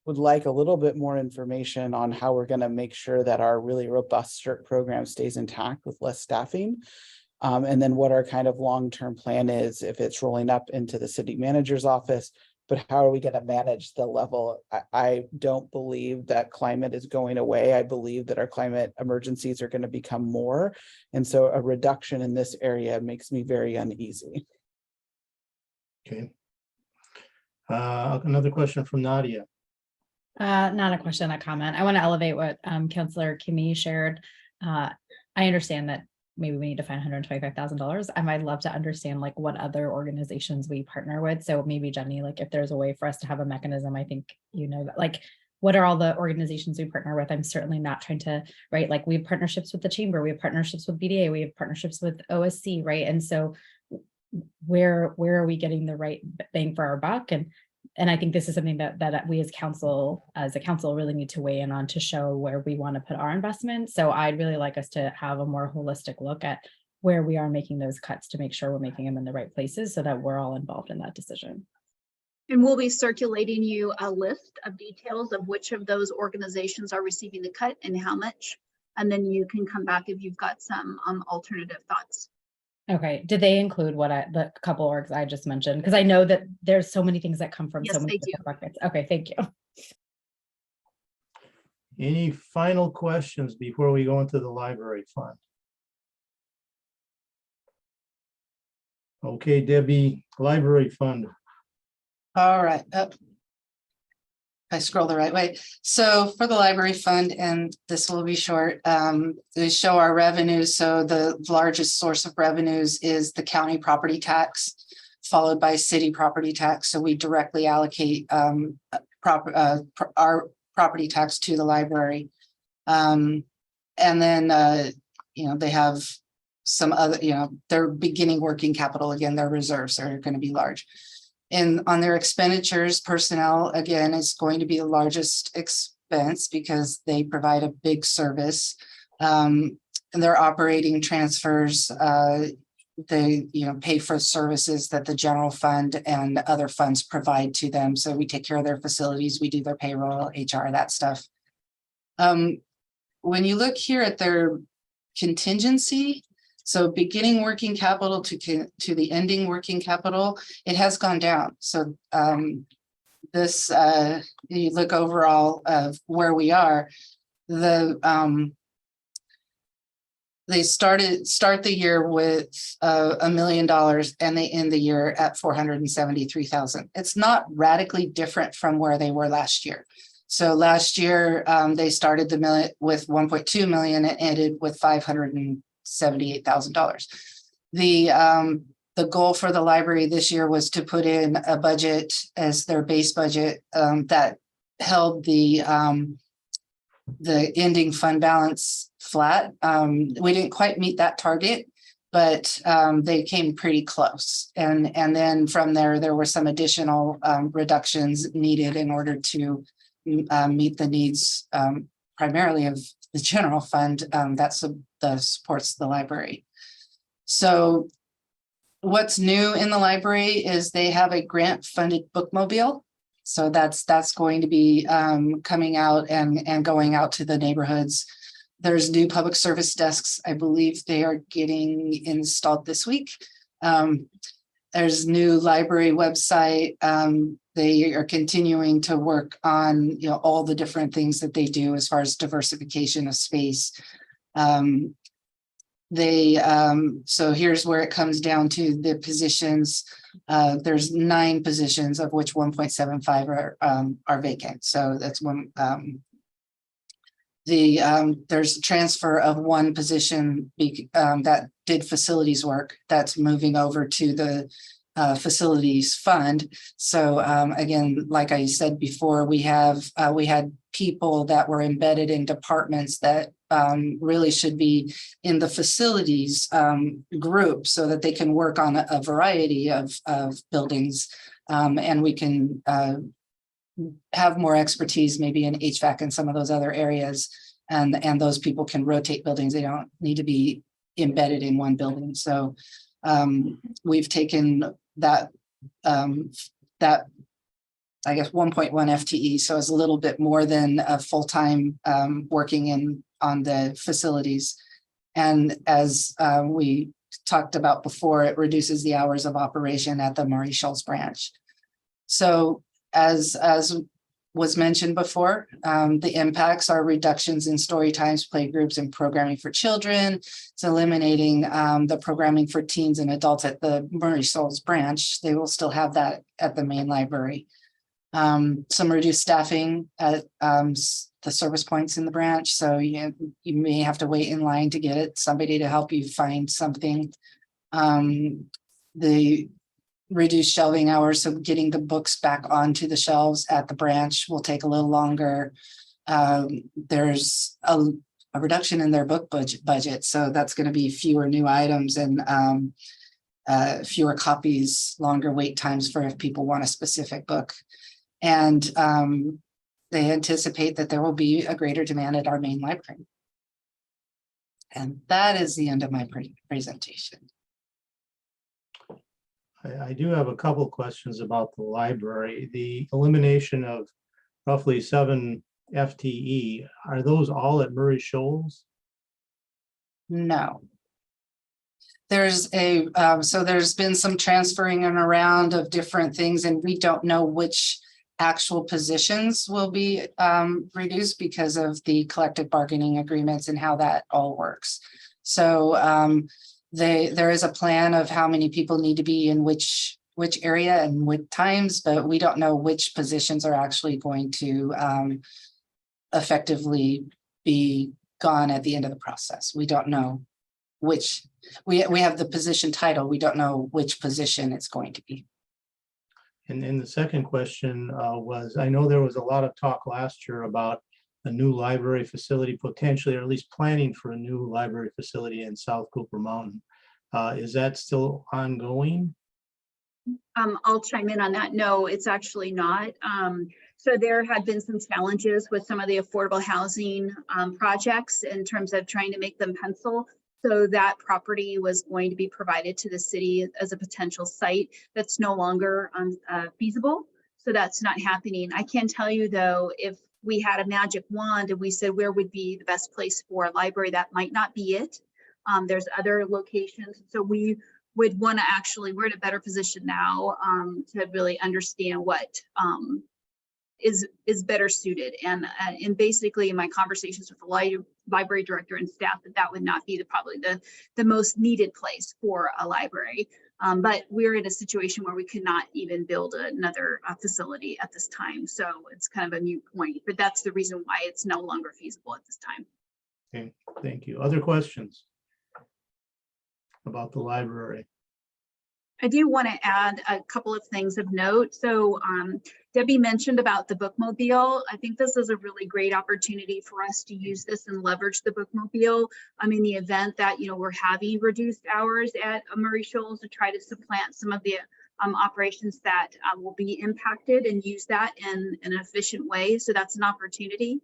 would like a little bit more information on how we're going to make sure that our really robust CERT program stays intact with less staffing. And then what our kind of long-term plan is if it's rolling up into the city manager's office, but how are we going to manage the level? I don't believe that climate is going away. I believe that our climate emergencies are going to become more. And so a reduction in this area makes me very uneasy. Okay. Another question from Nadia. Not a question, a comment. I want to elevate what Councillor Kimmy shared. I understand that maybe we need to find $125,000. I might love to understand like what other organizations we partner with. So maybe Jenny, like if there's a way for us to have a mechanism, I think, you know, like what are all the organizations we partner with? I'm certainly not trying to, right? Like we have partnerships with the chamber, we have partnerships with BDA, we have partnerships with OSC, right? And so where are we getting the right bang for our buck? And I think this is something that we as a council really need to weigh in on to show where we want to put our investment. So I'd really like us to have a more holistic look at where we are making those cuts to make sure we're making them in the right places so that we're all involved in that decision. And we'll be circulating you a list of details of which of those organizations are receiving the cut and how much. And then you can come back if you've got some alternative thoughts. Okay, did they include the couple orgs I just mentioned? Because I know that there's so many things that come from so many different buckets. Okay, thank you. Any final questions before we go into the library fund? Okay, Debbie, library fund. All right. I scroll the right way. So for the library fund, and this will be short, they show our revenues. So the largest source of revenues is the county property tax, followed by city property tax. So we directly allocate our property tax to the library. And then, they have some other, their beginning working capital, again, their reserves are going to be large. And on their expenditures, personnel, again, is going to be the largest expense because they provide a big service. And their operating transfers, they pay for services that the general fund and other funds provide to them. So we take care of their facilities, we do their payroll, HR, that stuff. When you look here at their contingency, so beginning working capital to the ending working capital, it has gone down. So this, you look overall of where we are, they start the year with $1 million and they end the year at 473,000. It's not radically different from where they were last year. So last year they started with 1.2 million and ended with $578,000. The goal for the library this year was to put in a budget as their base budget that held the ending fund balance flat. We didn't quite meet that target, but they came pretty close. And then from there were some additional reductions needed in order to meet the needs primarily of the general fund that supports the library. So what's new in the library is they have a grant funded bookmobile. So that's going to be coming out and going out to the neighborhoods. There's new public service desks. I believe they are getting installed this week. There's new library website. They are continuing to work on all the different things that they do as far as diversification of space. So here's where it comes down to the positions. There's 9 positions, of which 1.75 are vacant. So that's one. There's a transfer of 1 position that did facilities work that's moving over to the facilities fund. So again, like I said before, we had people that were embedded in departments that really should be in the facilities group so that they can work on a variety of buildings and we can have more expertise maybe in HVAC and some of those other areas. And those people can rotate buildings. They don't need to be embedded in one building. So we've taken that I guess 1.1 FTE. So it's a little bit more than a full-time working on the facilities. And as we talked about before, it reduces the hours of operation at the Murray Shoals branch. So as was mentioned before, the impacts are reductions in story times, play groups, and programming for children. It's eliminating the programming for teens and adults at the Murray Shoals branch. They will still have that at the main library. Some reduced staffing at the service points in the branch. So you may have to wait in line to get somebody to help you find something. The reduced shelving hours, so getting the books back onto the shelves at the branch will take a little longer. There's a reduction in their book budget, so that's going to be fewer new items and fewer copies, longer wait times for if people want a specific book. And they anticipate that there will be a greater demand at our main library. And that is the end of my presentation. I do have a couple questions about the library. The elimination of roughly 7 FTE, are those all at Murray Shoals? No. There's so there's been some transferring and around of different things, and we don't know which actual positions will be reduced because of the collective bargaining agreements and how that all works. So there is a plan of how many people need to be in which which area and what times, but we don't know which positions are actually going to effectively be gone at the end of the process. We don't know which, we have the position title. We don't know which position it's going to be. And then the second question was, I know there was a lot of talk last year about a new library facility, potentially, or at least planning for a new library facility in South Cooper Mountain. Is that still ongoing? I'll chime in on that. No, it's actually not. So there have been some challenges with some of the affordable housing projects in terms of trying to make them pencil. So that property was going to be provided to the city as a potential site that's no longer feasible. So that's not happening. I can tell you though, if we had a magic wand and we said where would be the best place for a library, that might not be it. There's other locations. So we would want to actually, we're in a better position now to really understand what is better suited. And basically in my conversations with the library director and staff, that would not be probably the most needed place for a library. But we're in a situation where we could not even build another facility at this time. So it's kind of a moot point, but that's the reason why it's no longer feasible at this time. Okay, thank you. Other questions about the library? I do want to add a couple of things of note. So Debbie mentioned about the bookmobile. I think this is a really great opportunity for us to use this and leverage the bookmobile in the event that, you know, we're having reduced hours at Murray Shoals to try to supplant some of the operations that will be impacted and use that in an efficient way. So that's an opportunity.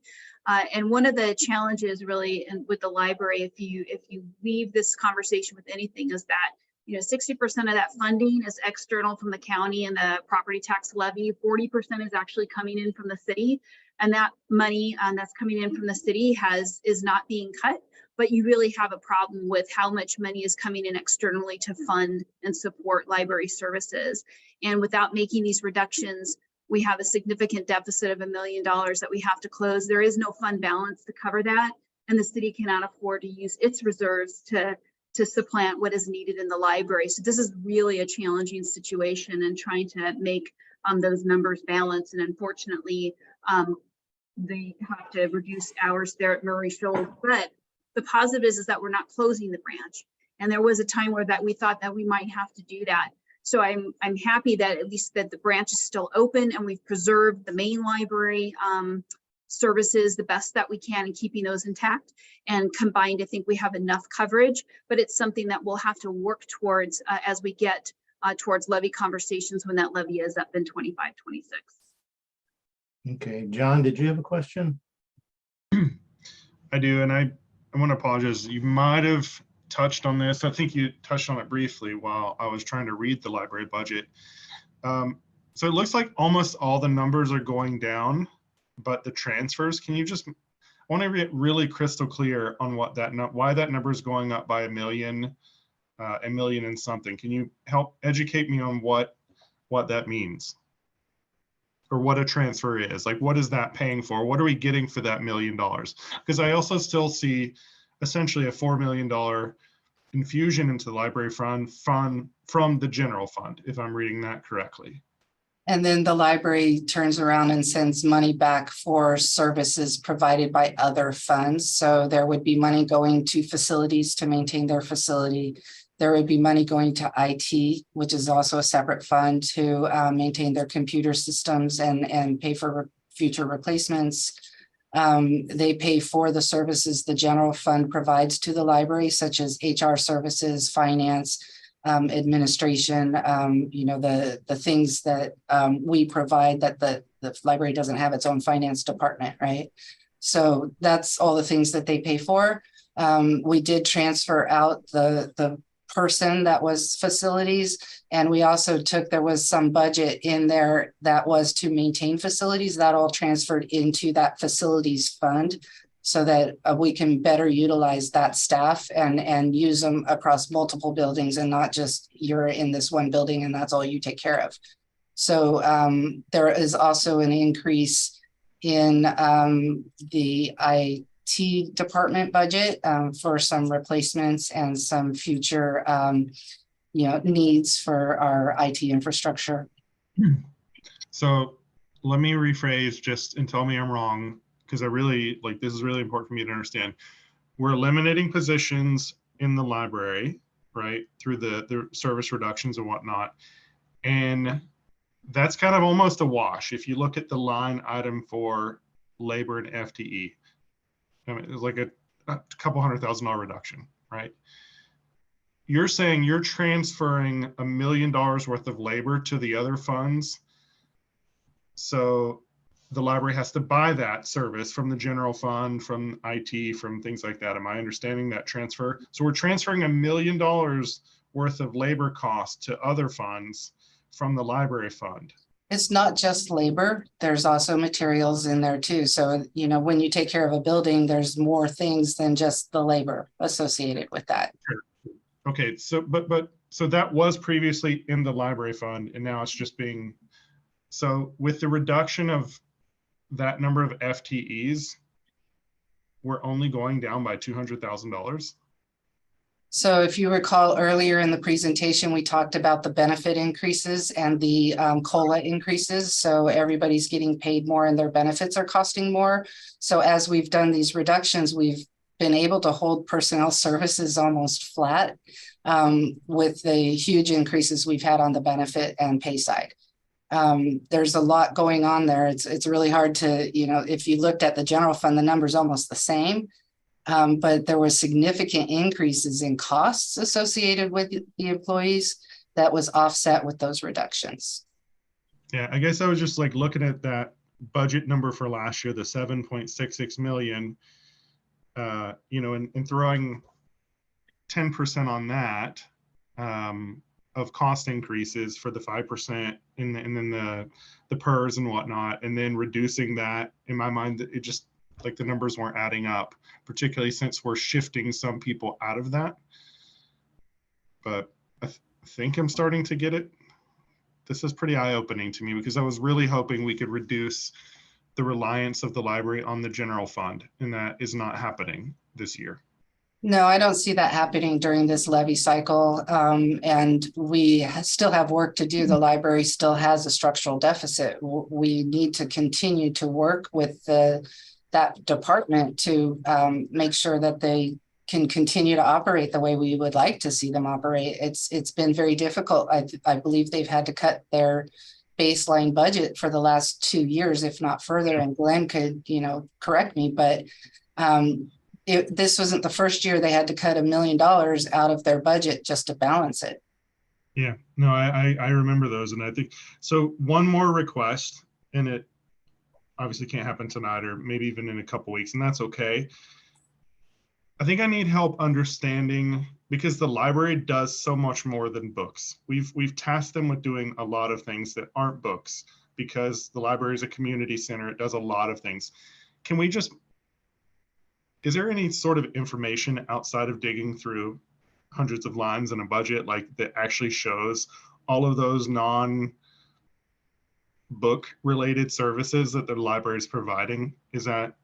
And one of the challenges really with the library, if you leave this conversation with anything, is that 60% of that funding is external from the county and the property tax levy. 40% is actually coming in from the city, and that money that's coming in from the city is not being cut. But you really have a problem with how much money is coming in externally to fund and support library services. And without making these reductions, we have a significant deficit of $1 million that we have to close. There is no fund balance to cover that, and the city cannot afford to use its reserves to supplant what is needed in the library. So this is really a challenging situation and trying to make those numbers balance. And unfortunately, they have to reduce hours there at Murray Shoals. But the positive is that we're not closing the branch. And there was a time where we thought that we might have to do that. So I'm happy that at least that the branch is still open and we've preserved the main library services the best that we can and keeping those intact. And combined, I think we have enough coverage, but it's something that we'll have to work towards as we get towards levy conversations when that levy is up in 25, 26. Okay, John, did you have a question? I do, and I want to apologize. You might have touched on this. I think you touched on it briefly while I was trying to read the library budget. So it looks like almost all the numbers are going down, but the transfers, can you just, I want to get really crystal clear on what why that number is going up by $1 million and something. Can you help educate me on what that means? Or what a transfer is? Like, what is that paying for? What are we getting for that $1 million? Because I also still see essentially a $4 million infusion into the library fund from the general fund, if I'm reading that correctly. And then the library turns around and sends money back for services provided by other funds. So there would be money going to facilities to maintain their facility. There would be money going to IT, which is also a separate fund to maintain their computer systems and pay for future replacements. They pay for the services the general fund provides to the library, such as HR services, finance, administration, the things that we provide that the library doesn't have its own finance department, right? So that's all the things that they pay for. We did transfer out the person that was facilities, and we also there was some budget in there that was to maintain facilities. That all transferred into that facilities fund so that we can better utilize that staff and use them across multiple buildings and not just you're in this one building and that's all you take care of. So there is also an increase in the IT department budget for some replacements and some future needs for our IT infrastructure. So let me rephrase just and tell me I'm wrong, because I really like this is really important for me to understand. We're eliminating positions in the library, right, through the service reductions and whatnot. And that's kind of almost a wash. If you look at the line item for labor and FTE, I mean, it's like a couple $100,000 reduction, right? You're saying you're transferring $1 million worth of labor to the other funds. So the library has to buy that service from the general fund, from IT, from things like that. Am I understanding that transfer? So we're transferring $1 million worth of labor cost to other funds from the library fund. It's not just labor. There's also materials in there too. So, when you take care of a building, there's more things than just the labor associated with that. Sure. Okay, so so that was previously in the library fund, and now it's just being, so with the reduction of that number of FTEs, we're only going down by $200,000. So if you recall earlier in the presentation, we talked about the benefit increases and the COLA increases. So everybody's getting paid more and their benefits are costing more. So as we've done these reductions, we've been able to hold personnel services almost flat with the huge increases we've had on the benefit and pay side. There's a lot going on there. It's really hard to, if you looked at the general fund, the number's almost the same. But there were significant increases in costs associated with the employees that was offset with those reductions. Yeah, I guess I was just like looking at that budget number for last year, the 7.66 million, and throwing 10% on that of cost increases for the 5% and then the PERS and whatnot, and then reducing that, in my mind, it just like the numbers weren't adding up, particularly since we're shifting some people out of that. But I think I'm starting to get it. This is pretty eye-opening to me, because I was really hoping we could reduce the reliance of the library on the general fund, and that is not happening this year. No, I don't see that happening during this levy cycle. And we still have work to do. The library still has a structural deficit. We need to continue to work with that department to make sure that they can continue to operate the way we would like to see them operate. It's been very difficult. I believe they've had to cut their baseline budget for the last 2 years, if not further. And Glenn could, correct me, but this wasn't the first year they had to cut $1 million out of their budget just to balance it. Yeah, no, I remember those. And I think, so one more request, and it obviously can't happen tonight or maybe even in a couple weeks, and that's okay. I think I need help understanding, because the library does so much more than books. We've tasked them with doing a lot of things that aren't books, because the library is a community center. It does a lot of things. Can we just, is there any sort of information outside of digging through hundreds of lines in a budget, like that actually shows all of those non-book related services that the library is providing? Is that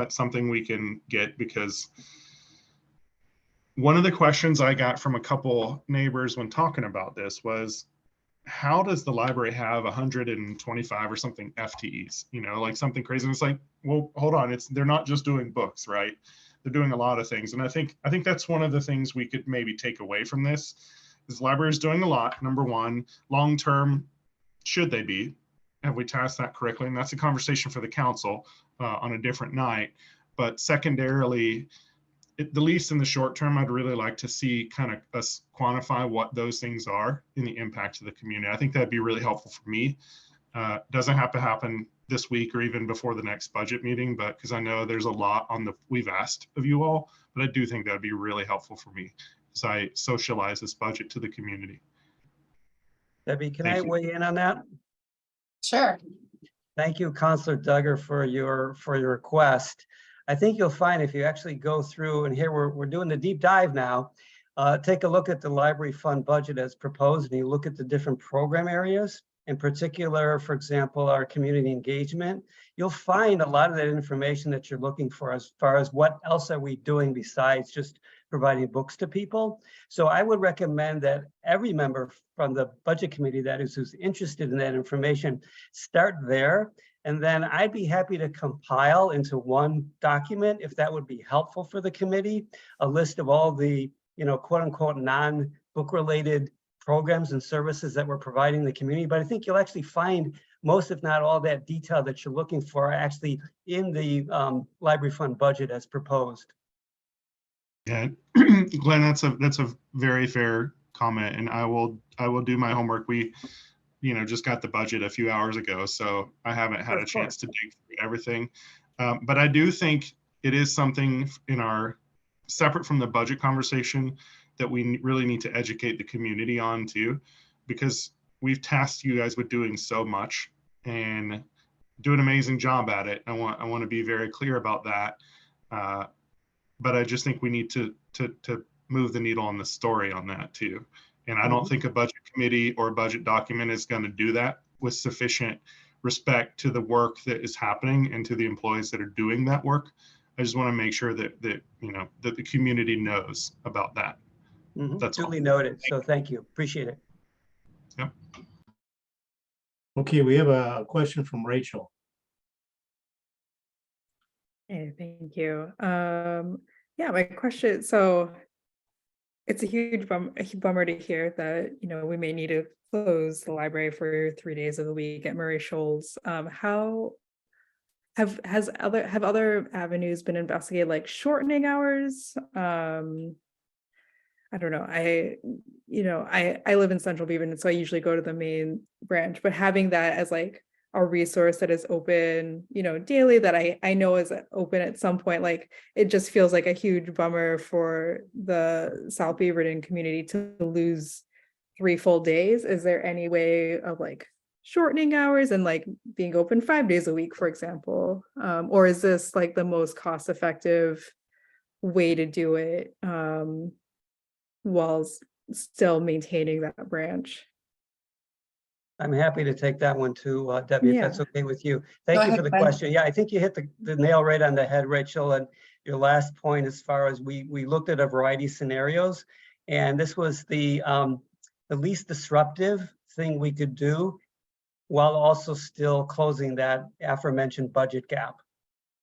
something we can get? Because one of the questions I got from a couple neighbors when talking about this was, how does the library have 125 or something FTEs, like something crazy? And it's like, well, hold on, they're not just doing books, right? They're doing a lot of things. And I think that's one of the things we could maybe take away from this, is the library is doing a lot. Number one, long-term, should they be? Have we tasked that correctly? And that's a conversation for the council on a different night. But secondarily, the least in the short term, I'd really like to see kind of us quantify what those things are in the impact to the community. I think that'd be really helpful for me. Doesn't have to happen this week or even before the next budget meeting, but because I know there's a lot we've asked of you all, but I do think that'd be really helpful for me as I socialize this budget to the community. Debbie, can I weigh in on that? Sure. Thank you, Councilor Duggar, for your request. I think you'll find if you actually go through, and here we're doing the deep dive now, take a look at the library fund budget as proposed, and you look at the different program areas, in particular, for example, our community engagement, you'll find a lot of that information that you're looking for as far as what else are we doing besides just providing books to people. So I would recommend that every member from the budget committee that is who's interested in that information, start there. And then I'd be happy to compile into one document, if that would be helpful for the committee, a list of all the, quote unquote, non-book related programs and services that we're providing the community. But I think you'll actually find most, if not all, that detail that you're looking for actually in the library fund budget as proposed. Yeah, Glenn, that's a very fair comment, and I will do my homework. We, just got the budget a few hours ago, so I haven't had a chance to dig through everything. But I do think it is something in our separate from the budget conversation that we really need to educate the community on too, because we've tasked you guys with doing so much and do an amazing job at it. I want to be very clear about that. But I just think we need to move the needle on the story on that too. And I don't think a budget committee or a budget document is going to do that with sufficient respect to the work that is happening and to the employees that are doing that work. I just want to make sure that that the community knows about that. That's duly noted. So thank you. Appreciate it. Yep. Okay, we have a question from Rachel. Hey, thank you. Yeah, my question, so it's a huge bummer to hear that, we may need to close the library for 3 days of the week at Murray Shoals. How have other avenues been investigated, like shortening hours? I don't know. I live in Central Beaverton, so I usually go to the main branch, but having that as like a resource that is open, daily, that I know is open at some point, like it just feels like a huge bummer for the South Beaverton community to lose 3 full days. Is there any way of like shortening hours and like being open 5 days a week, for example? Or is this like the most cost-effective way to do it, while still maintaining that branch? I'm happy to take that one too, Debbie, if that's okay with you. Thank you for the question. Yeah, I think you hit the nail right on the head, Rachel. And your last point, as far as we looked at a variety of scenarios, and this was the least disruptive thing we could do while also still closing that aforementioned budget gap.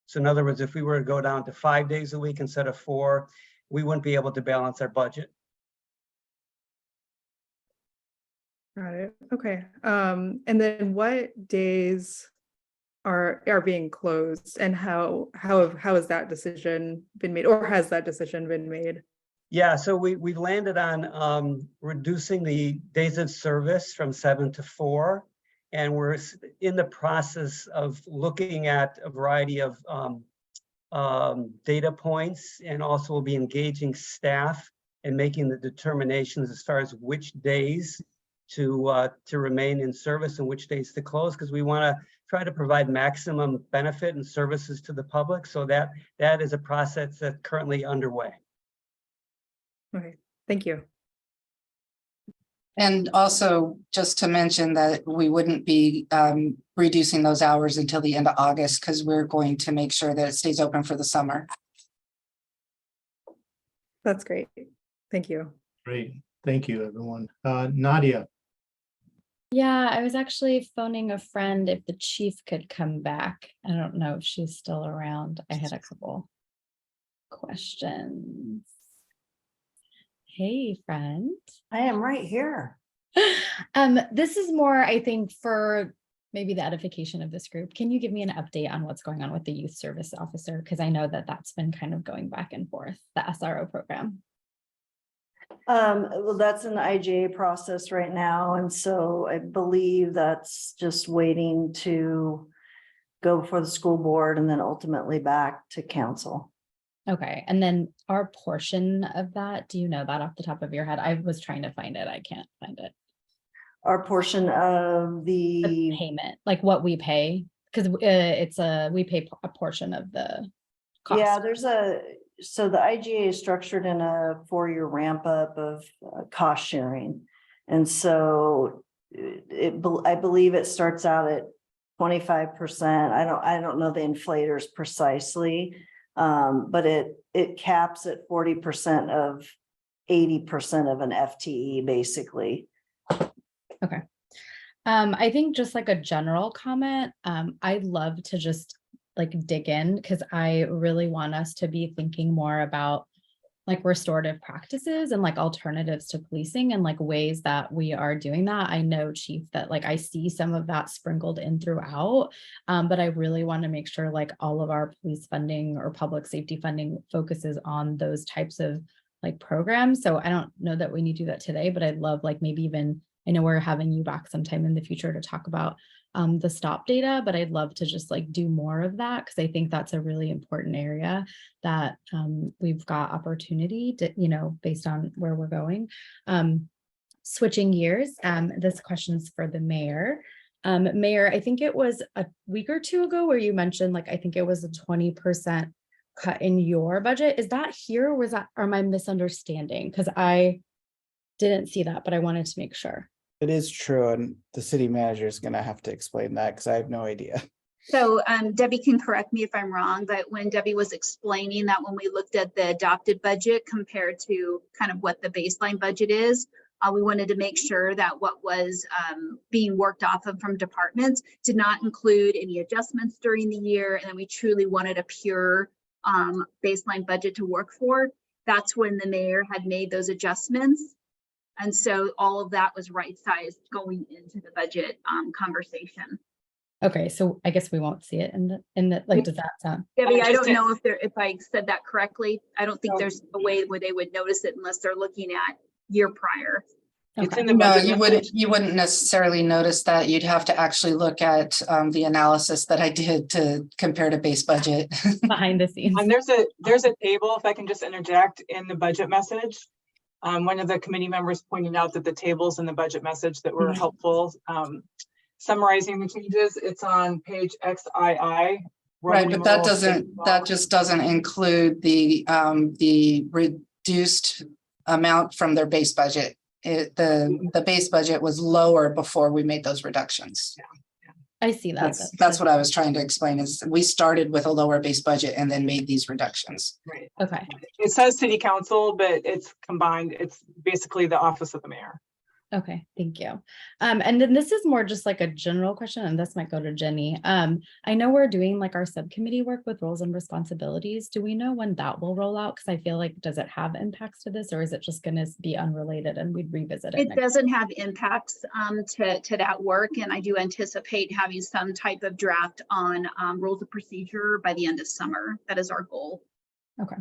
So in other words, if we were to go down to 5 days a week instead of 4, we wouldn't be able to balance our budget. Got it. Okay. And then what days are being closed, and how has that decision been made, or has that decision been made? Yeah, so we've landed on reducing the days of service from 7 to 4, and we're in the process of looking at a variety of data points, and also we'll be engaging staff and making the determinations as far as which days to remain in service and which days to close, because we want to try to provide maximum benefit and services to the public. So that is a process that's currently underway. Okay, thank you. And also just to mention that we wouldn't be reducing those hours until the end of August, because we're going to make sure that it stays open for the summer. That's great. Thank you. Great. Thank you, everyone. Nadia. Yeah, I was actually phoning a friend if the chief could come back. I don't know if she's still around. I had a couple questions. Hey, friend. I am right here. This is more, I think, for maybe the edification of this group. Can you give me an update on what's going on with the youth service officer? Because I know that that's been kind of going back and forth, the SRO program. Well, that's an IGA process right now. And so I believe that's just waiting to go before the school board and then ultimately back to council. Okay. And then our portion of that, do you know that off the top of your head? I was trying to find it. I can't find it. Our portion of the payment, like what we pay, because we pay a portion of the cost. Yeah, so the IGA is structured in a 4-year ramp up of cost sharing. And so I believe it starts out at 25%. I don't know the inflators precisely, But it caps at 40% of 80% of an FTE, basically. Okay. I think just like a general comment, I'd love to just like dig in because I really want us to be thinking more about like restorative practices and like alternatives to policing and like ways that we are doing that. I know, Chief, that like I see some of that sprinkled in throughout, but I really want to make sure like all of our police funding or public safety funding focuses on those types of like programs. So I don't know that we need to do that today, but I'd love like maybe even, I know we're having you back sometime in the future to talk about the stop data, but I'd love to just like do more of that because I think that's a really important area that we've got opportunity to, you know, based on where we're going. Switching gears, this question's for the mayor. Mayor, I think it was a week or two ago where you mentioned like, I think it was a 20% cut in your budget. Is that here or was that, or am I misunderstanding? Because I didn't see that, but I wanted to make sure. It is true, and the city manager is going to have to explain that because I have no idea. So Debbie can correct me if I'm wrong, but when Debbie was explaining that when we looked at the adopted budget compared to kind of what the baseline budget is, we wanted to make sure that what was being worked off of from departments did not include any adjustments during the year, and then we truly wanted a pure baseline budget to work for. That's when the mayor had made those adjustments. And so all of that was right-sized going into the budget conversation. Okay, so I guess we won't see it in the like, does that sound? Debbie, I don't know if I said that correctly. I don't think there's a way where they would notice it unless they're looking at year prior. It's in the No, budget. you wouldn't necessarily notice that. You'd have to actually look at the analysis that I did to compare to base budget. Behind the scenes. And there's a table, if I can just interject, in the budget message. One of the committee members pointed out that the tables in the budget message that were helpful summarizing the changes. It's on page XII. Right, but that just doesn't include the reduced amount from their base budget. The base budget was lower before we made those reductions. I see that. That's what I was trying to explain is we started with a lower base budget and then made these reductions. Right. Okay. It says city council, but it's combined. It's basically the office of the mayor. Okay, thank you. And then this is more just like a general question, and this might go to Jenny. I know we're doing like our subcommittee work with roles and responsibilities. Do we know when that will roll out? Because I feel like, does it have impacts to this, or is it just going to be unrelated and we'd revisit it? It doesn't have impacts to that work, and I do anticipate having some type of draft on rules of procedure by the end of summer. That is our goal. Okay.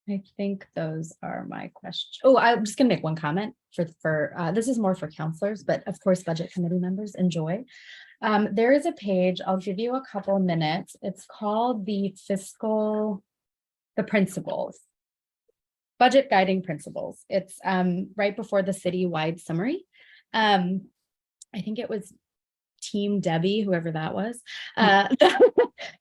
I think those are my questions. Oh, I'm just gonna make one comment for this is more for counselors, but of course, budget committee members enjoy. There is a page, I'll give you a couple minutes. It's called the principles, budget guiding principles. It's right before the citywide summary. I think it was Team Debbie, whoever that was,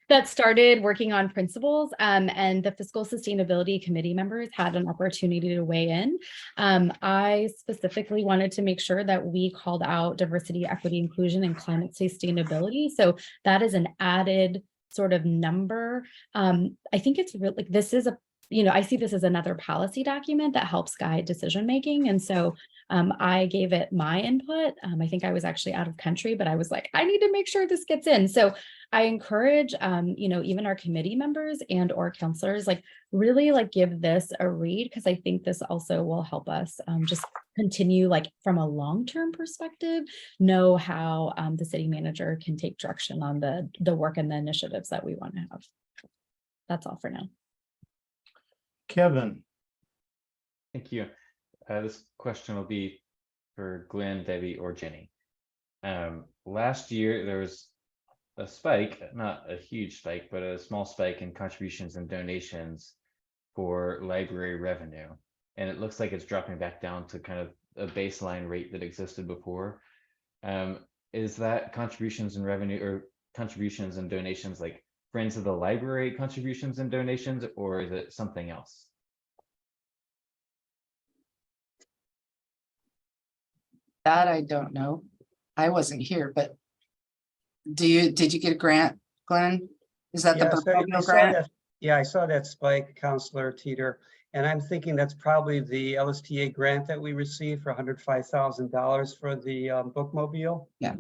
that started working on principles, and the fiscal sustainability committee members had an opportunity to weigh in. I specifically wanted to make sure that we called out diversity, equity, inclusion, and climate sustainability. So that is an added sort of number. I think it's really like, this is a, you know, I see this as another policy document that helps guide decision making. And so I gave it my input. I think I was actually out of country, but I was like, I need to make sure this gets in. So I encourage, you know, even our committee members and or counselors, like really like give this a read, because I think this also will help us just continue like from a long-term perspective, know how the city manager can take direction on the work and the initiatives that we want to have. That's all for now. Kevin. Thank you. This question will be for Glenn, Debbie, or Jenny. Last year, there was a spike, not a huge spike, but a small spike in contributions and donations for library revenue. And it looks like it's dropping back down to kind of a baseline rate that existed before. Is that contributions and revenue or contributions and donations like Friends of the Library contributions and donations, or is it something else? That I don't know. I wasn't here, but did you get a grant, Glenn? Is that the Yeah, so program I saw grant? that Yeah, I saw that spike, Counselor Teeter, and I'm thinking that's probably the LSTA grant that we received for $105,000 for the bookmobile. Yeah.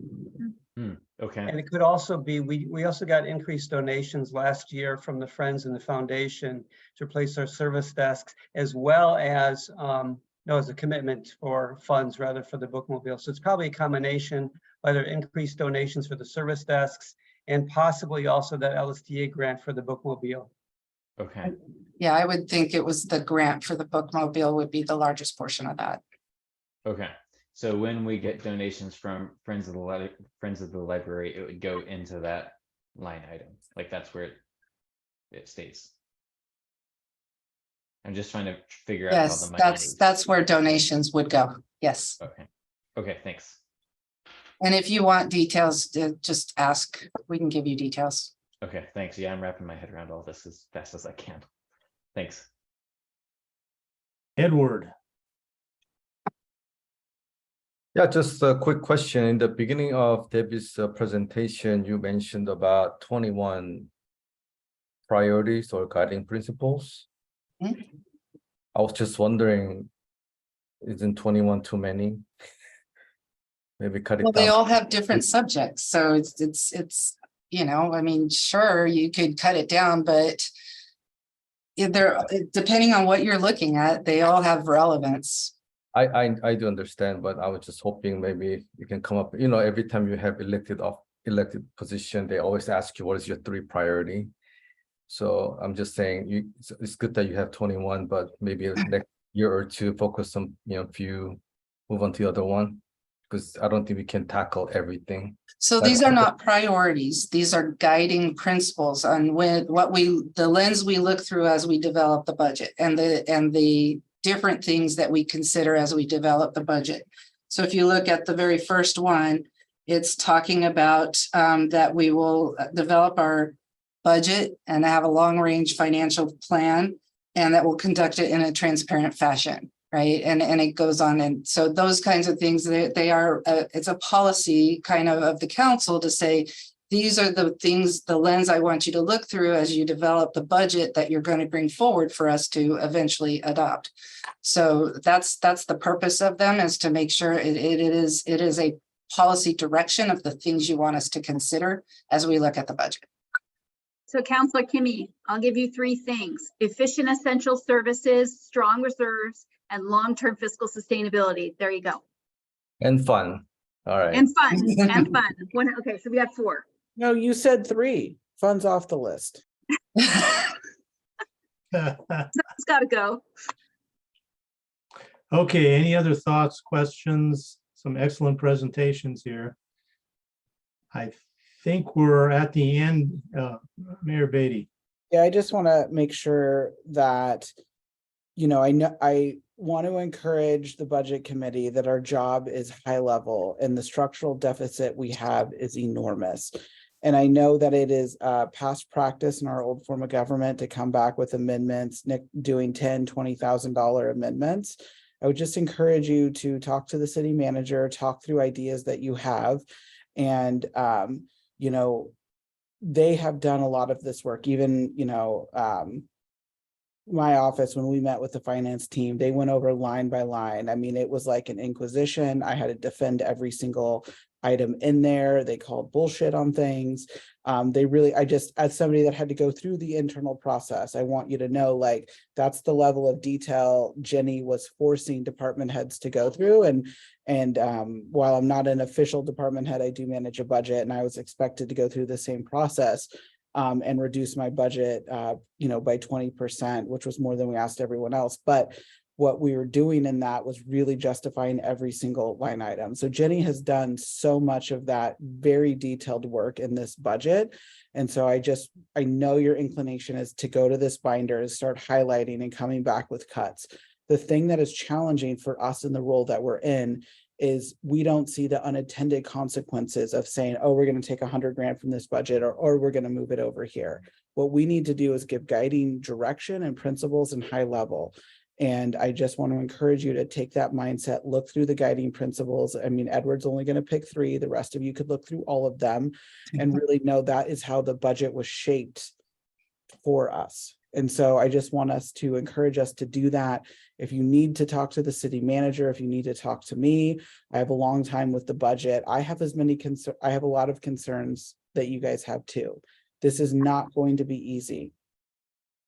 Okay. And it could also be, we also got increased donations last year from the Friends and the Foundation to replace our service desks, as well as, no, as a commitment for funds rather for the bookmobile. So it's probably a combination, either increased donations for the service desks and possibly also that LSTA grant for the bookmobile. Okay. Yeah, I would think it was the grant for the bookmobile would be the largest portion of that. Okay. So when we get donations from Friends of the Library, it would go into that line item. Like that's where it stays. I'm just trying to figure out how Yes, the money moves. that's where donations would go. Yes. Okay. Okay, thanks. And if you want details, just ask. We can give you details. Okay, thanks. Yeah, I'm wrapping my head around all this as fast as I can. Thanks. Edward. Yeah, just a quick question. In the beginning of Debbie's presentation, you mentioned about 21 priorities or guiding principles. Hmm? I was just wondering, isn't 21 too many? Maybe cut it Well, down. they all have different subjects, so it's you know, I mean, sure, you could cut it down, but they're depending on what you're looking at, they all have relevance. I do understand, but I was just hoping maybe you can come up, you know, every time you have elected position, they always ask you what is your 3 priority. So I'm just saying it's good that you have 21, but maybe next year or 2 focus on, you know, few, move on to the other one, because I don't think we can tackle everything. So these are not priorities. These are guiding principles on the lens we look through as we develop the budget and the different things that we consider as we develop the budget. So if you look at the very first one, it's talking about that we will develop our budget and have a long-range financial plan, and that we'll conduct it in a transparent fashion, right? And it goes on. And so those kinds of things, they are, it's a policy kind of the council to say, these are the things, the lens I want you to look through as you develop the budget that you're going to bring forward for us to eventually adopt. So that's the purpose of them, is to make sure it is a policy direction of the things you want us to consider as we look at the budget. So Councillor Kimmy, I'll give you 3 things: efficient essential services, strong reserves, and long-term fiscal sustainability. There you go. And fun. All right. And fun, and fun. Okay, so we have 4. No, you said 3. Fun's off the list. It's got to go. Okay, any other thoughts, questions? Some excellent presentations here. I think we're at the end, Mayor Beatty. Yeah, I just want to make sure that, you know, I want to encourage the budget committee that our job is high level and the structural deficit we have is enormous. And I know that it is past practice in our old form of government to come back with amendments, doing $10,000, $20,000 amendments. I would just encourage you to talk to the city manager, talk through ideas that you have. And, you know, they have done a lot of this work. Even, you know, my office, when we met with the finance team, they went over line by line. I mean, it was like an inquisition. I had to defend every single item in there. They called bullshit on things. I just, as somebody that had to go through the internal process, I want you to know, like, that's the level of detail Jenny was forcing department heads to go through. And while I'm not an official department head, I do manage a budget, and I was expected to go through the same process and reduce my budget, you know, by 20%, which was more than we asked everyone else. But what we were doing in that was really justifying every single line item. So Jenny has done so much of that very detailed work in this budget. And so I know your inclination is to go to this binder and start highlighting and coming back with cuts. The thing that is challenging for us in the role that we're in is we don't see the unintended consequences of saying, oh, we're going to take $100,000 from this budget, or we're going to move it over here. What we need to do is give guiding direction and principles and high level. And I just want to encourage you to take that mindset, look through the guiding principles. I mean, Edward's only going to pick 3. The rest of you could look through all of them and really know that is how the budget was shaped for us. And so I just want us to encourage us to do that. If you need to talk to the city manager, if you need to talk to me, I have a long time with the budget. I have I have a lot of concerns that you guys have too. This is not going to be easy.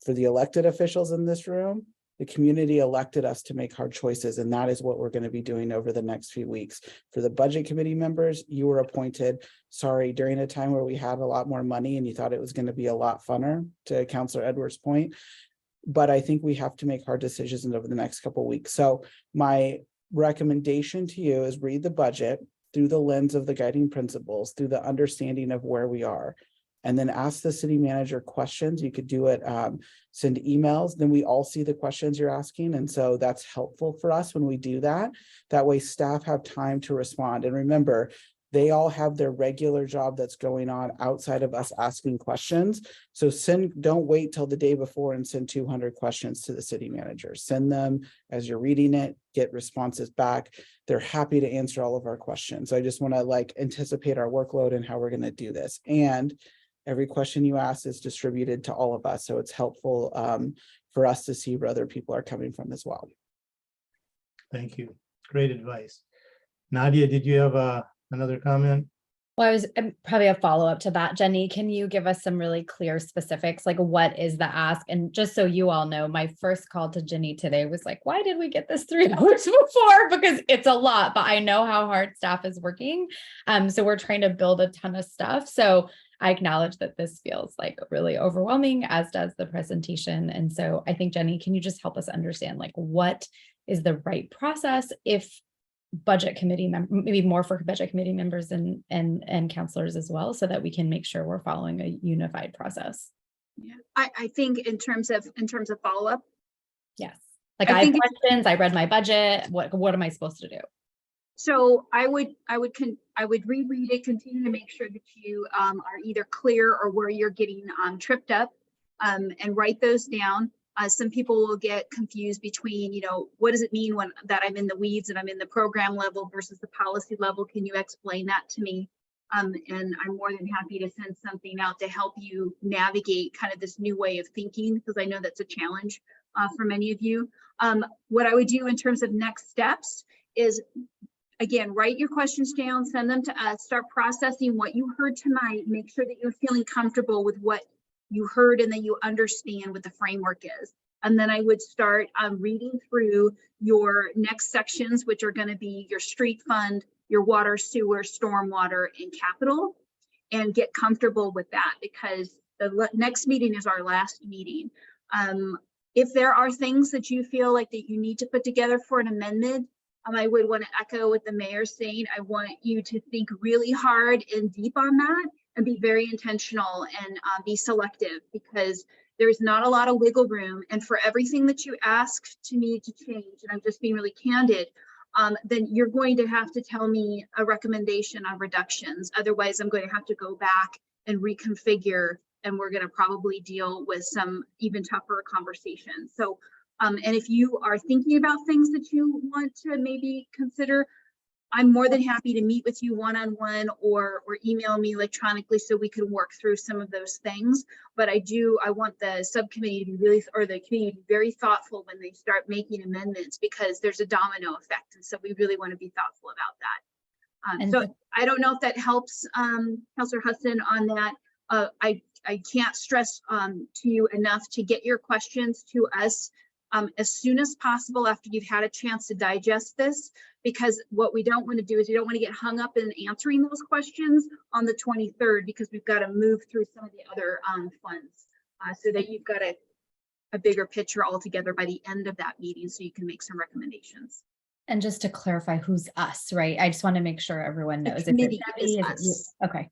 For the elected officials in this room, the community elected us to make hard choices, and that is what we're going to be doing over the next few weeks. For the budget committee members, you were appointed, sorry, during a time where we had a lot more money and you thought it was going to be a lot funner, to Councilor Edwards' point. But I think we have to make hard decisions over the next couple of weeks. So my recommendation to you is read the budget through the lens of the guiding principles, through the understanding of where we are, and then ask the city manager questions. You could do it, send emails, then we all see the questions you're asking. And so that's helpful for us when we do that. That way staff have time to respond. And remember, they all have their regular job that's going on outside of us asking questions. So don't wait till the day before and send 200 questions to the city manager. Send them as you're reading it, get responses back. They're happy to answer all of our questions. So I just want to anticipate our workload and how we're going to do this. And every question you ask is distributed to all of us. So it's helpful for us to see where other people are coming from as well. Thank you. Great advice. Nadia, did you have another comment? Well, I was probably a follow-up to that. Jenny, can you give us some really clear specifics? Like, what is the ask? And just so you all know, my first call to Jenny today was like, why did we get this 3 hours before? Because it's a lot, but I know how hard staff is working. So we're trying to build a ton of stuff. So I acknowledge that this feels like really overwhelming, as does the presentation. And so I think, Jenny, can you just help us understand what is the right process if budget committee maybe more for budget committee members and counselors as well, so that we can make sure we're following a unified process? Yeah, I think in terms of follow-up. Yes. I have questions, I read my budget. What am I supposed to do? So I would reread it, continue to make sure that you are either clear or where you're getting tripped up, and write those down. Some people will get confused between, what does it mean that I'm in the weeds and I'm in the program level versus the policy level? Can you explain that to me? And I'm more than happy to send something out to help you navigate kind of this new way of thinking, because I know that's a challenge for many of you. What I would do in terms of next steps is, again, write your questions down, send them to us, start processing what you heard tonight, make sure that you're feeling comfortable with what you heard and that you understand what the framework is. And then I would start reading through your next sections, which are going to be your street fund, your water, sewer, stormwater, and capital, and get comfortable with that, because the next meeting is our last meeting. If there are things that you feel like that you need to put together for an amendment, I would want to echo what the mayor's saying. I want you to think really hard and deep on that and be very intentional and be selective, because there's not a lot of wiggle room. And for everything that you ask to me to change, and I'm just being really candid, then you're going to have to tell me a recommendation on reductions. Otherwise, I'm going to have to go back and reconfigure, and we're going to probably deal with some even tougher conversations. So and if you are thinking about things that you want to maybe consider, I'm more than happy to meet with you one-on-one or email me electronically so we can work through some of those things. But I want the subcommittee to be really, or the committee to be very thoughtful when they start making amendments, because there's a domino effect. And so we really want to be thoughtful about that. So I don't know if that helps, Councilor Hudson, on that. I can't stress to you enough to get your questions to us as soon as possible after you've had a chance to digest this, because what we don't want to do is we don't want to get hung up in answering those questions on the 23rd, because we've got to move through some of the other funds so that you've got a bigger picture altogether by the end of that meeting, so you can make some recommendations. And just to clarify, who's us, right? I just want to make sure everyone knows. The committee is us. Okay.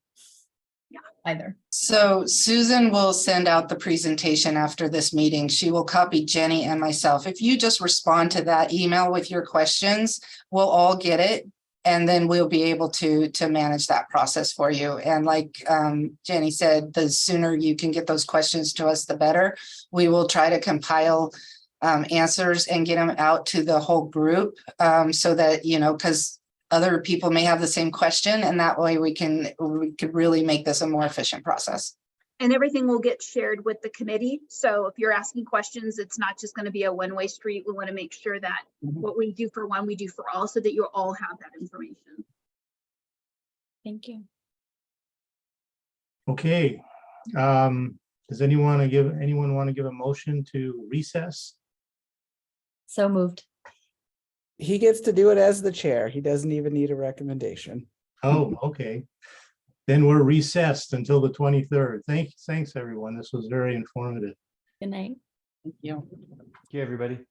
Yeah, either. So Susan will send out the presentation after this meeting. She will copy Jenny and myself. If you just respond to that email with your questions, we'll all get it. And then we'll be able to manage that process for you. And like Jenny said, the sooner you can get those questions to us, the better. We will try to compile answers and get them out to the whole group so that, because other people may have the same question, and that way we could really make this a more efficient process. And everything will get shared with the committee. So if you're asking questions, it's not just going to be a one-way street. We want to make sure that what we do for one, we do for all, so that you all have that information. Thank you. Okay. Does anyone want to give a motion to recess? So moved. He gets to do it as the chair. He doesn't even need a recommendation. Oh, okay. Then we're recessed until the 23rd. Thanks, everyone. This was very informative. Good night. Thank you. Thank you, everybody.